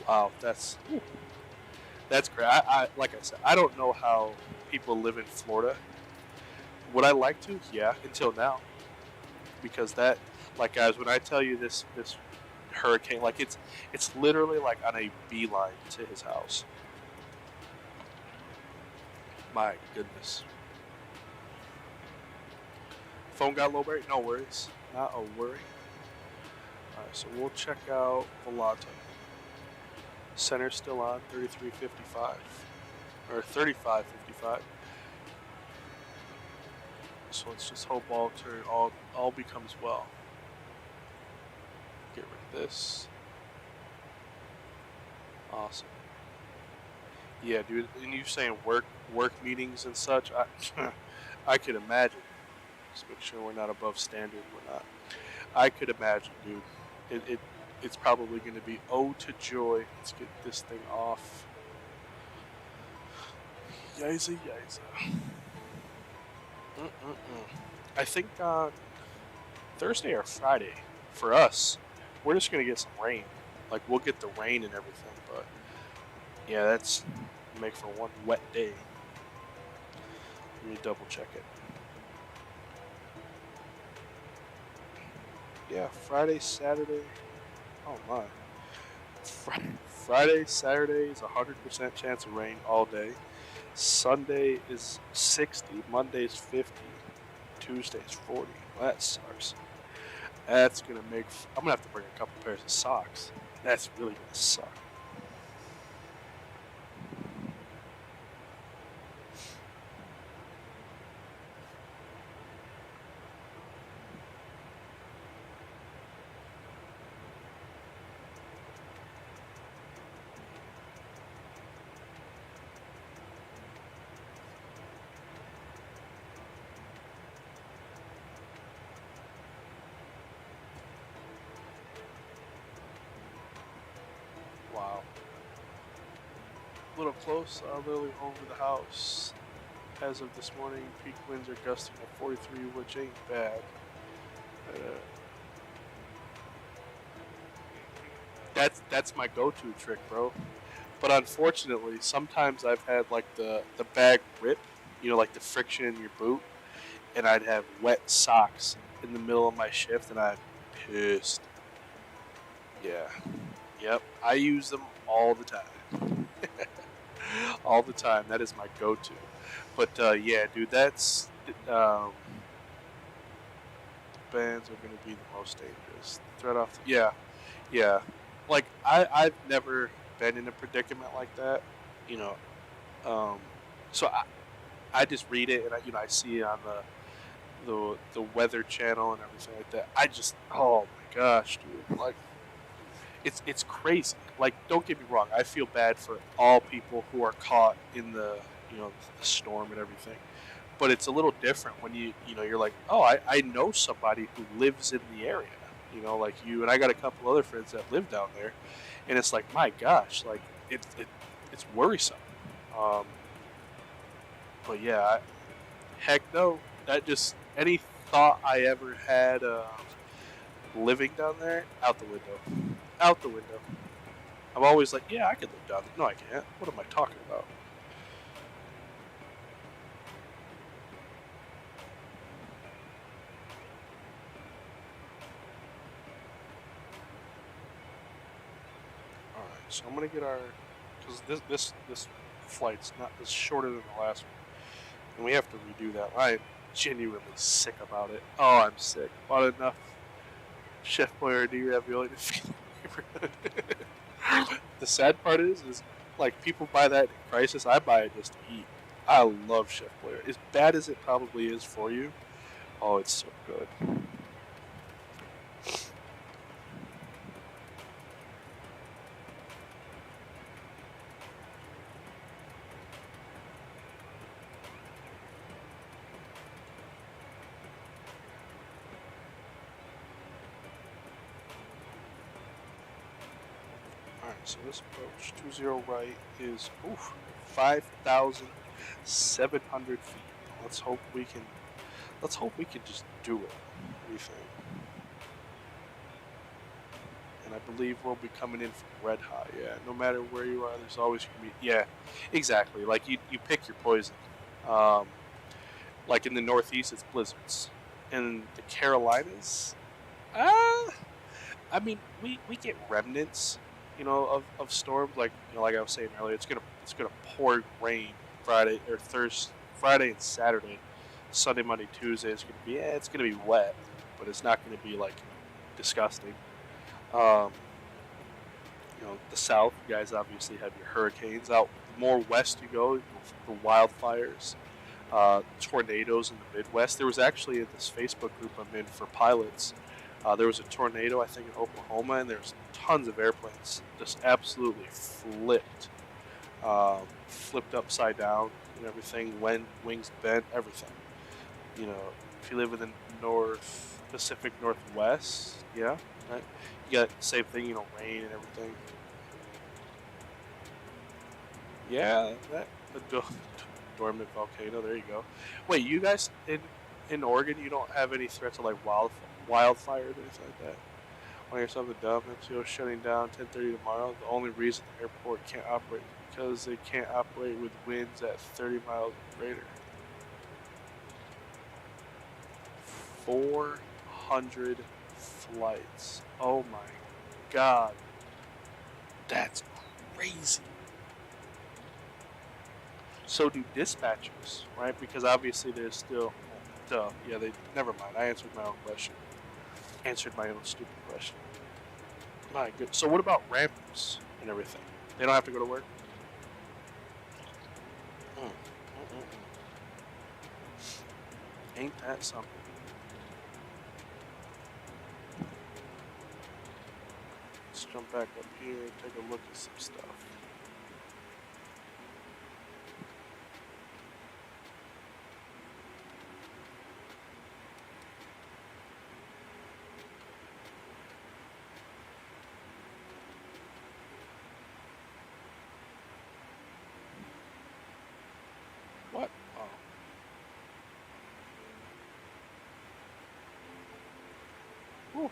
Speaker 1: Wow, that's That's great. I like I said, I don't know how people live in Florida. Would I like to? Yeah, until now. Because that, like guys, when I tell you this hurricane, like it's literally like on a beeline to his house. My goodness. Phone got low battery? No worries. Not a worry. Alright, so we'll check out Volata. Center's still on, 3355. Or 3555. So let's just hope all becomes well. Get rid of this. Awesome. Yeah, dude, and you saying work meetings and such, I could imagine. Just make sure we're not above standard. We're not. I could imagine, dude. It's probably going to be to joy. Let's get this thing off. Yiza. I think on Thursday or Friday, for us, we're just going to get some rain. Like, we'll get the rain and everything, but yeah, that's make for one wet day. Let me double check it. Yeah, Friday, Saturday. Oh my. Friday, Saturday is 100% chance of rain all day. Sunday is 60. Monday is 50. Tuesday is 40. Well, that sucks. That's gonna make. I'm gonna have to bring a couple pairs of socks. That's really gonna suck. Wow. A little close, literally over the house. As of this morning, peak winds are gusting at 43, which ain't bad. That's my go-to trick, bro. But unfortunately, sometimes I've had like the bag rip, like the friction in your boot, and I'd have wet socks in the middle of my shift, and I'm pissed. Yeah. Yep. I use them all the time. All the time. That is my go-to. But yeah, dude, that's bands are going to be the most dangerous. Threat off. Yeah. Like I've never been in a predicament like that, you know. So I just read it and I see it on the Weather Channel and everything like that. Oh my gosh, dude, like it's crazy. Like, don't get me wrong, I feel bad for all people who are caught in the the storm and everything. But it's a little different when you're like, oh, I know somebody who lives in the area, like you, and I got a couple other friends that live down there, and it's like, my gosh, like it's worrisome. Um, but yeah, heck no, that just any thought I ever had living down there, out the window, out the window. I'm always like, yeah, I could live down there. No, I can't. What am I talking about? Alright, so I'm gonna get our, because this flight's not as shorter than the last one, and we have to redo that. I'm genuinely sick about it. Oh, I'm sick. Bought enough Chef Boyardee ravioli to feed the neighborhood. The sad part is like people buy that in crisis. I buy it just to eat. I love Chef Boyardee. As bad as it probably is for you, oh, it's so good. So this approach 20 right is 5,700 feet. Let's hope we can just do it. What do you think? And I believe we'll be coming in from red hot. Yeah, no matter where you are, there's always gonna be. Yeah, exactly. Like you pick your poison. Like in the Northeast, it's blizzards. In the Carolinas, I mean, we get remnants, of storms. Like like I was saying earlier, it's gonna pour rain Friday and Saturday. Sunday, Monday, Tuesday is gonna be it's gonna be wet, but it's not gonna be like disgusting. Um, the South, you guys obviously have your hurricanes. Out more west you go, the wildfires, tornadoes in the Midwest. There was actually in this Facebook group I'm in for pilots. There was a tornado, I think, in Oklahoma, and there's tons of airplanes just absolutely flipped upside down and everything. Wings bent, everything. If you live in the North Pacific Northwest, yeah, right. You got the same thing, rain and everything. Yeah, the dormant volcano. There you go. Wait, you guys in Oregon, you don't have any threats of like wildfire or anything like that? Want to hear something dumb? MCO shutting down 10:30 tomorrow. The only reason the airport can't operate is because they can't operate with winds at 30 miles or greater. 400 flights. Oh my God, that's crazy. So do dispatchers, right? Because obviously there's still, yeah, never mind. I answered my own question. Answered my own stupid question. My good. So what about rampers and everything? They don't have to go to work? Ain't that something? Let's jump back up here and take a look at some stuff. What? Oh. Whew.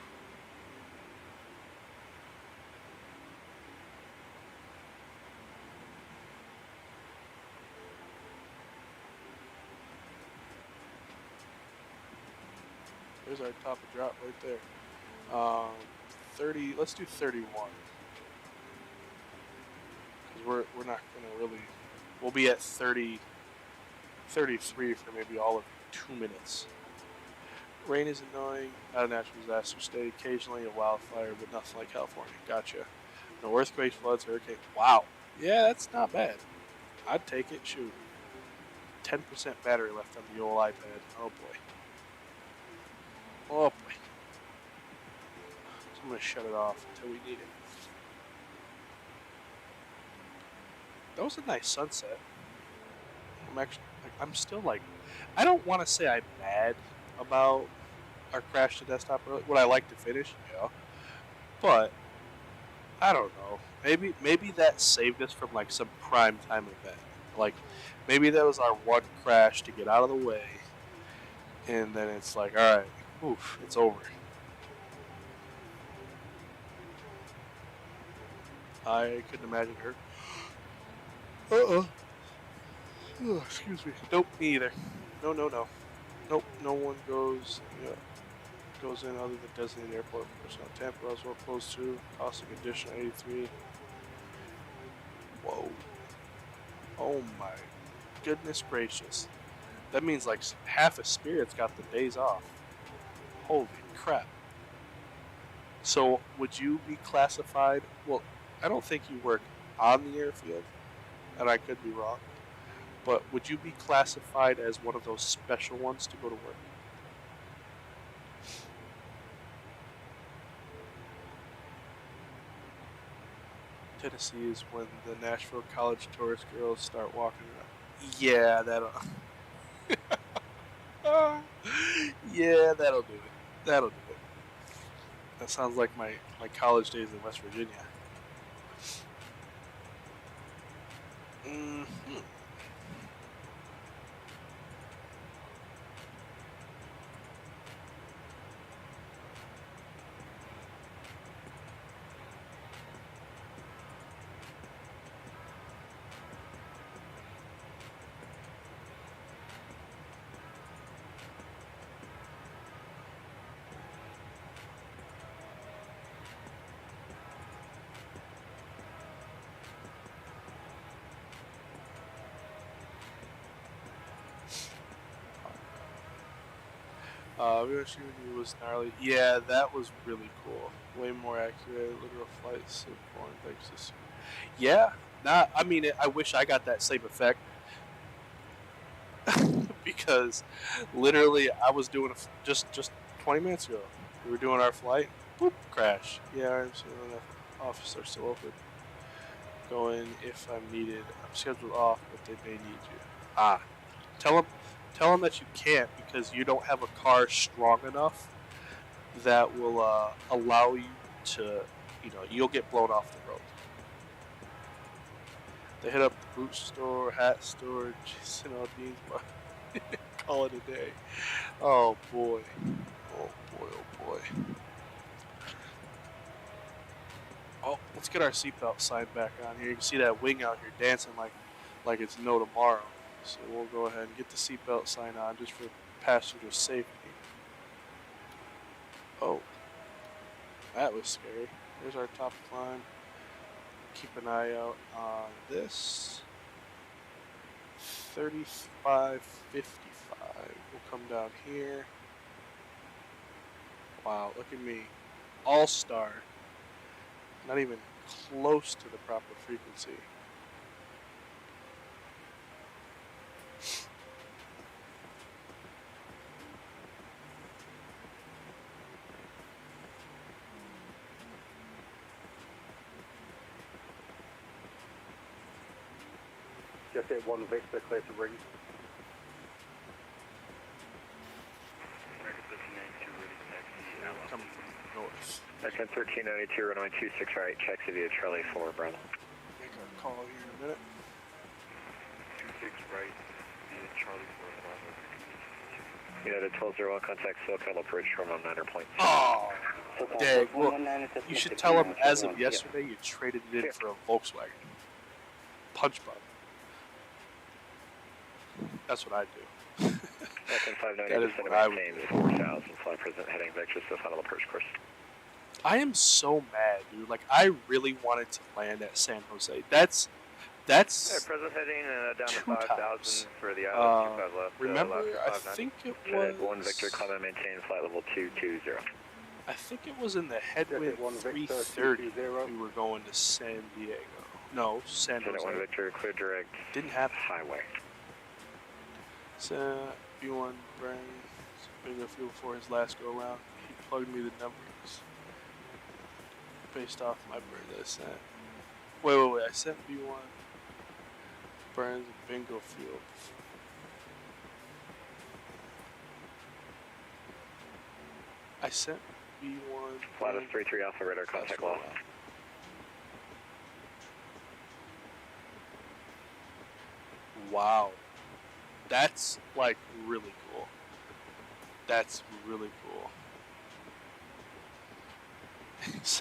Speaker 1: There's our top of drop right there. 30. Let's do 31. Because we're not gonna really. We'll be at 30, 33 for maybe all of 2 minutes. Rain is annoying. Not a natural disaster state. Occasionally a wildfire, but nothing like California. Gotcha. No earthquakes, floods, hurricanes. Wow. Yeah, that's not bad. I'd take it. Shoot. 10% battery left on the old iPad. Oh boy. Oh boy. So I'm gonna shut it off until we need it. That was a nice sunset. I'm still like, I don't want to say I'm mad about our crash to desktop early. Would I like to finish? Yeah. But I don't know. Maybe that saved us from like some prime time event. Like maybe that was our one crash to get out of the way, and then it's like, all right, oof, it's over. I couldn't imagine her. Oh, excuse me. Nope, me either. No. Nope, no one goes in other than designated airport personnel. Tampa Roswell close to, costing additional 83. Whoa. Oh my goodness gracious. That means like half of Spirit's got the days off. Holy crap. So would you be classified? Well, I don't think you work on the airfield, and I could be wrong. But would you be classified as one of those special ones to go to work? Tennessee is when the Nashville college tourist girls start walking around. Yeah, that'll. Yeah, that'll do it. That'll do it. That sounds like my college days in West Virginia. Mm-hmm. Shooting was gnarly. Yeah, that was really cool. Way more accurate. Literal flight simple and thanks. Yeah, not. I mean, I wish I got that same effect because literally I was doing just 20 minutes ago. We were doing our flight. Boop, crash. Yeah, I'm seeing the office are still open. Go in if I'm needed. I'm scheduled off, but they may need you. Ah, tell them that you can't because you don't have a car strong enough that will allow you to, you'll get blown off the road. They hit up the boot store, hat store, Jason Aldean's bar. Call it a day. Oh boy. Oh boy, oh boy. Oh, let's get our seatbelt sign back on here. You can see that wing out here dancing like it's no tomorrow. So we'll go ahead and get the seatbelt sign on just for passenger safety. Oh, that was scary. There's our top climb. Keep an eye out on this. 3555. We'll come down here. Wow, look at me. All-star. Not even close to the proper frequency.
Speaker 11: Just hit 1 Victor, clear to ring.
Speaker 1: Coming from the north.
Speaker 4: Section 1392, runway 26 right, checks via Charlie 4, Bravo.
Speaker 1: Make our call here in a minute.
Speaker 4: 26 right, via Charlie 4, Bravo. United 1201, contact SoCal approach from 9er point.
Speaker 1: Oh, dang. Look, you should tell them as of yesterday you traded it in for a Volkswagen. Punch button. That's what I do.
Speaker 4: Section 590,
Speaker 1: That is
Speaker 4: descend
Speaker 1: what I
Speaker 4: to
Speaker 1: would
Speaker 4: maintain 4000, flight present heading vectors to the final approach course.
Speaker 1: I am so mad, dude. Like, I really wanted to land at San Jose. That's
Speaker 4: present heading down to
Speaker 1: 5,000
Speaker 4: for the
Speaker 1: island, 25 left. Remember, I think it was...
Speaker 4: 1 Victor, climb and maintain flight level 220.
Speaker 1: I think it was in the headwind 330 we were going to San Diego. No, San Jose.
Speaker 4: 1 Victor, clear direct.
Speaker 1: Didn't happen.
Speaker 4: Highway.
Speaker 1: So, B1 Brian, bigger fuel for his last go around. He plugged me the numbers based off my burn that I sent. Wait, I sent B1 Burns bingo fuel. I sent B1
Speaker 4: Lattice 33 Alpha radar contact loss.
Speaker 1: Wow. That's like really cool. That's really cool.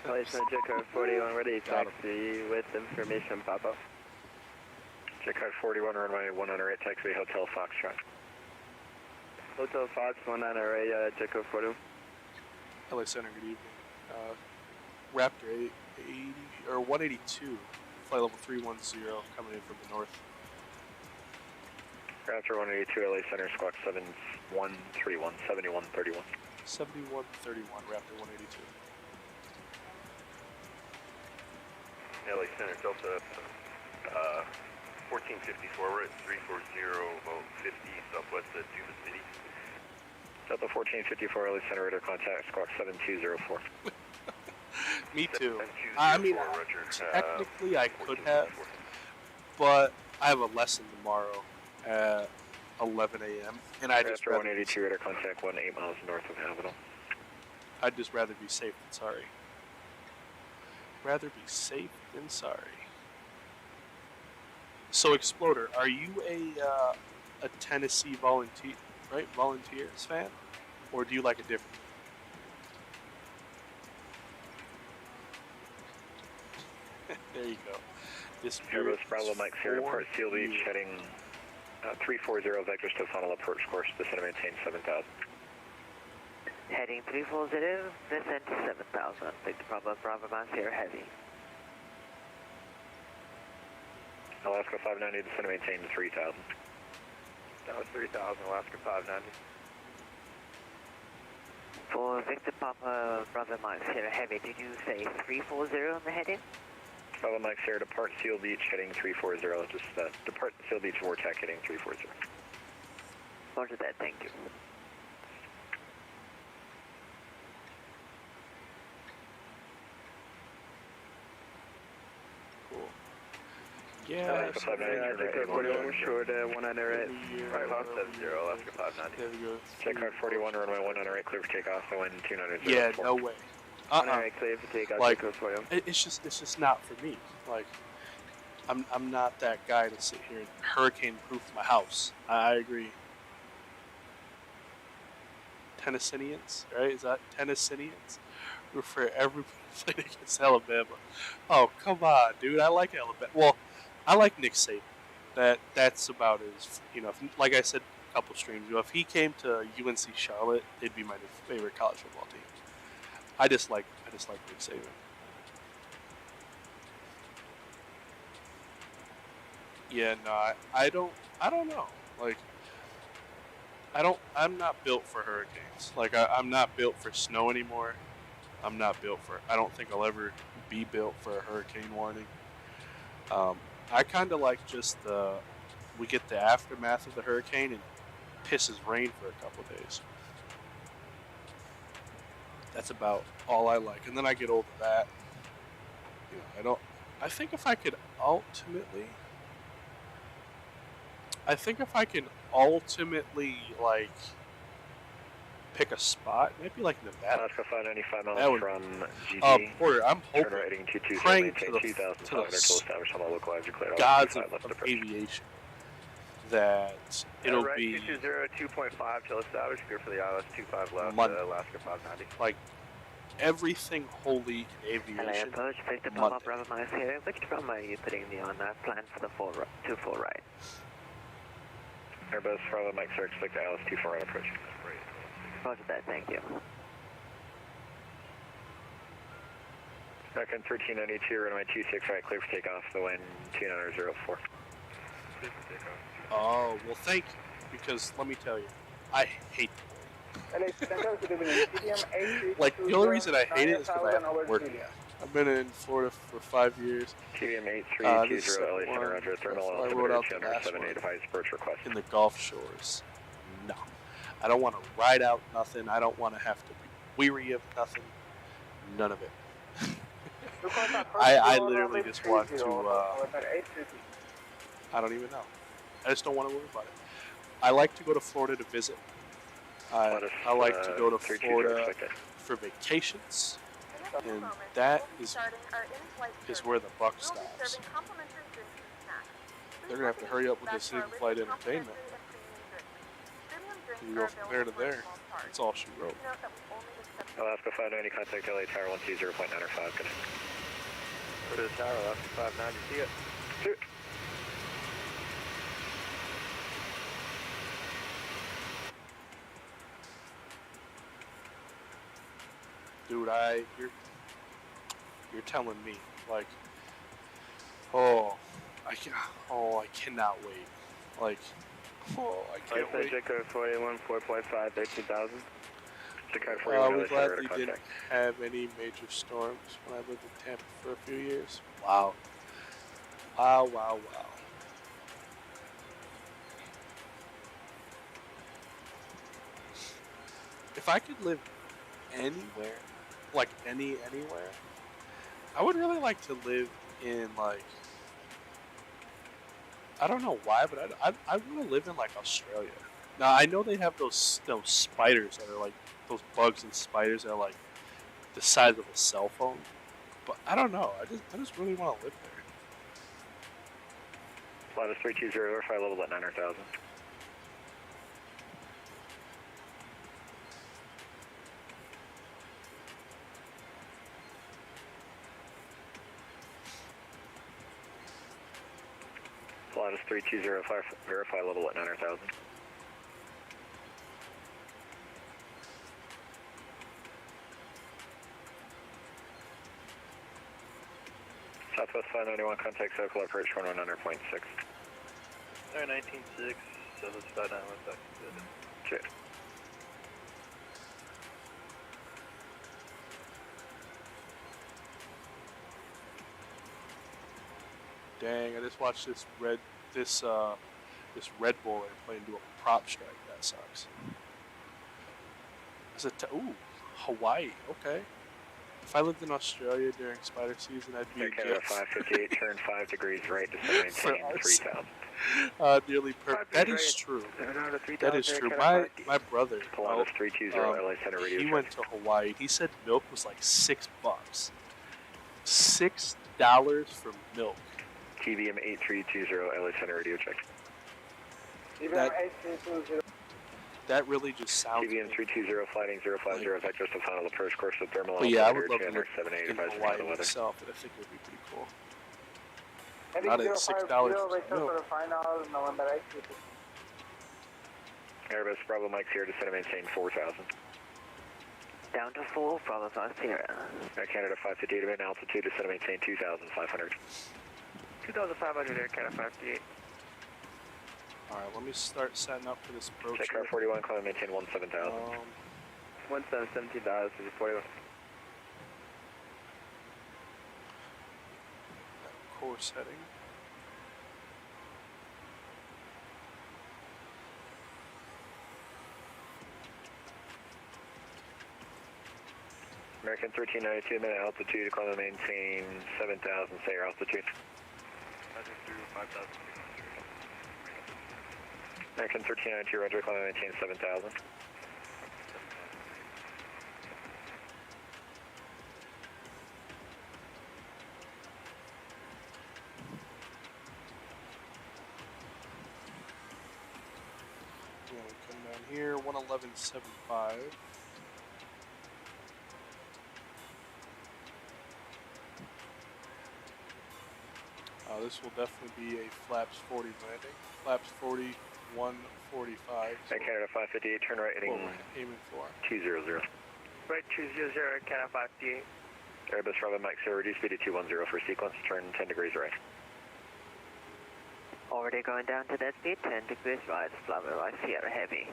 Speaker 12: Placement Jacob 41 ready, taxi with information pop-up.
Speaker 4: Jacob 41 runway 108, taxi Hotel Foxtrot.
Speaker 12: Hotel Fox 198, Jacob 41.
Speaker 1: LA Center, good evening. Raptor 80 or 182, flight level 310, coming in from the north.
Speaker 4: Raptor 182, LA Center, squawk 7131, 7131.
Speaker 1: 7131, Raptor 182.
Speaker 13: LA Center, Delta 1454, we're at 340, about 50 southwest of Yuba City.
Speaker 4: Delta 1454, LA Center, radar contact, squawk 7204.
Speaker 1: Me too. I mean, technically I could have, but I have a lesson tomorrow at 11 a.m. and I just rather
Speaker 4: 182 radar contact 8 miles north of Avenel.
Speaker 1: I'd just rather be safe than sorry. Rather be safe than sorry. So Exploder, are you a Tennessee volunteer, right? Volunteers fan, or do you like a different? There you go. This
Speaker 4: Airbus Bravo Mike Sierra Port Seal Beach heading 340 vectors to final approach course, descend and maintain 7000.
Speaker 12: Heading 340, descend to 7000. Victor Bravo Mike Sierra Heavy.
Speaker 4: Alaska 590, descend and maintain 3000.
Speaker 12: That was 3000, Alaska 590. For Victor Papa Bravo Mike Sierra Heavy, did you say 340 on the heading?
Speaker 4: Bravo Mike Sierra, depart Seal Beach heading 340. Just depart Seal Beach Vortex heading 340.
Speaker 12: Roger that, thank you.
Speaker 1: Cool. Yeah,
Speaker 4: Takeoff 41 short 198. Right, Hawk 70, Alaska 590.
Speaker 1: there we go.
Speaker 4: Takeoff 41, runway 198, clear for takeoff, the wind 290.
Speaker 1: Yeah, no way.
Speaker 4: 198, clear for takeoff,
Speaker 1: Like,
Speaker 4: takeoff for you.
Speaker 1: it's just not for me. Like, I'm not that guy to sit here and hurricane-proof my house. I agree. Tennesseans, right? Is that Tennesseans? Root for everybody playing against Alabama. Oh, come on, dude. I like Alabama. Well, I like Nick Saban. That's about as, you know, if, like I said a couple streams ago, if he came to UNC Charlotte, they'd be my favorite college football team. I just like Nick Saban. Yeah, no, I don't know. Like, I'm not built for hurricanes. Like, I'm not built for snow anymore. I don't think I'll ever be built for a hurricane warning. I kind of like just we get the aftermath of the hurricane and it pisses rain for a couple days. That's about all I like. And then I get over that. You know, I think if I could ultimately, like, pick a spot, maybe like Nevada.
Speaker 4: Alaska 595 miles
Speaker 1: That would,
Speaker 4: from GG.
Speaker 1: Porter, I'm hoping,
Speaker 4: Turn right heading 22,
Speaker 1: praying to the
Speaker 4: establish on the localizer clear.
Speaker 1: gods of aviation that it'll
Speaker 4: right,
Speaker 1: be
Speaker 4: 220, 2.5 till established, clear for the ILS 25 left, Alaska 590.
Speaker 1: like everything holy in
Speaker 12: Hello,
Speaker 1: aviation.
Speaker 12: approach, Victor Papa Bravo Mike Sierra. Which runway are you putting me on that plan for the 24 right?
Speaker 4: Airbus Bravo Mike Sierra, expect ILS 24 right approach.
Speaker 12: Roger that, thank you.
Speaker 4: Second 1392, runway 26 right, clear for takeoff, the wind 2904.
Speaker 1: Oh, well, thank you, because let me tell you, I hate like, the only reason I hate it is because I have to work here. I've been in Florida for 5 years.
Speaker 4: TVM 8320 LA Center, Roger, thermal
Speaker 1: I wrote out the last one in the Gulf Shores. No. I don't want to ride out nothing. I don't want to have to be weary of nothing. None of it. I literally just want to, I don't even know. I just don't want to worry about it. I like to go to Florida to visit. I like to go to Florida for vacations, and that is where the buck stops. They're going to have to hurry up with this inflight entertainment. You go from there to there. That's all she wrote.
Speaker 4: Alaska 590, contact LA Tower 120.905, connect. Go to the tower, Alaska 590, see it. See it.
Speaker 1: Dude, you're telling me, like, I cannot wait. Like, I can't wait.
Speaker 4: Code 41, 4.5, 18,000.
Speaker 1: We gladly didn't have any major storms when I lived in Tampa for a few years. Wow. Wow. If I could live anywhere, like anywhere, I would really like to live in, like, I don't know why, but I want to live in, like, Australia. Now, I know they have those spiders that are, like, those bugs and spiders that are, like, the size of a cell phone. But I don't know. I just really want to live there.
Speaker 4: Flight is 320, verify level at 900,000. Flight is 320, verify level at 900,000. Southwest 591, contact circle approach 119.6.
Speaker 11: 19.6, Southwest 591, good.
Speaker 4: Check.
Speaker 1: dang, I just watched this Red Bull airplane do a prop strike. That sucks. Is it ooh, Hawaii, okay. If I lived in Australia during spider season, I'd be
Speaker 4: Air
Speaker 1: in
Speaker 4: Canada
Speaker 1: jail.
Speaker 4: 558, turn 5 degrees right to maintain 3000.
Speaker 1: Nearly perfect. That is true. That is true. My brother,
Speaker 4: Pilatus 320, LA Center radio
Speaker 1: he
Speaker 4: check.
Speaker 1: went to Hawaii. He said milk was like $6. $6 for milk.
Speaker 4: TBM 8320, LA Center radio check.
Speaker 1: That really just sounds.
Speaker 4: TBM 320, flighting 050, vectors to final approach course with thermal.
Speaker 1: But yeah, I would love to live in Hawaii myself, and I think it would be pretty cool. Not at $6 for milk.
Speaker 4: Airbus Bravo Mike Sierra, descend and maintain 4000.
Speaker 12: Down to 4, Bravo 5 Sierra.
Speaker 4: Air Canada 558, event altitude, descend and maintain 2500.
Speaker 12: 2500, Air Canada 558.
Speaker 1: Alright, let me start setting up for this approach.
Speaker 4: Check car 41, climb and maintain 17,000.
Speaker 12: 17,000, 41.
Speaker 1: Course heading.
Speaker 4: American 1392, minute altitude, climb and maintain 7,000, say your altitude.
Speaker 13: Through 5,000.
Speaker 4: American 1392, roger, climb and maintain 7,000.
Speaker 1: Come down here, 111.75. This will definitely be a flaps 40 landing. Flaps 40, 145.
Speaker 4: So Canada 558, turn right heading
Speaker 1: aiming for
Speaker 4: 200.
Speaker 12: Right 200, Canada 558.
Speaker 4: Airbus Bravo Mike Sierra, reduce speed to 210 for sequence, turn 10 degrees right.
Speaker 12: Already going down to that speed, 10 degrees right, Bravo Mike Sierra Heavy.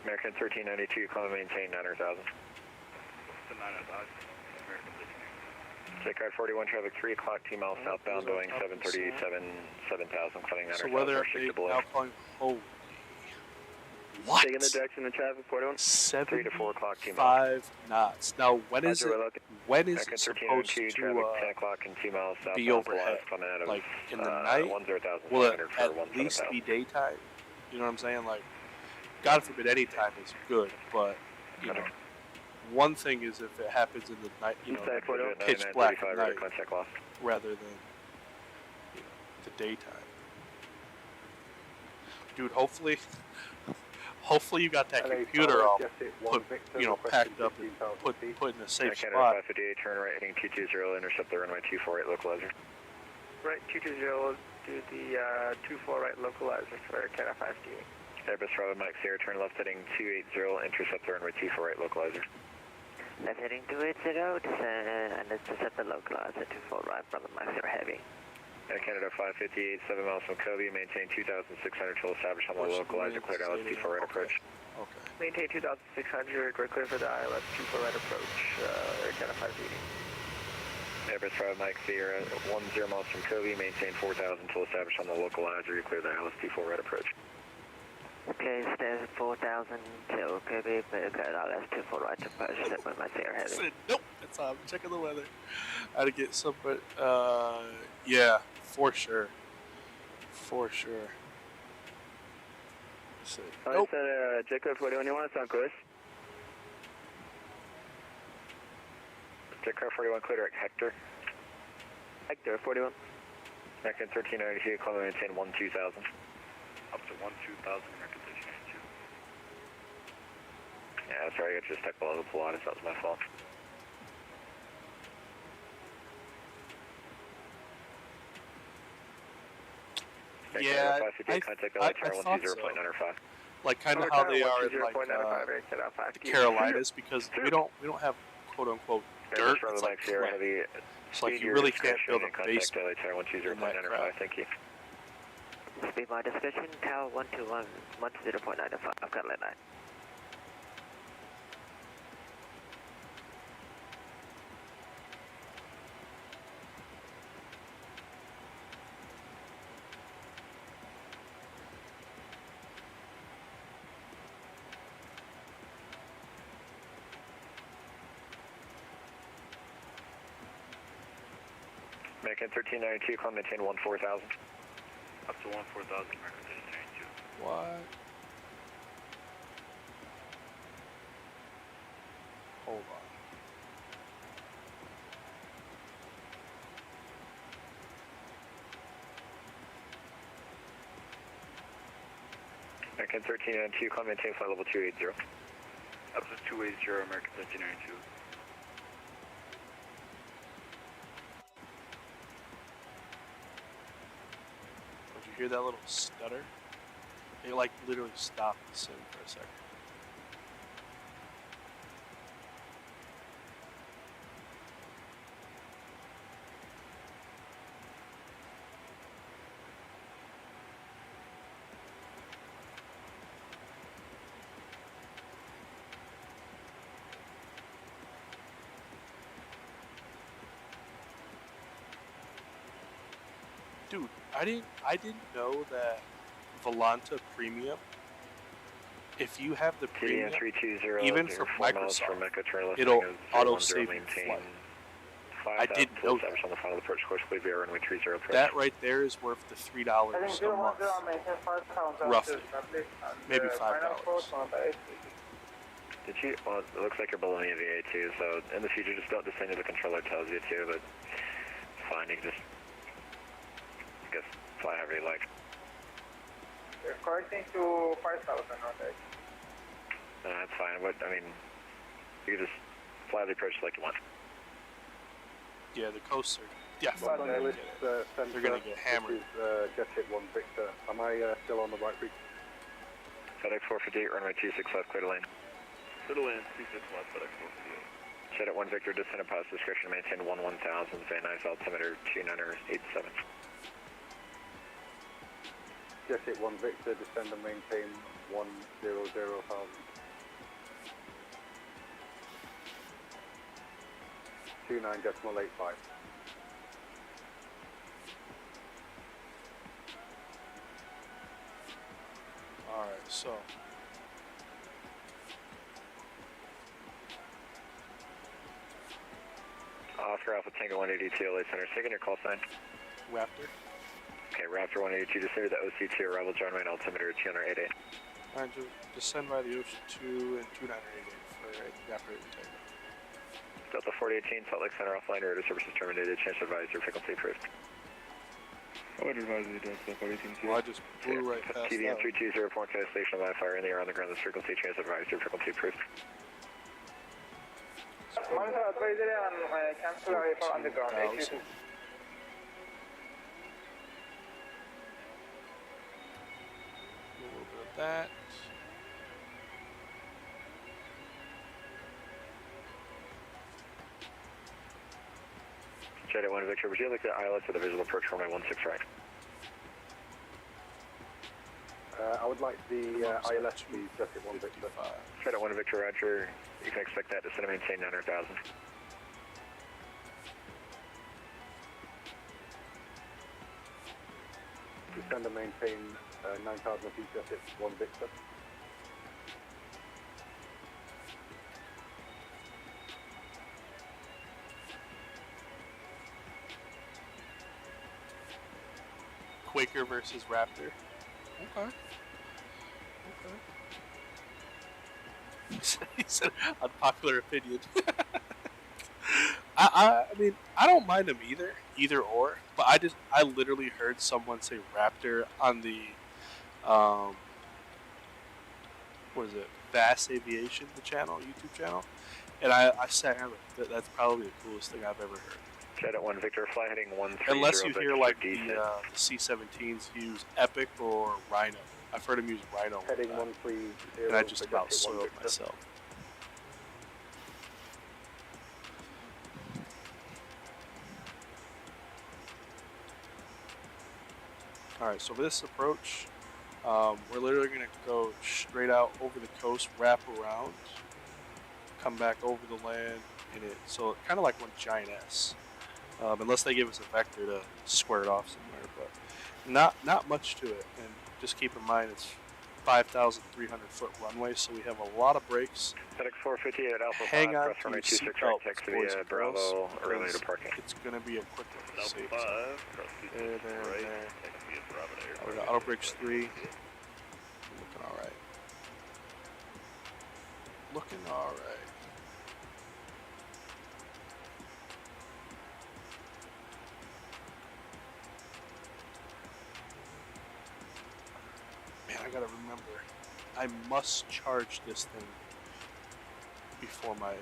Speaker 4: American 1392, climb and maintain 900,000.
Speaker 13: To 9,000. American 1392.
Speaker 4: Car 41, traffic 3 o'clock, T-mile southbound, Boeing 737, 7,000, climbing 900,000.
Speaker 1: So whether they now calling, holy, what?
Speaker 12: Taking the direction of traffic, 41.
Speaker 4: 3 to 4 o'clock, T-mile.
Speaker 1: 5 knots. Now, when is it supposed to
Speaker 4: 10 o'clock and T-mile southbound,
Speaker 1: be overhead? Like, in the night? Will it at least be daytime? You know what I'm saying? Like, God forbid any time is good, but, you know. One thing is if it happens in the night, you know, pitch black night, rather than, you know, the daytime. Dude, hopefully you got that computer all packed up and put in a safe spot.
Speaker 4: 558, turn right heading 220, intercept the runway 248 localizer.
Speaker 12: Right 220, do the 24 right localizer for Canada 558.
Speaker 4: Airbus Bravo Mike Sierra, turn left heading 280, intercept the runway 248 localizer.
Speaker 12: Left heading 280, descend and intercept the localizer 24 right, Bravo Mike Sierra Heavy.
Speaker 4: Air Canada 558, 7 miles from Kobe, maintain 2,600 till established on the localizer, cleared ILS 24 right approach.
Speaker 1: Okay.
Speaker 12: Maintain 2,600, we're clear for the ILS 24 right approach, Air Canada 580.
Speaker 4: Airbus Bravo Mike Sierra, 10 miles from Kobe, maintain 4,000 till established on the localizer, you clear the ILS 24 right approach.
Speaker 12: Okay, stay 4,000 till Kobe, but ILS 24 right approach, set with my Sierra Heavy.
Speaker 1: Said, nope, that's all. I'm checking the weather. I had to get some, but yeah, for sure. For sure. Said, nope.
Speaker 12: Jacob 41, you want us on course?
Speaker 4: Car 41, clear direct Hector.
Speaker 12: Hector 41.
Speaker 4: American 1392, climb and maintain 12,000.
Speaker 13: Up to 12,000, American 1392.
Speaker 4: Yeah, that's right, I got you stuck below the Pilatus, that was my fault.
Speaker 1: Yeah, I thought so. Like kind of how they are in like the Carolinas, because we don't have quote unquote dirt. It's like flat. It's like you really can't build a basement in that crap.
Speaker 4: Thank you.
Speaker 12: Speed by discussion, Tower 121, 10.95, I've got line 9.
Speaker 4: American 1392, climb maintain 14,000.
Speaker 13: Up to 14,000, American 1392.
Speaker 1: What? Hold on.
Speaker 4: American 1392, climb maintain flight level 280.
Speaker 13: Up to 280, American 1392.
Speaker 1: Did you hear that little stutter? It like literally stopped the sim for a second. Dude, I didn't know that Volanta Premium, if you have the premium, even for Microsoft, it'll auto-save your flight. I didn't know that.
Speaker 4: On the final approach course, clear via runway 30 approach.
Speaker 1: That right there is worth the $3 a month, roughly, maybe $5.
Speaker 4: Did you? Well, it looks like you're below the VA too. So in the future, just don't descend to the controller tells you to. But it's fine. You can just, I guess, fly however you like.
Speaker 14: You're correcting to 5,000, okay?
Speaker 4: That's fine. What I mean, you can just fly the approach like you want.
Speaker 1: Yeah, the coasts are definitely going to get it. They're going to get hammered.
Speaker 11: This is Jet Hit 1 Victor. Am I still on the right route?
Speaker 4: FedEx 458, runway 26 left, clear to land.
Speaker 13: Clear to land, 26 left, FedEx 458.
Speaker 4: Jet at 1 Victor, descend at positive discretion, maintain 1000, Van Nuys altimeter 2987.
Speaker 11: Jet Hit 1 Victor, descend and maintain 100,000. 29.85.
Speaker 1: Alright, so
Speaker 4: Oscar Alpha Tango 182 LA Center, taking your call sign.
Speaker 1: Raptor.
Speaker 4: Okay, Raptor 182, descend to the OC2, arrival John Wayne altimeter 288.
Speaker 1: Alright, descend by the Ocean 2 and 2988 for Raptor Takeoff.
Speaker 4: Delta 4018, Salt Lake Center offline, radio services terminated, chance to advise your frequency approved.
Speaker 15: I would advise you Delta 4018.
Speaker 1: Well, I just blew right past
Speaker 4: TDM
Speaker 1: that.
Speaker 4: 320, point station of fire in the air on the ground, this frequency, chance to advise your frequency approved.
Speaker 14: Monitor advisory and cancel for underground, AQ2.
Speaker 1: A little bit of that.
Speaker 4: Jet at 1 Victor, would you like the ILS or the visual approach for my 16 right?
Speaker 11: I would like the ILS, please, Jet Hit 1 Victor.
Speaker 4: Jet at 1 Victor, Roger. You can expect that descend and maintain 900,000.
Speaker 11: Descend and maintain 9,000 feet, Jet Hit 1 Victor.
Speaker 1: Quaker versus Raptor. Okay. He said unpopular opinion. I mean, I don't mind them either or. But I literally heard someone say Raptor on the what is it? Vast Aviation, the channel, YouTube channel, and I sat here like, that's probably the coolest thing I've ever heard.
Speaker 4: Jet at 1 Victor, fly heading 130.
Speaker 1: Unless you hear like the C-17s use Epic or Rhino. I've heard him use Rhino.
Speaker 11: Heading 130.
Speaker 1: And I just about soiled myself. Alright, so for this approach, we're literally going to go straight out over the coast, wrap around, come back over the land, and so kind of like one giant S. Unless they give us a vector to square it off somewhere, but not much to it. And just keep in mind, it's 5,300 foot runway, so we have a lot of brakes.
Speaker 4: FedEx 458 at Alpha
Speaker 1: Hang
Speaker 4: 5,
Speaker 1: on
Speaker 4: cross
Speaker 1: to
Speaker 4: runway
Speaker 1: your
Speaker 4: 26 right,
Speaker 1: seatbelts,
Speaker 4: taxi
Speaker 1: boys
Speaker 4: via
Speaker 1: and girls,
Speaker 4: Bravo, early to
Speaker 1: because
Speaker 4: parking.
Speaker 1: it's going to be a quick one to
Speaker 13: Alpha
Speaker 1: save.
Speaker 13: 5, cross 26 right,
Speaker 1: There.
Speaker 13: taxi via Bravo to
Speaker 1: We got auto brakes 3. Looking alright. Looking alright. Man, I gotta remember, I must charge this thing before my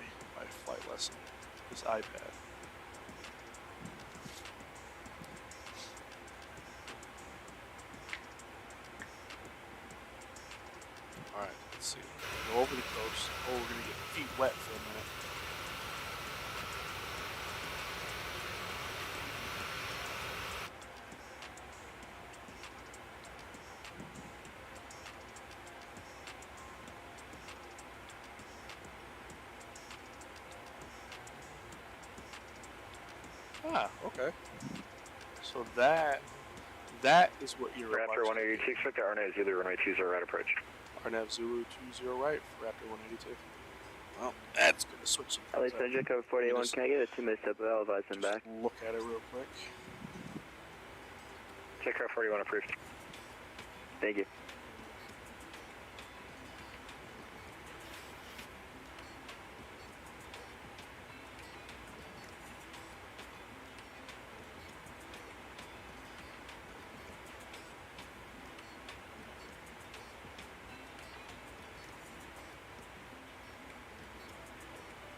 Speaker 1: flight lesson, this iPad. Alright, let's see. Go over the coast. Oh, we're gonna get feet wet for a minute. Ah, okay. So that is what you're
Speaker 4: Raptor 182, expect the RNAV Zulu runway 20 right approach.
Speaker 1: RNAV Zulu 20 right for Raptor 182. Well, that's going to switch some
Speaker 12: LA Cedric code 41, can I get a 2 minute step? I'll advise them back.
Speaker 1: Look at it real quick.
Speaker 4: Takeoff 41 approved.
Speaker 12: Thank you.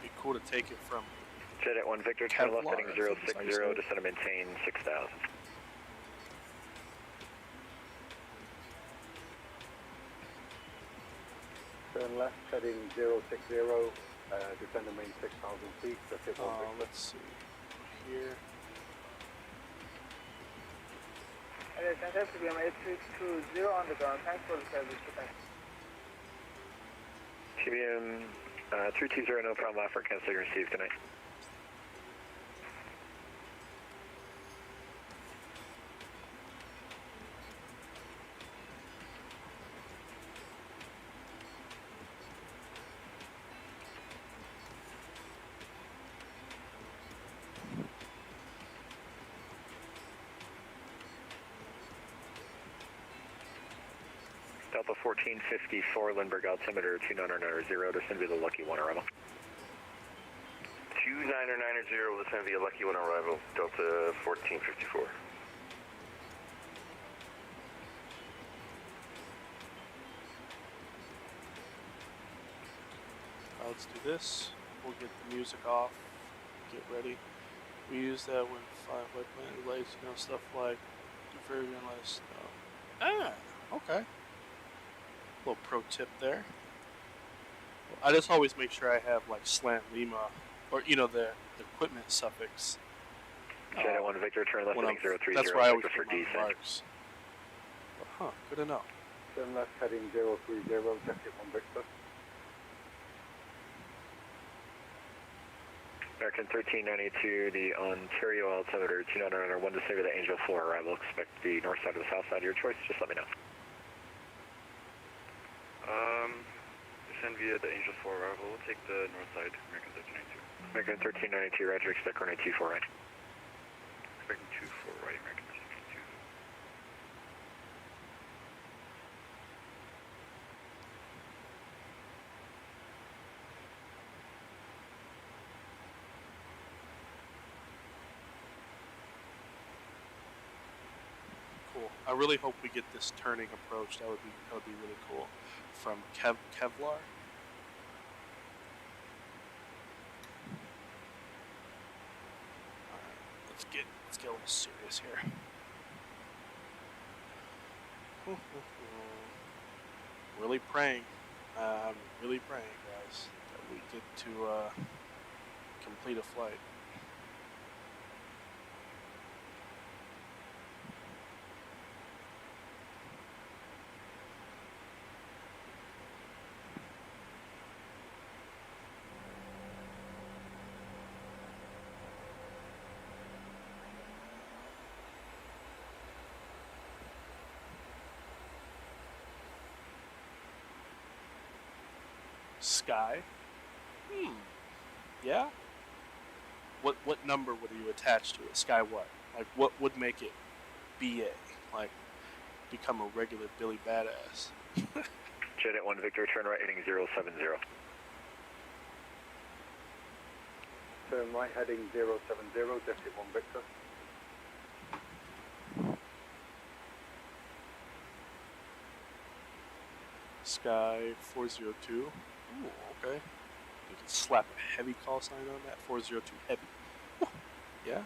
Speaker 1: Be cool to take it from
Speaker 4: Jet at 1 Victor, turn left heading
Speaker 1: Kevlar,
Speaker 4: 060, descend and maintain 6,000.
Speaker 11: Turn left heading 060, descend and maintain 6,000 feet, just hit 1 Victor.
Speaker 1: Let's see, here.
Speaker 14: LA Center, PBM 8620 on the ground, thanks for the service, thanks.
Speaker 4: TBM 320, no problem, offer, cancel, received, good night. Delta 1454, Lindbergh altimeter 2990, descend via the Lucky 1 arrival.
Speaker 13: 2990, descend via Lucky 1 arrival, Delta 1454.
Speaker 1: Let's do this. We'll get the music off. Get ready. We use that when flying flight plan delays, you know, stuff like very less. Okay. Little pro tip there. I just always make sure I have like slant lima, or you know the equipment suffix.
Speaker 4: Jet 1 Victor, turn left heading 030.
Speaker 1: That's where I always
Speaker 4: for
Speaker 1: put my
Speaker 4: descent.
Speaker 1: marks. Huh, good to know.
Speaker 11: Turn left heading 030, just hit 1 Victor.
Speaker 4: American 1392, the Ontario altimeter 2990, 1 descend via the Angel 4 arrival. Expect the north side or the south side of your choice, just let me know.
Speaker 13: Descend via the Angel 4 arrival, we'll take the north side, American 1392.
Speaker 4: American 1392, roger, expect runway 24 right.
Speaker 13: Expecting 24 right, American 1392.
Speaker 1: Cool. I really hope we get this turning approach. That would be really cool. From Kevlar. Let's get a little serious here. Really praying. I'm really praying, guys, that we get to complete a flight. Sky? Yeah? What number would you attach to it? Sky what? Like, what would make it BA? Like, become a regular Billy Badass?
Speaker 4: Jet at 1 Victor, turn right heading 070.
Speaker 11: Turn right heading 070, Jet at 1 Victor.
Speaker 1: Sky 402. Ooh, okay. You can slap a heavy call sign on that. 402 heavy. Yeah.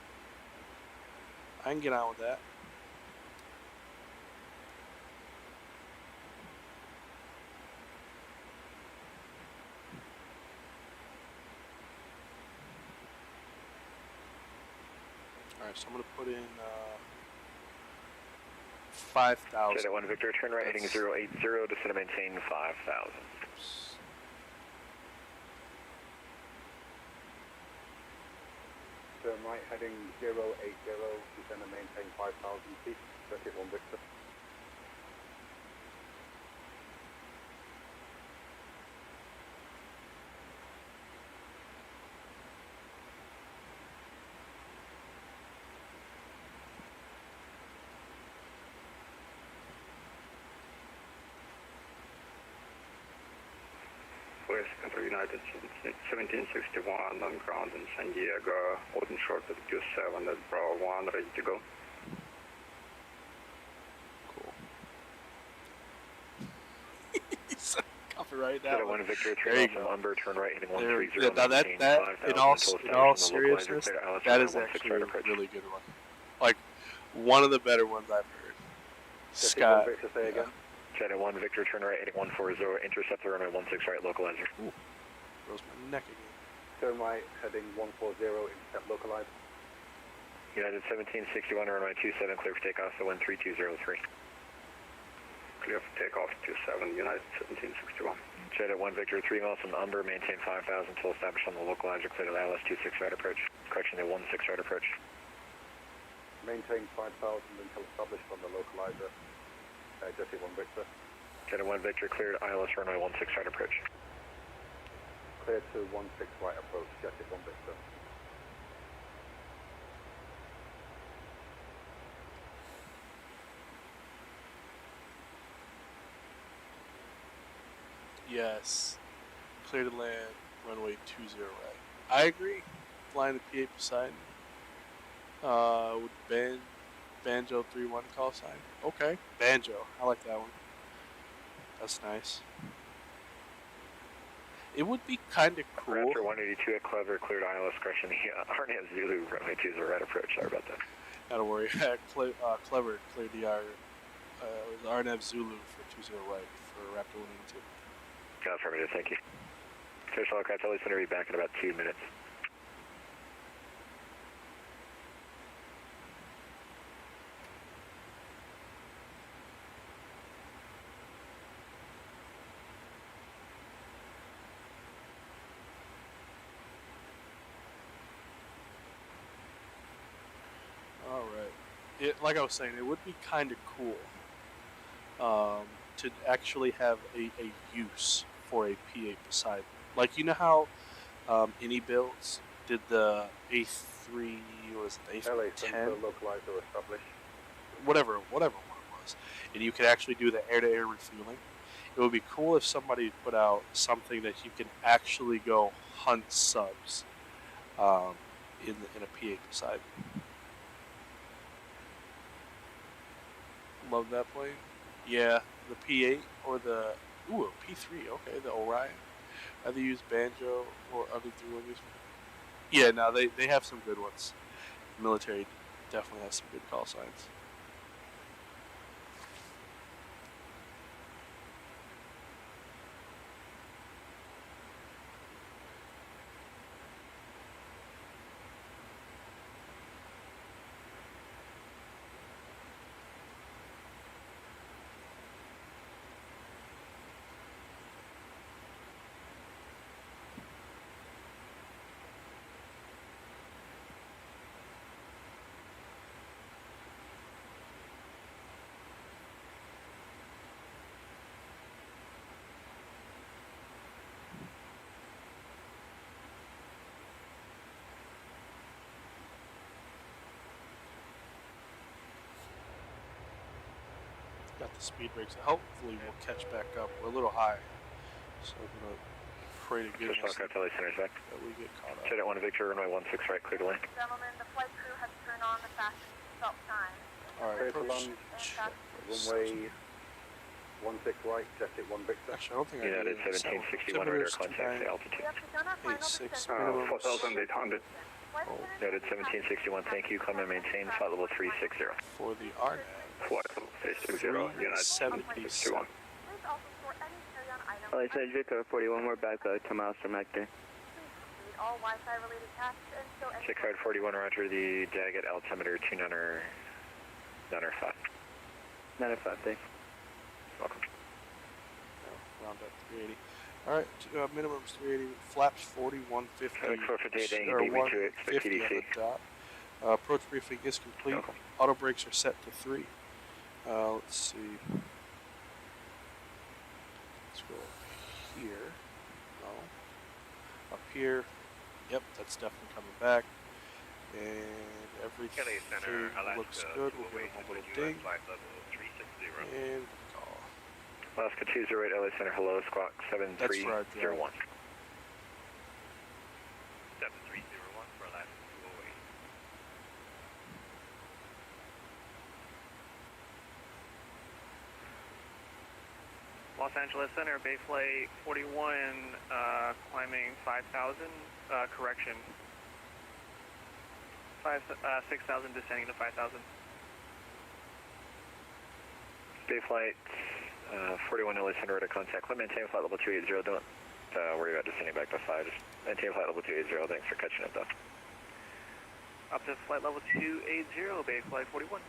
Speaker 1: I can get on with that. Alright, so I'm going to put in 5,000.
Speaker 4: Jet at 1 Victor, turn right heading 080, descend and maintain 5,000.
Speaker 11: Turn right heading 080, descend and maintain 5,000 feet, Jet at 1 Victor.
Speaker 16: West Central United 1761 on ground in San Diego, holding short at Q7 at Bravo 1, ready to go.
Speaker 1: Cool. Copy right now.
Speaker 4: Jet at 1 Victor, turn off from Umber, turn right heading 130.
Speaker 1: Now that in all seriousness, that is actually a really good one. Like, one of the better ones I've heard. Sky.
Speaker 11: Victor, say again.
Speaker 4: Jet at 1 Victor, turn right heading 140, intercept the runway 16 right, localizer.
Speaker 1: Ooh, rose my neck again.
Speaker 11: Turn right heading 140, intercept localizer.
Speaker 4: United 1761, runway 27, clear for takeoff, so 13203.
Speaker 16: Clear for takeoff 27, United 1761.
Speaker 4: Jet at 1 Victor, 3 miles from Umber, maintain 5,000 until established on the localizer, clear to the ILS 26 right approach. Correction, the 16 right approach.
Speaker 11: Maintain 5,000 until established on the localizer. Jet at 1 Victor.
Speaker 4: Jet at 1 Victor, cleared ILS runway 16 right approach.
Speaker 11: Clear to 16 right approach, Jet at 1 Victor.
Speaker 1: Yes. Clear to land, runway 20 right. I agree. Flying the PA Poseidon. With Banjo 31 call sign. Okay. Banjo. I like that one. That's nice. It would be kind of cool.
Speaker 4: Raptor 182 at Clever, cleared ILS, correction, the Arnett Zulu runway 20 right approach. Sorry about that.
Speaker 1: Not to worry. Clever cleared the Arnett Zulu for 20 right for Raptor 182.
Speaker 4: Affirmative, thank you. Official aircraft, always going to be back in about 2 minutes.
Speaker 1: Alright. Like I was saying, it would be kind of cool to actually have a use for a PA Poseidon. Like, you know how any builds did the A3, was it
Speaker 11: LA
Speaker 1: A10?
Speaker 11: Center localizer established.
Speaker 1: Whatever one it was. And you could actually do the air-to-air refueling. It would be cool if somebody put out something that you can actually go hunt subs in a PA Poseidon. Love that plane. Yeah, the P8 or the P3. Okay, the Orion. Either use Banjo or other three wingers. Yeah, no, they have some good ones. The military definitely has some good call signs. Got the speed brakes. Hopefully we'll catch back up. We're a little high, so I'm gonna pray to goodness that we get caught up.
Speaker 4: Set at 1 Victor, runway 16 right, clear to land.
Speaker 3: Gentlemen, the flight crew has turned on the fast seatbelt sign.
Speaker 1: Alright,
Speaker 11: Clear to
Speaker 1: approach.
Speaker 11: land. Runway 16 right, Jet 1 Victor.
Speaker 1: Actually, I don't think
Speaker 4: United
Speaker 1: I did.
Speaker 4: 1761 radar contact altitude.
Speaker 3: We have begun our final
Speaker 1: 86
Speaker 3: descent.
Speaker 1: minimum.
Speaker 16: 4,800.
Speaker 4: Noted 1761, thank you. Climb and maintain flight level 360.
Speaker 1: For the RNAV.
Speaker 16: Flight level 360, United
Speaker 1: 70.
Speaker 16: 1761.
Speaker 3: Please also store any carry-on items.
Speaker 12: LA San Jose 41, we're back 2 miles from Hector.
Speaker 3: Please complete all Wi-Fi related tasks and show any...
Speaker 4: Check card 41, roger, the Daggett altimeter 29er 5.
Speaker 12: 95, thanks.
Speaker 4: Welcome.
Speaker 1: Round up 380. Alright, minimum's 380. Flaps 40, 150.
Speaker 4: 458,
Speaker 1: Or
Speaker 4: DB2, expect
Speaker 1: 150 on
Speaker 4: TDC.
Speaker 1: the dot. Approach briefing is complete.
Speaker 4: Welcome.
Speaker 1: Auto brakes are set to 3. Let's see. Let's go up here. No. Up here. Yep, that's definitely coming back. And everything looks good. We'll give them a little ding. And call.
Speaker 4: Alaska 208, LA Center, hello, squawk 7301.
Speaker 13: 7301 for Alaska 208.
Speaker 17: Los Angeles Center, Bayflight 41, climbing 5,000, correction. 6,000, descending to 5,000.
Speaker 4: Bayflight 41, LA Center, radar contact. Maintain flight level 280, don't worry about descending back to 5. Just maintain flight level 280, thanks for catching up though.
Speaker 17: Up to flight level 280, Bayflight 41.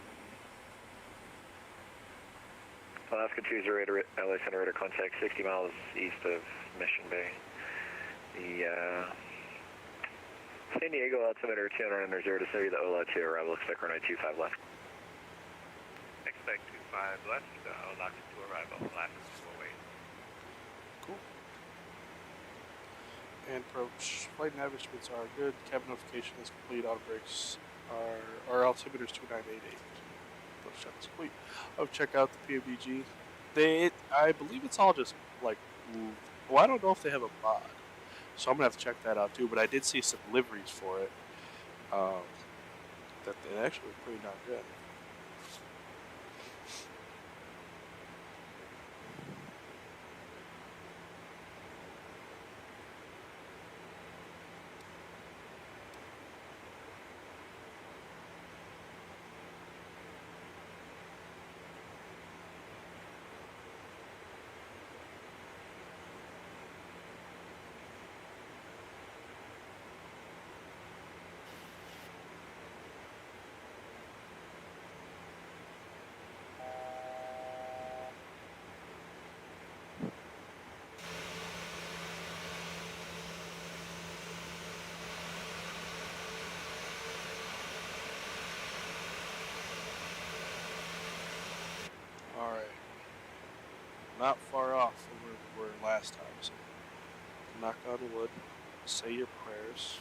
Speaker 4: Alaska 208, LA Center, radar contact 60 miles east of Mission Bay. The San Diego altimeter 200 under 0 to City, the OLA 2 arrival, expect runway 25 left.
Speaker 13: Expect 25 left, Alaska 2 arrival, Alaska 208.
Speaker 1: Cool. And approach. Flight nav instruments are good. Cabin notification is complete. Auto brakes are. Our altimeter is 2988. Approach check is complete. I'll check out the PMDG. I believe it's all just like. Well, I don't know if they have a mod, so I'm gonna have to check that out too. But I did see some liveries for it. That they actually look pretty darn good. Alright. Not far off from where we were last time, so knock on wood, say your prayers.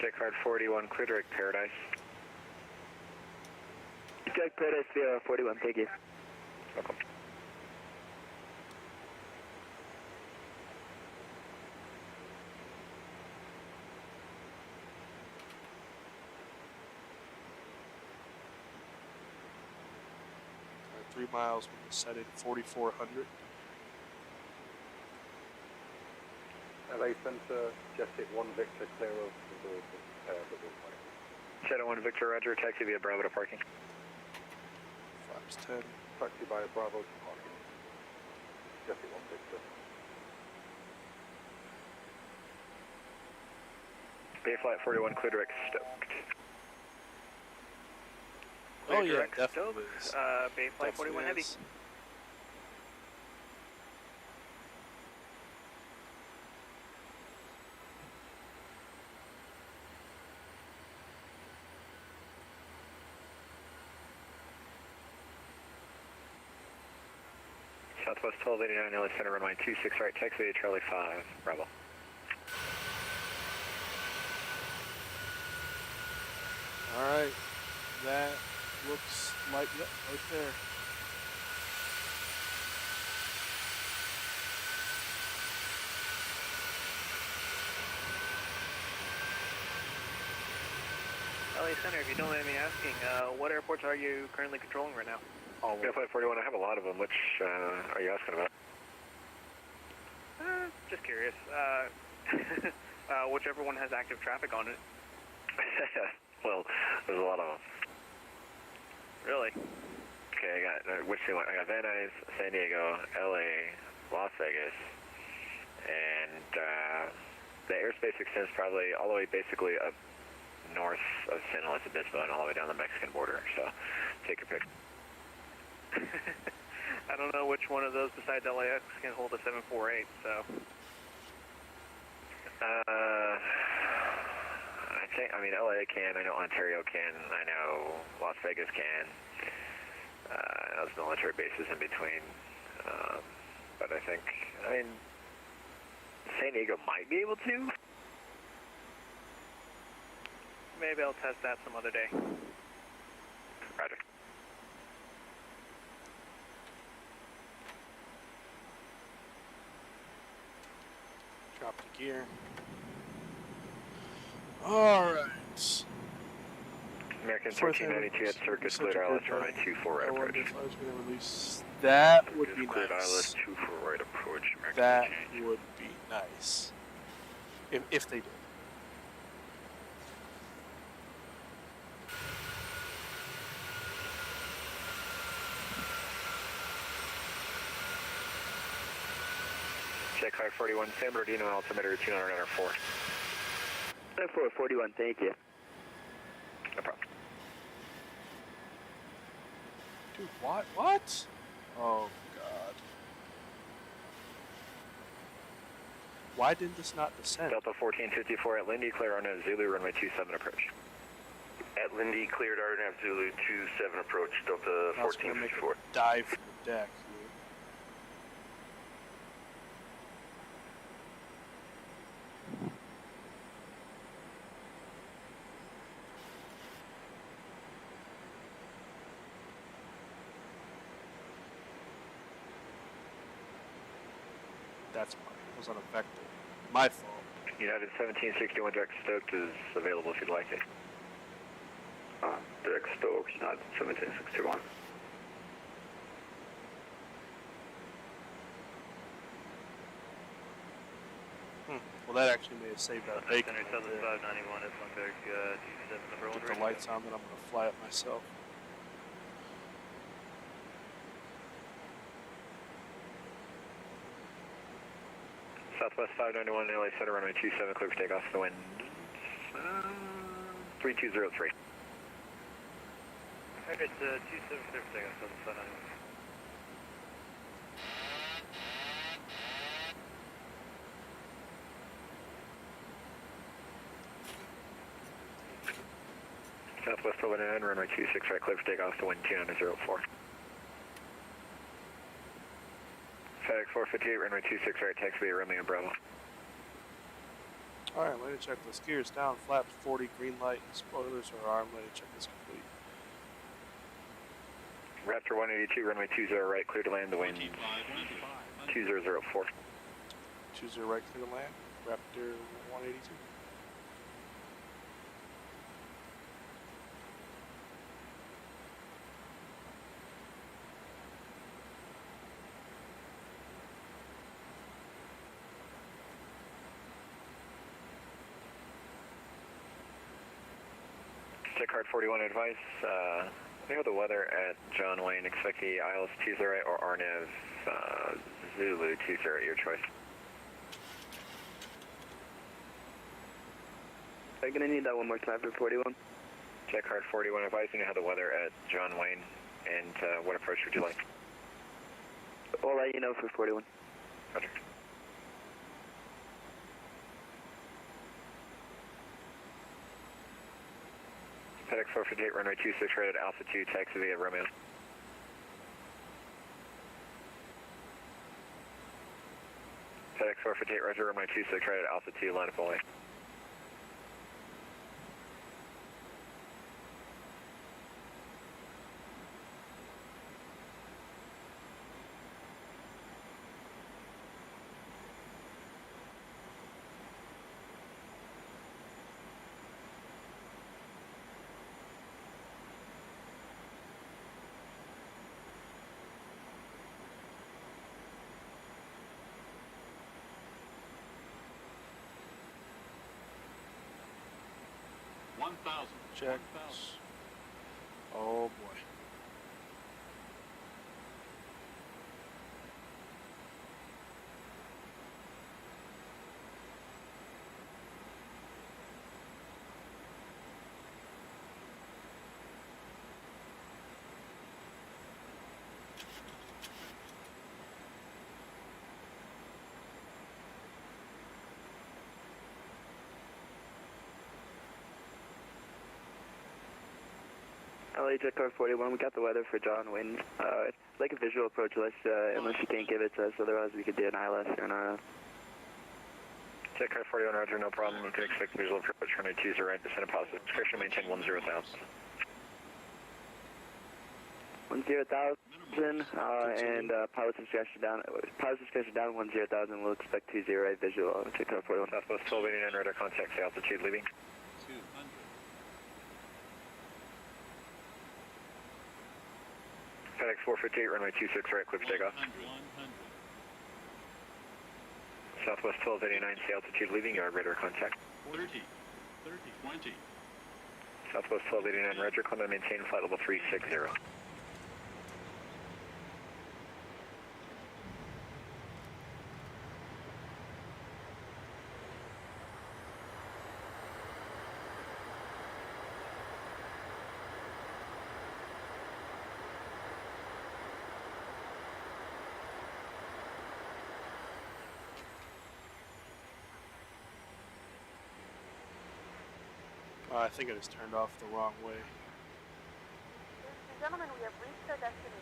Speaker 4: Check card 41, clear direct Paradise.
Speaker 12: Check Paradise 41, thank you.
Speaker 4: Welcome.
Speaker 1: Alright, 3 miles, we're going to set it at 4,400.
Speaker 11: LA Center, Jet 1 Victor, clear of the double flight.
Speaker 4: Shadow 1 Victor, roger, taxi via Bravo to parking.
Speaker 1: Flaps 10.
Speaker 11: Taxi by Bravo to parking. Jet 1 Victor.
Speaker 4: Bayflight 41, clear direct stoked.
Speaker 1: Oh yeah,
Speaker 17: direct
Speaker 1: definitely.
Speaker 17: Bayflight 41 heavy.
Speaker 1: Is.
Speaker 4: Southwest 1289, LA Center, runway 26 right, taxi Charlie 5, Bravo.
Speaker 1: Alright, that looks like, yep, right there.
Speaker 17: LA Center, if you don't mind me asking, what airports are you currently controlling right now?
Speaker 4: Flight 41, I have a lot of them. Which are you asking about?
Speaker 17: Just curious. Whichever one has active traffic on it.
Speaker 4: Well, there's a lot of them.
Speaker 17: Really?
Speaker 4: Okay, I got, which do you want? I got Van Nuys, San Diego, LA, Las Vegas, and the airspace extends probably all the way basically up north of San Luis Obispo and all the way down the Mexican border, so take a pick.
Speaker 17: I don't know which one of those besides LAX can hold a 748, so.
Speaker 4: I mean, LA can, I know Ontario can, I know Las Vegas can. Those military bases in between. But I mean, San Diego might be able to.
Speaker 17: Maybe I'll test that some other day.
Speaker 4: Roger.
Speaker 1: Drop the gear. Alright.
Speaker 4: American 1392 at Circus, cleared ILS runway 24 right approach.
Speaker 1: That would be
Speaker 4: cleared
Speaker 1: nice.
Speaker 4: ILS 24 right approach. American
Speaker 1: That
Speaker 4: 1392.
Speaker 1: would be nice. If they did.
Speaker 4: Check 541, San Bernardino, altimeter 204.
Speaker 12: 441, thank you.
Speaker 4: No problem.
Speaker 1: Dude, what? Oh, God. Why did this not descend?
Speaker 4: Delta 1454 at Lindy, clear RNAV Zulu, runway 27 approach.
Speaker 18: At Lindy, cleared RNAV Zulu 27 approach, Delta
Speaker 1: I was gonna make
Speaker 18: 1454.
Speaker 1: a dive from the deck. That's mine. It was on a vector. My fault.
Speaker 4: United 1761 direct stoked is available if you'd like it.
Speaker 16: Direct stoked, United 1761.
Speaker 1: Well, that actually may have saved our bacon.
Speaker 17: Center Southern 591 is Lundberg 27 number 1.
Speaker 1: Get the lights on, then I'm going to fly it myself.
Speaker 4: Southwest 591, LA Center, runway 27, clear for takeoff, the wind 3203.
Speaker 17: Okay, it's 27 clear for takeoff, Southern 591.
Speaker 4: Southwest 119, runway 26 right, clear for takeoff, the wind 2904. FedEx 458, runway 26 right, taxi via Romeo Bravo.
Speaker 1: Alright, I'm going to check this. Gears down, flaps 40, green light, spoilers are armed. Let me check this complete.
Speaker 4: Raptor 182, runway 20 right, clear to land, the wind 2004.
Speaker 1: 20 right, clear to land. Raptor 182.
Speaker 4: Card 41 advice, we know the weather at John Wayne, expect the ILS 20 right or RNAV Zulu 20 at your choice.
Speaker 12: I'm gonna need that one more time for 41.
Speaker 4: Check card 41 advice, you know how the weather at John Wayne, and what approach would you like?
Speaker 12: I'll let you know for 41.
Speaker 4: Roger. FedEx 458, runway 26 right at Alpha 2, taxi via Romeo. FedEx 458, Roger, runway 26, right at altitude, line up away.
Speaker 1: Check. Oh boy.
Speaker 12: LA Takeoff 41, we got the weather for John Wayne. Like a visual approach, unless you can't give it to us, otherwise we could do an ILS or
Speaker 4: Takeoff 41, Roger, no problem. We can expect visual approach, runway 20, right, descend a positive. Description, maintain 10,000.
Speaker 12: 10,000, and pilot discretion down, 10,000, we'll expect 20 right visual, Takeoff 41.
Speaker 4: Southwest 1289, radar contact, say altitude leaving.
Speaker 8: 200.
Speaker 4: FedEx 458, runway 26, right, clear for takeoff.
Speaker 8: 100.
Speaker 4: Southwest 1289, say altitude leaving, yard radar contact.
Speaker 8: 30. 20.
Speaker 4: Southwest 1289, Roger, climb and maintain flight level 360.
Speaker 1: I think I just turned off the wrong way.
Speaker 3: Ladies and gentlemen, we have reached our destination.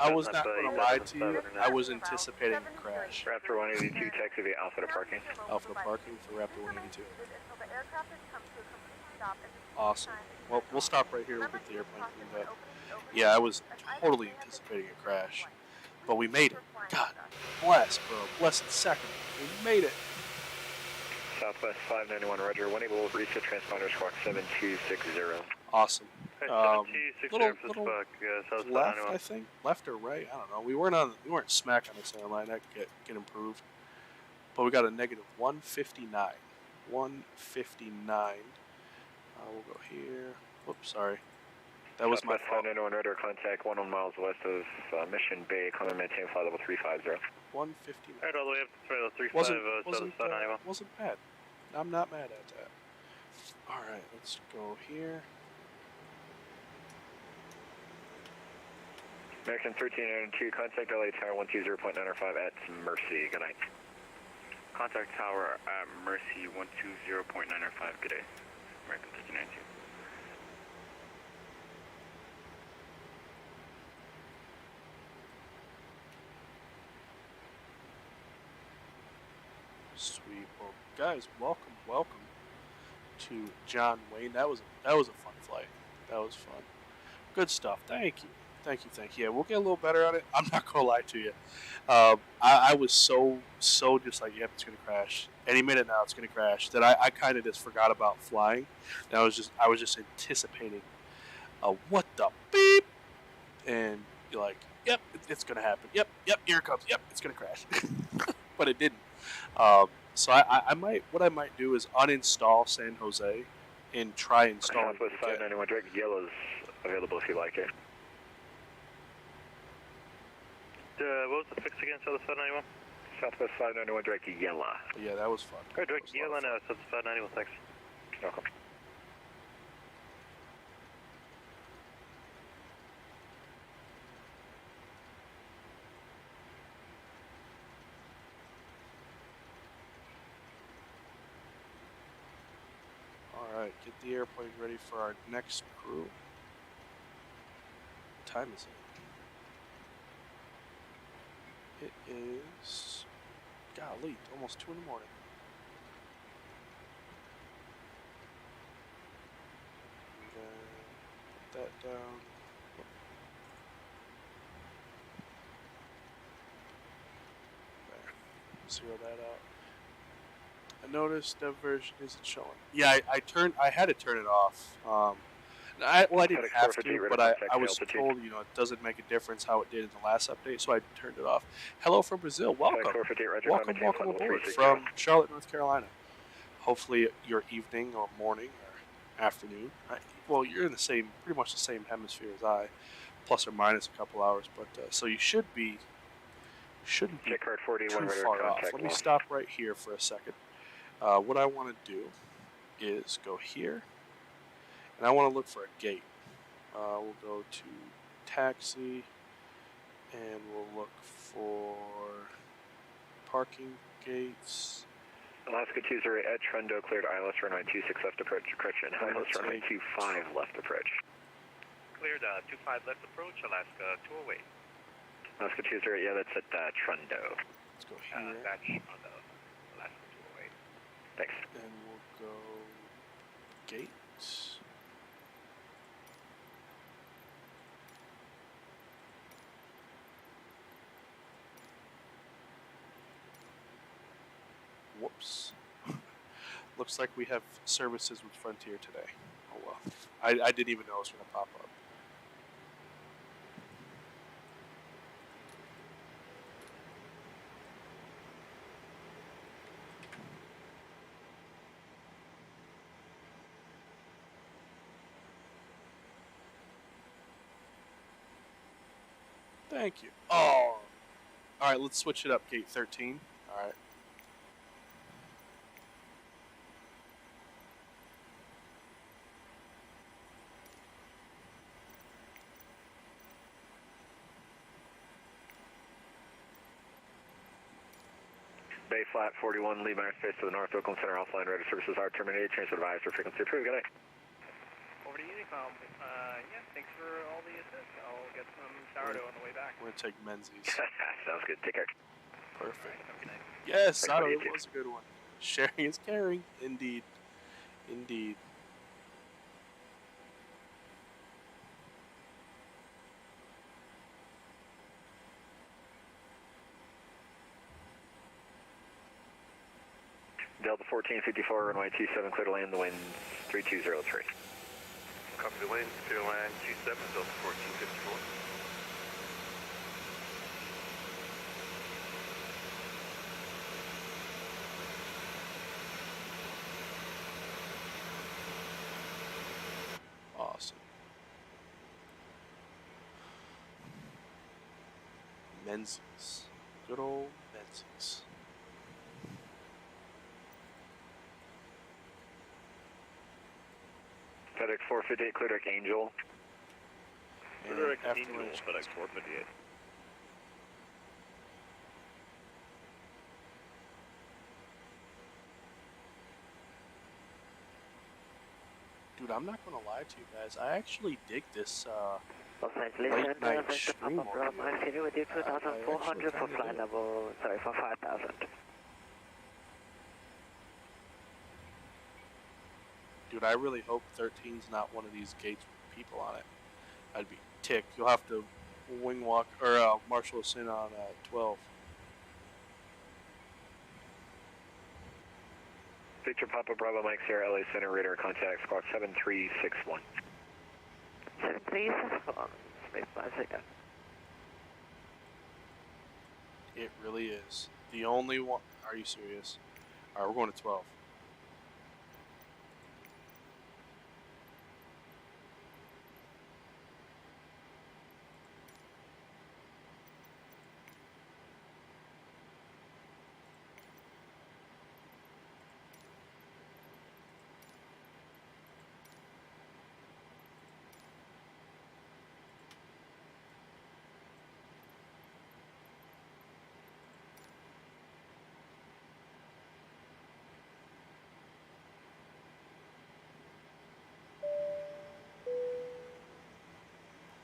Speaker 1: I was not going to lie to you. I was anticipating a crash.
Speaker 4: Raptor 182, taxi via Alpha to parking.
Speaker 1: Alpha to parking for Raptor 182.
Speaker 3: Until the aircraft has come to a complete stop and
Speaker 1: Awesome. Well, we'll stop right here. We'll get the airplane cleaned up. Yeah, I was totally anticipating a crash. But we made it. God bless, bro. Blessed second. We made it.
Speaker 4: Southwest 591, Roger. When able, reach the transponder squawk 7260.
Speaker 1: Awesome.
Speaker 17: 7260
Speaker 1: Little
Speaker 17: South
Speaker 1: left, I think. Left or right? I don't know. We weren't smack on the center line. That could get improved. But we got a negative 159. 159. We'll go here. Whoops, sorry. That was my fault.
Speaker 4: 591 radar contact 11 miles west of Mission Bay. Climb and maintain flight level 350.
Speaker 1: 159.
Speaker 17: Alright, all the way up to 350
Speaker 1: wasn't bad. I'm not mad at that. Alright, let's go here.
Speaker 4: American 1392, contact LA Tower 120.905 at Mercy. Good night.
Speaker 17: Contact Tower at Mercy 120.905. Good day. American 1392.
Speaker 1: Sweet. Well, guys, welcome to John Wayne. That was a fun flight. That was fun. Good stuff. Thank you. Yeah, we'll get a little better on it. I'm not gonna lie to you. I was so just like, yep, it's gonna crash any minute now. It's gonna crash. That I kind of just forgot about flying. And I was just anticipating what the beep, and you're like, yep, it's gonna happen. Yep, here it comes. Yep, it's gonna crash. But it didn't. So I might do is uninstall San Jose and try installing it
Speaker 4: Southwest 591 direct yellow's available if you like it.
Speaker 17: What was the fix again, Southwest 591?
Speaker 4: Southwest 591 direct yellow.
Speaker 1: Yeah, that was fun.
Speaker 17: Alright, direct yellow now, Southwest 591, thanks.
Speaker 4: Welcome.
Speaker 1: Alright, get the airplane ready for our next crew. What time is it? It is Golly, almost 2 in the morning. And then put that down. There. Zero that out. I noticed that version isn't showing. Yeah, I had to turn it off. I didn't have to, but I was told, you know, it doesn't make a difference how it did in the last update, so I turned it off. Hello from Brazil. Welcome. Welcome aboard from Charlotte, North Carolina. Hopefully your evening or morning or afternoon. Well, you're in pretty much the same hemisphere as I, plus or minus a couple hours, but so you shouldn't be too far off. Let me stop right here for a second. What I want to do is go here, and I want to look for a gate. We'll go to taxi, and we'll look for parking gates.
Speaker 4: Alaska 20 at Trendo, cleared ILS runway 26 left approach, correction, ILS runway 25 left approach.
Speaker 13: Cleared 25 left approach, Alaska 208.
Speaker 4: Alaska 20, yeah, that's at Trendo.
Speaker 1: Let's go here.
Speaker 13: That's on the Alaska 208.
Speaker 4: Thanks.
Speaker 1: And we'll go gates. Whoops. Looks like we have services with Frontier today. Oh well. I didn't even know it was going to pop up. Thank you. Oh. Alright, let's switch it up. Gate 13. Alright.
Speaker 4: Bay Flat 41, leave my airspace to the north, Oakland Center offline, radar services are terminated, transfer advised for frequency approved, good night.
Speaker 17: Over to Unicom. Yeah, thanks for all the assist. I'll get some sourdough on the way back.
Speaker 1: We're going to take Menzies.
Speaker 4: Sounds good, take care.
Speaker 1: Perfect. Yes, it was a good one. Sharing is caring. Indeed. Indeed.
Speaker 4: Delta 1454, runway 27, clear to land, the wind 3203.
Speaker 13: Copy the wind, clear to land 27, Delta 1454.
Speaker 1: Awesome. Menzies. Good old Menzies.
Speaker 4: FedEx 458, clear deck Angel.
Speaker 13: Clear deck Angel, FedEx 458.
Speaker 1: Dude, I'm not gonna lie to you guys. I actually dig this late night stream mode.
Speaker 12: With you 2,400 for flight level, sorry, for 5,000.
Speaker 1: Dude, I really hope 13's not one of these gates with people on it. I'd be ticked. You'll have to wing walk or marshal us in on 12.
Speaker 4: Victor Papa Bravo Mike Sierra LA Center radar contact squawk 7361.
Speaker 12: 7361. Space 5 again.
Speaker 1: It really is. The only one. Are you serious? Alright, we're going to 12.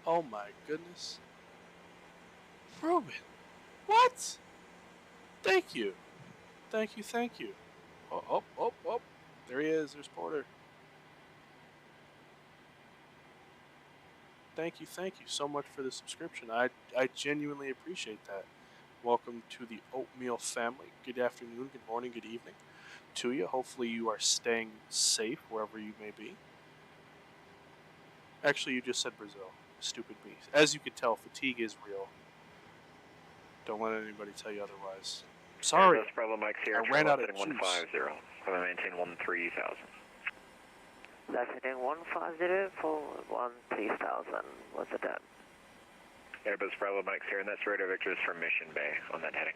Speaker 1: Oh my goodness. Ruben. What? Thank you. Thank you, thank you. Oh. There he is. There's Porter. Thank you so much for the subscription. I genuinely appreciate that. Welcome to the Oatmeal family. Good afternoon, good morning, good evening to you. Hopefully you are staying safe wherever you may be. Actually, you just said Brazil. Stupid me. As you can tell, fatigue is real. Don't let anybody tell you otherwise. Sorry.
Speaker 4: That's Bravo Mike's here.
Speaker 1: I ran out of juice.
Speaker 4: 150. I'm going to maintain 13,000.
Speaker 12: That's heading 150 for 13,000. What's it done?
Speaker 4: Airbus Bravo Mike's here, and that's Radar Victor's from Mission Bay on that heading.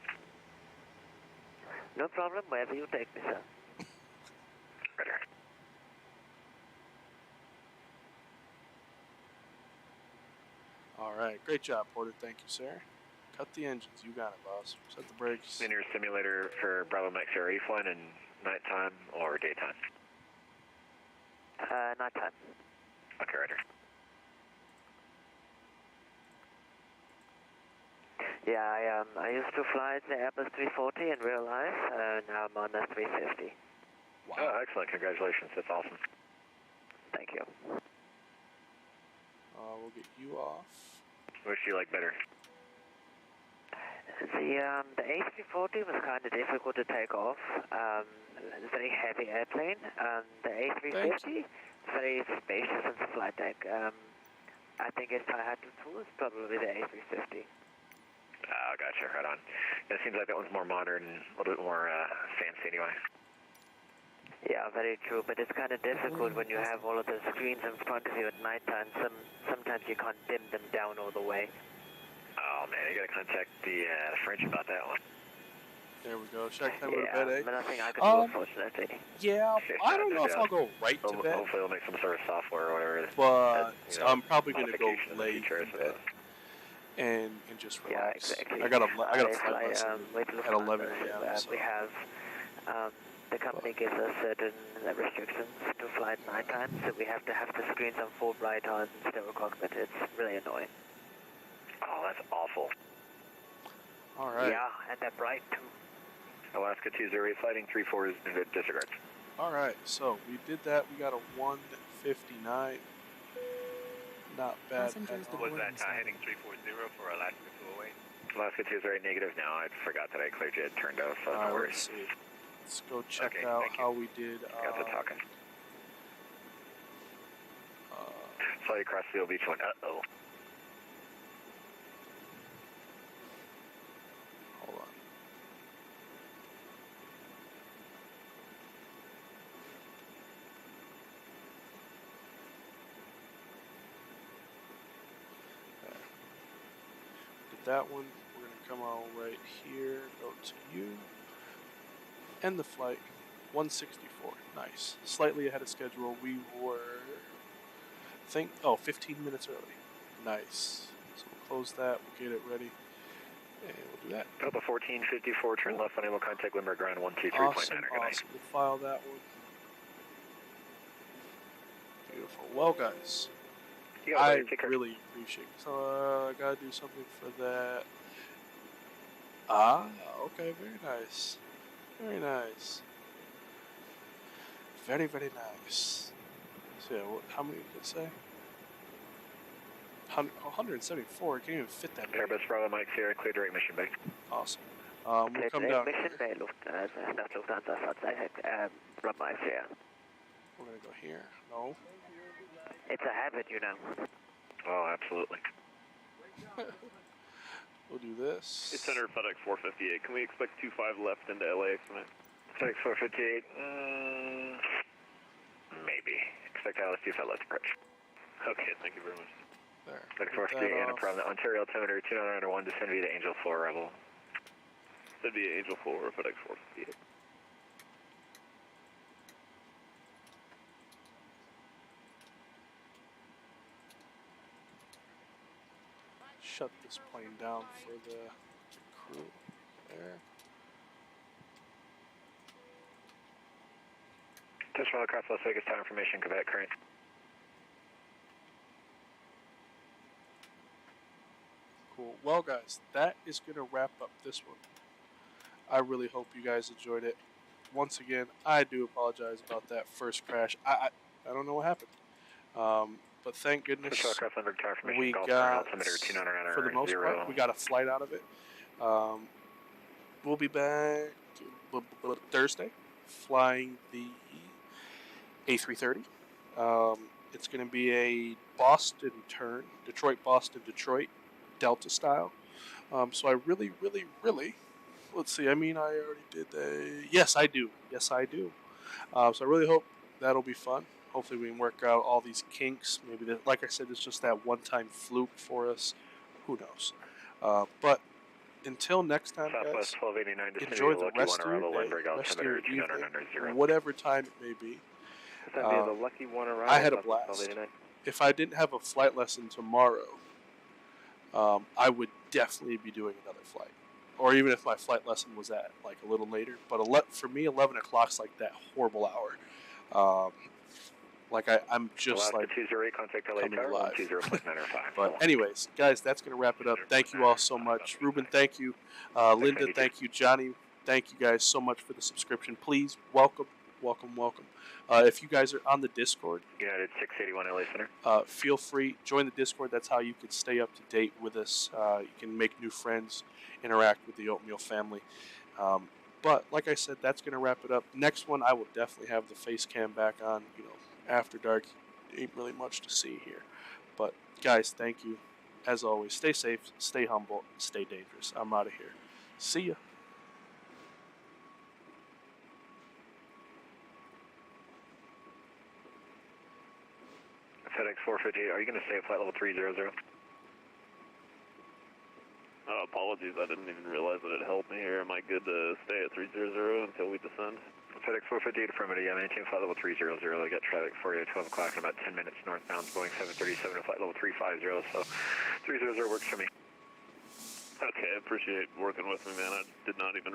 Speaker 12: No problem, wherever you take me, sir.
Speaker 4: Radar.
Speaker 1: Alright, great job, Porter. Thank you, sir. Cut the engines. You got it, boss. Set the brakes.
Speaker 4: In your simulator for Bravo Mike's here, are you flying in nighttime or daytime?
Speaker 12: Nighttime.
Speaker 4: Okay, Radar.
Speaker 12: Yeah, I used to fly the Airbus 340 in real life, now I'm on the 350.
Speaker 1: Wow.
Speaker 4: Oh, excellent. Congratulations. That's awesome.
Speaker 12: Thank you.
Speaker 1: We'll get you off.
Speaker 4: Which do you like better?
Speaker 12: The A340 was kind of difficult to take off. It's a very heavy airplane. The A350 is very spacious in the flight deck. I think if I had to choose, probably the A350.
Speaker 4: Oh, gotcha. Right on. It seems like that one's more modern, a little bit more fancy anyway.
Speaker 12: Yeah, very true, but it's kind of difficult when you have all of the screens in front of you at nighttime. Sometimes you can't dim them down all the way.
Speaker 4: Oh, man, you got to contact the French about that one.
Speaker 1: There we go. Should I go to bed, eh?
Speaker 12: But nothing I could do, unfortunately.
Speaker 1: Yeah, I don't know if I'll go right to bed.
Speaker 4: Hopefully they'll make some sort of software or whatever.
Speaker 1: But
Speaker 4: you know,
Speaker 1: I'm probably going to go late in bed and just relax.
Speaker 12: Yeah, exactly.
Speaker 1: I got a flight lesson at 11 a.m.
Speaker 12: We have, the company gives us certain restrictions to fly at nighttime, so we have to have the screens on full bright on stereo cockpit. It's really annoying.
Speaker 4: Oh, that's awful.
Speaker 1: All right.
Speaker 12: Yeah, and they're bright too.
Speaker 4: Alaska 20 fighting 34 is disregards.
Speaker 1: All right, so we did that. We got a 159. Not bad.
Speaker 13: Was that heading 340 for Alaska 208?
Speaker 4: Alaska 208 negative now. I forgot that I cleared you. It turned off, so no worries.
Speaker 1: Let's see. Let's go check out how we did.
Speaker 4: Got the talking. Saw you across the beach went, uh-oh.
Speaker 1: Hold on. There. Did that one. We're going to come all right here. Go to you. End the flight. 164. Nice. Slightly ahead of schedule. We were, 15 minutes early. Nice. So we'll close that. We'll get it ready. And we'll do that.
Speaker 4: Delta 1454, turn left, unable contact, Limerick ground 123.9.
Speaker 1: Awesome. We'll file that one. Beautiful. Well, guys, I really appreciate it. So I gotta do something for that. Okay. Very nice. Very nice. Very, very nice. So, how many did it say? 174. I can't even fit that.
Speaker 4: Airbus Bravo Mike Sierra, clear direct mission bay.
Speaker 1: Awesome. We'll come down.
Speaker 12: Mission bay, Lufthansa, Bravo Mike Sierra.
Speaker 1: We're gonna go here. No.
Speaker 12: It's a habit, you know.
Speaker 4: Oh, absolutely.
Speaker 1: We'll do this.
Speaker 19: It's Center FedEx 458. Can we expect 25 left into LA tonight?
Speaker 4: FedEx 458, maybe. Expect Alice 25 left approach.
Speaker 19: Okay, thank you very much.
Speaker 1: There.
Speaker 4: FedEx 458, and from the Ontario altimeter 291, descend via the Angel 4 Rebel.
Speaker 19: Descend via Angel 4 or FedEx 458.
Speaker 1: Shut this plane down for the crew. There.
Speaker 4: Touchdown across Las Vegas, tower information, Quebec current.
Speaker 1: Cool. Well, guys, that is going to wrap up this one. I really hope you guys enjoyed it. Once again, I do apologize about that first crash. I don't know what happened. But thank goodness we got, for the most part, we got a flight out of it. We'll be back Thursday, flying the A330. It's going to be a Boston turn, Detroit, Delta style. So I really, let's see, I already did that. Yes, I do. So I really hope that'll be fun. Hopefully we can work out all these kinks. Maybe, that, like I said, it's just that one-time fluke for us. Who knows? But until next time, guys, enjoy the rest of your day, rest of your evening, whatever time it may be. I had a blast. If I didn't have a flight lesson tomorrow, I would definitely be doing another flight. Or even if my flight lesson was at like a little later. But for me, 11 o'clock's like that horrible hour. I'm just like coming alive. But anyways, guys, that's going to wrap it up. Thank you all so much. Ruben, thank you. Linda, thank you. Johnny, thank you guys so much for the subscription. Please, welcome. If you guys are on the Discord,
Speaker 4: United 681 LA Center.
Speaker 1: Feel free, join the Discord. That's how you can stay up to date with us. You can make new friends, interact with the Oatmeal family. But like I said, that's going to wrap it up. Next one, I will definitely have the face cam back on. After dark, ain't really much to see here. But guys, thank you. As always, stay safe, stay humble, stay dangerous. I'm out of here. See ya.
Speaker 4: FedEx 458, are you going to stay at flight level 300?
Speaker 19: Apologies, I didn't even realize that it helped me here. Am I good to stay at 300 until we descend?
Speaker 4: FedEx 458 affirmative, yeah, maintain flight level 300. I got traffic for you at 12 o'clock in about 10 minutes northbound, Boeing 737 to flight level 350, so 300 works for me.
Speaker 19: Okay, I appreciate working with me, man. I did not even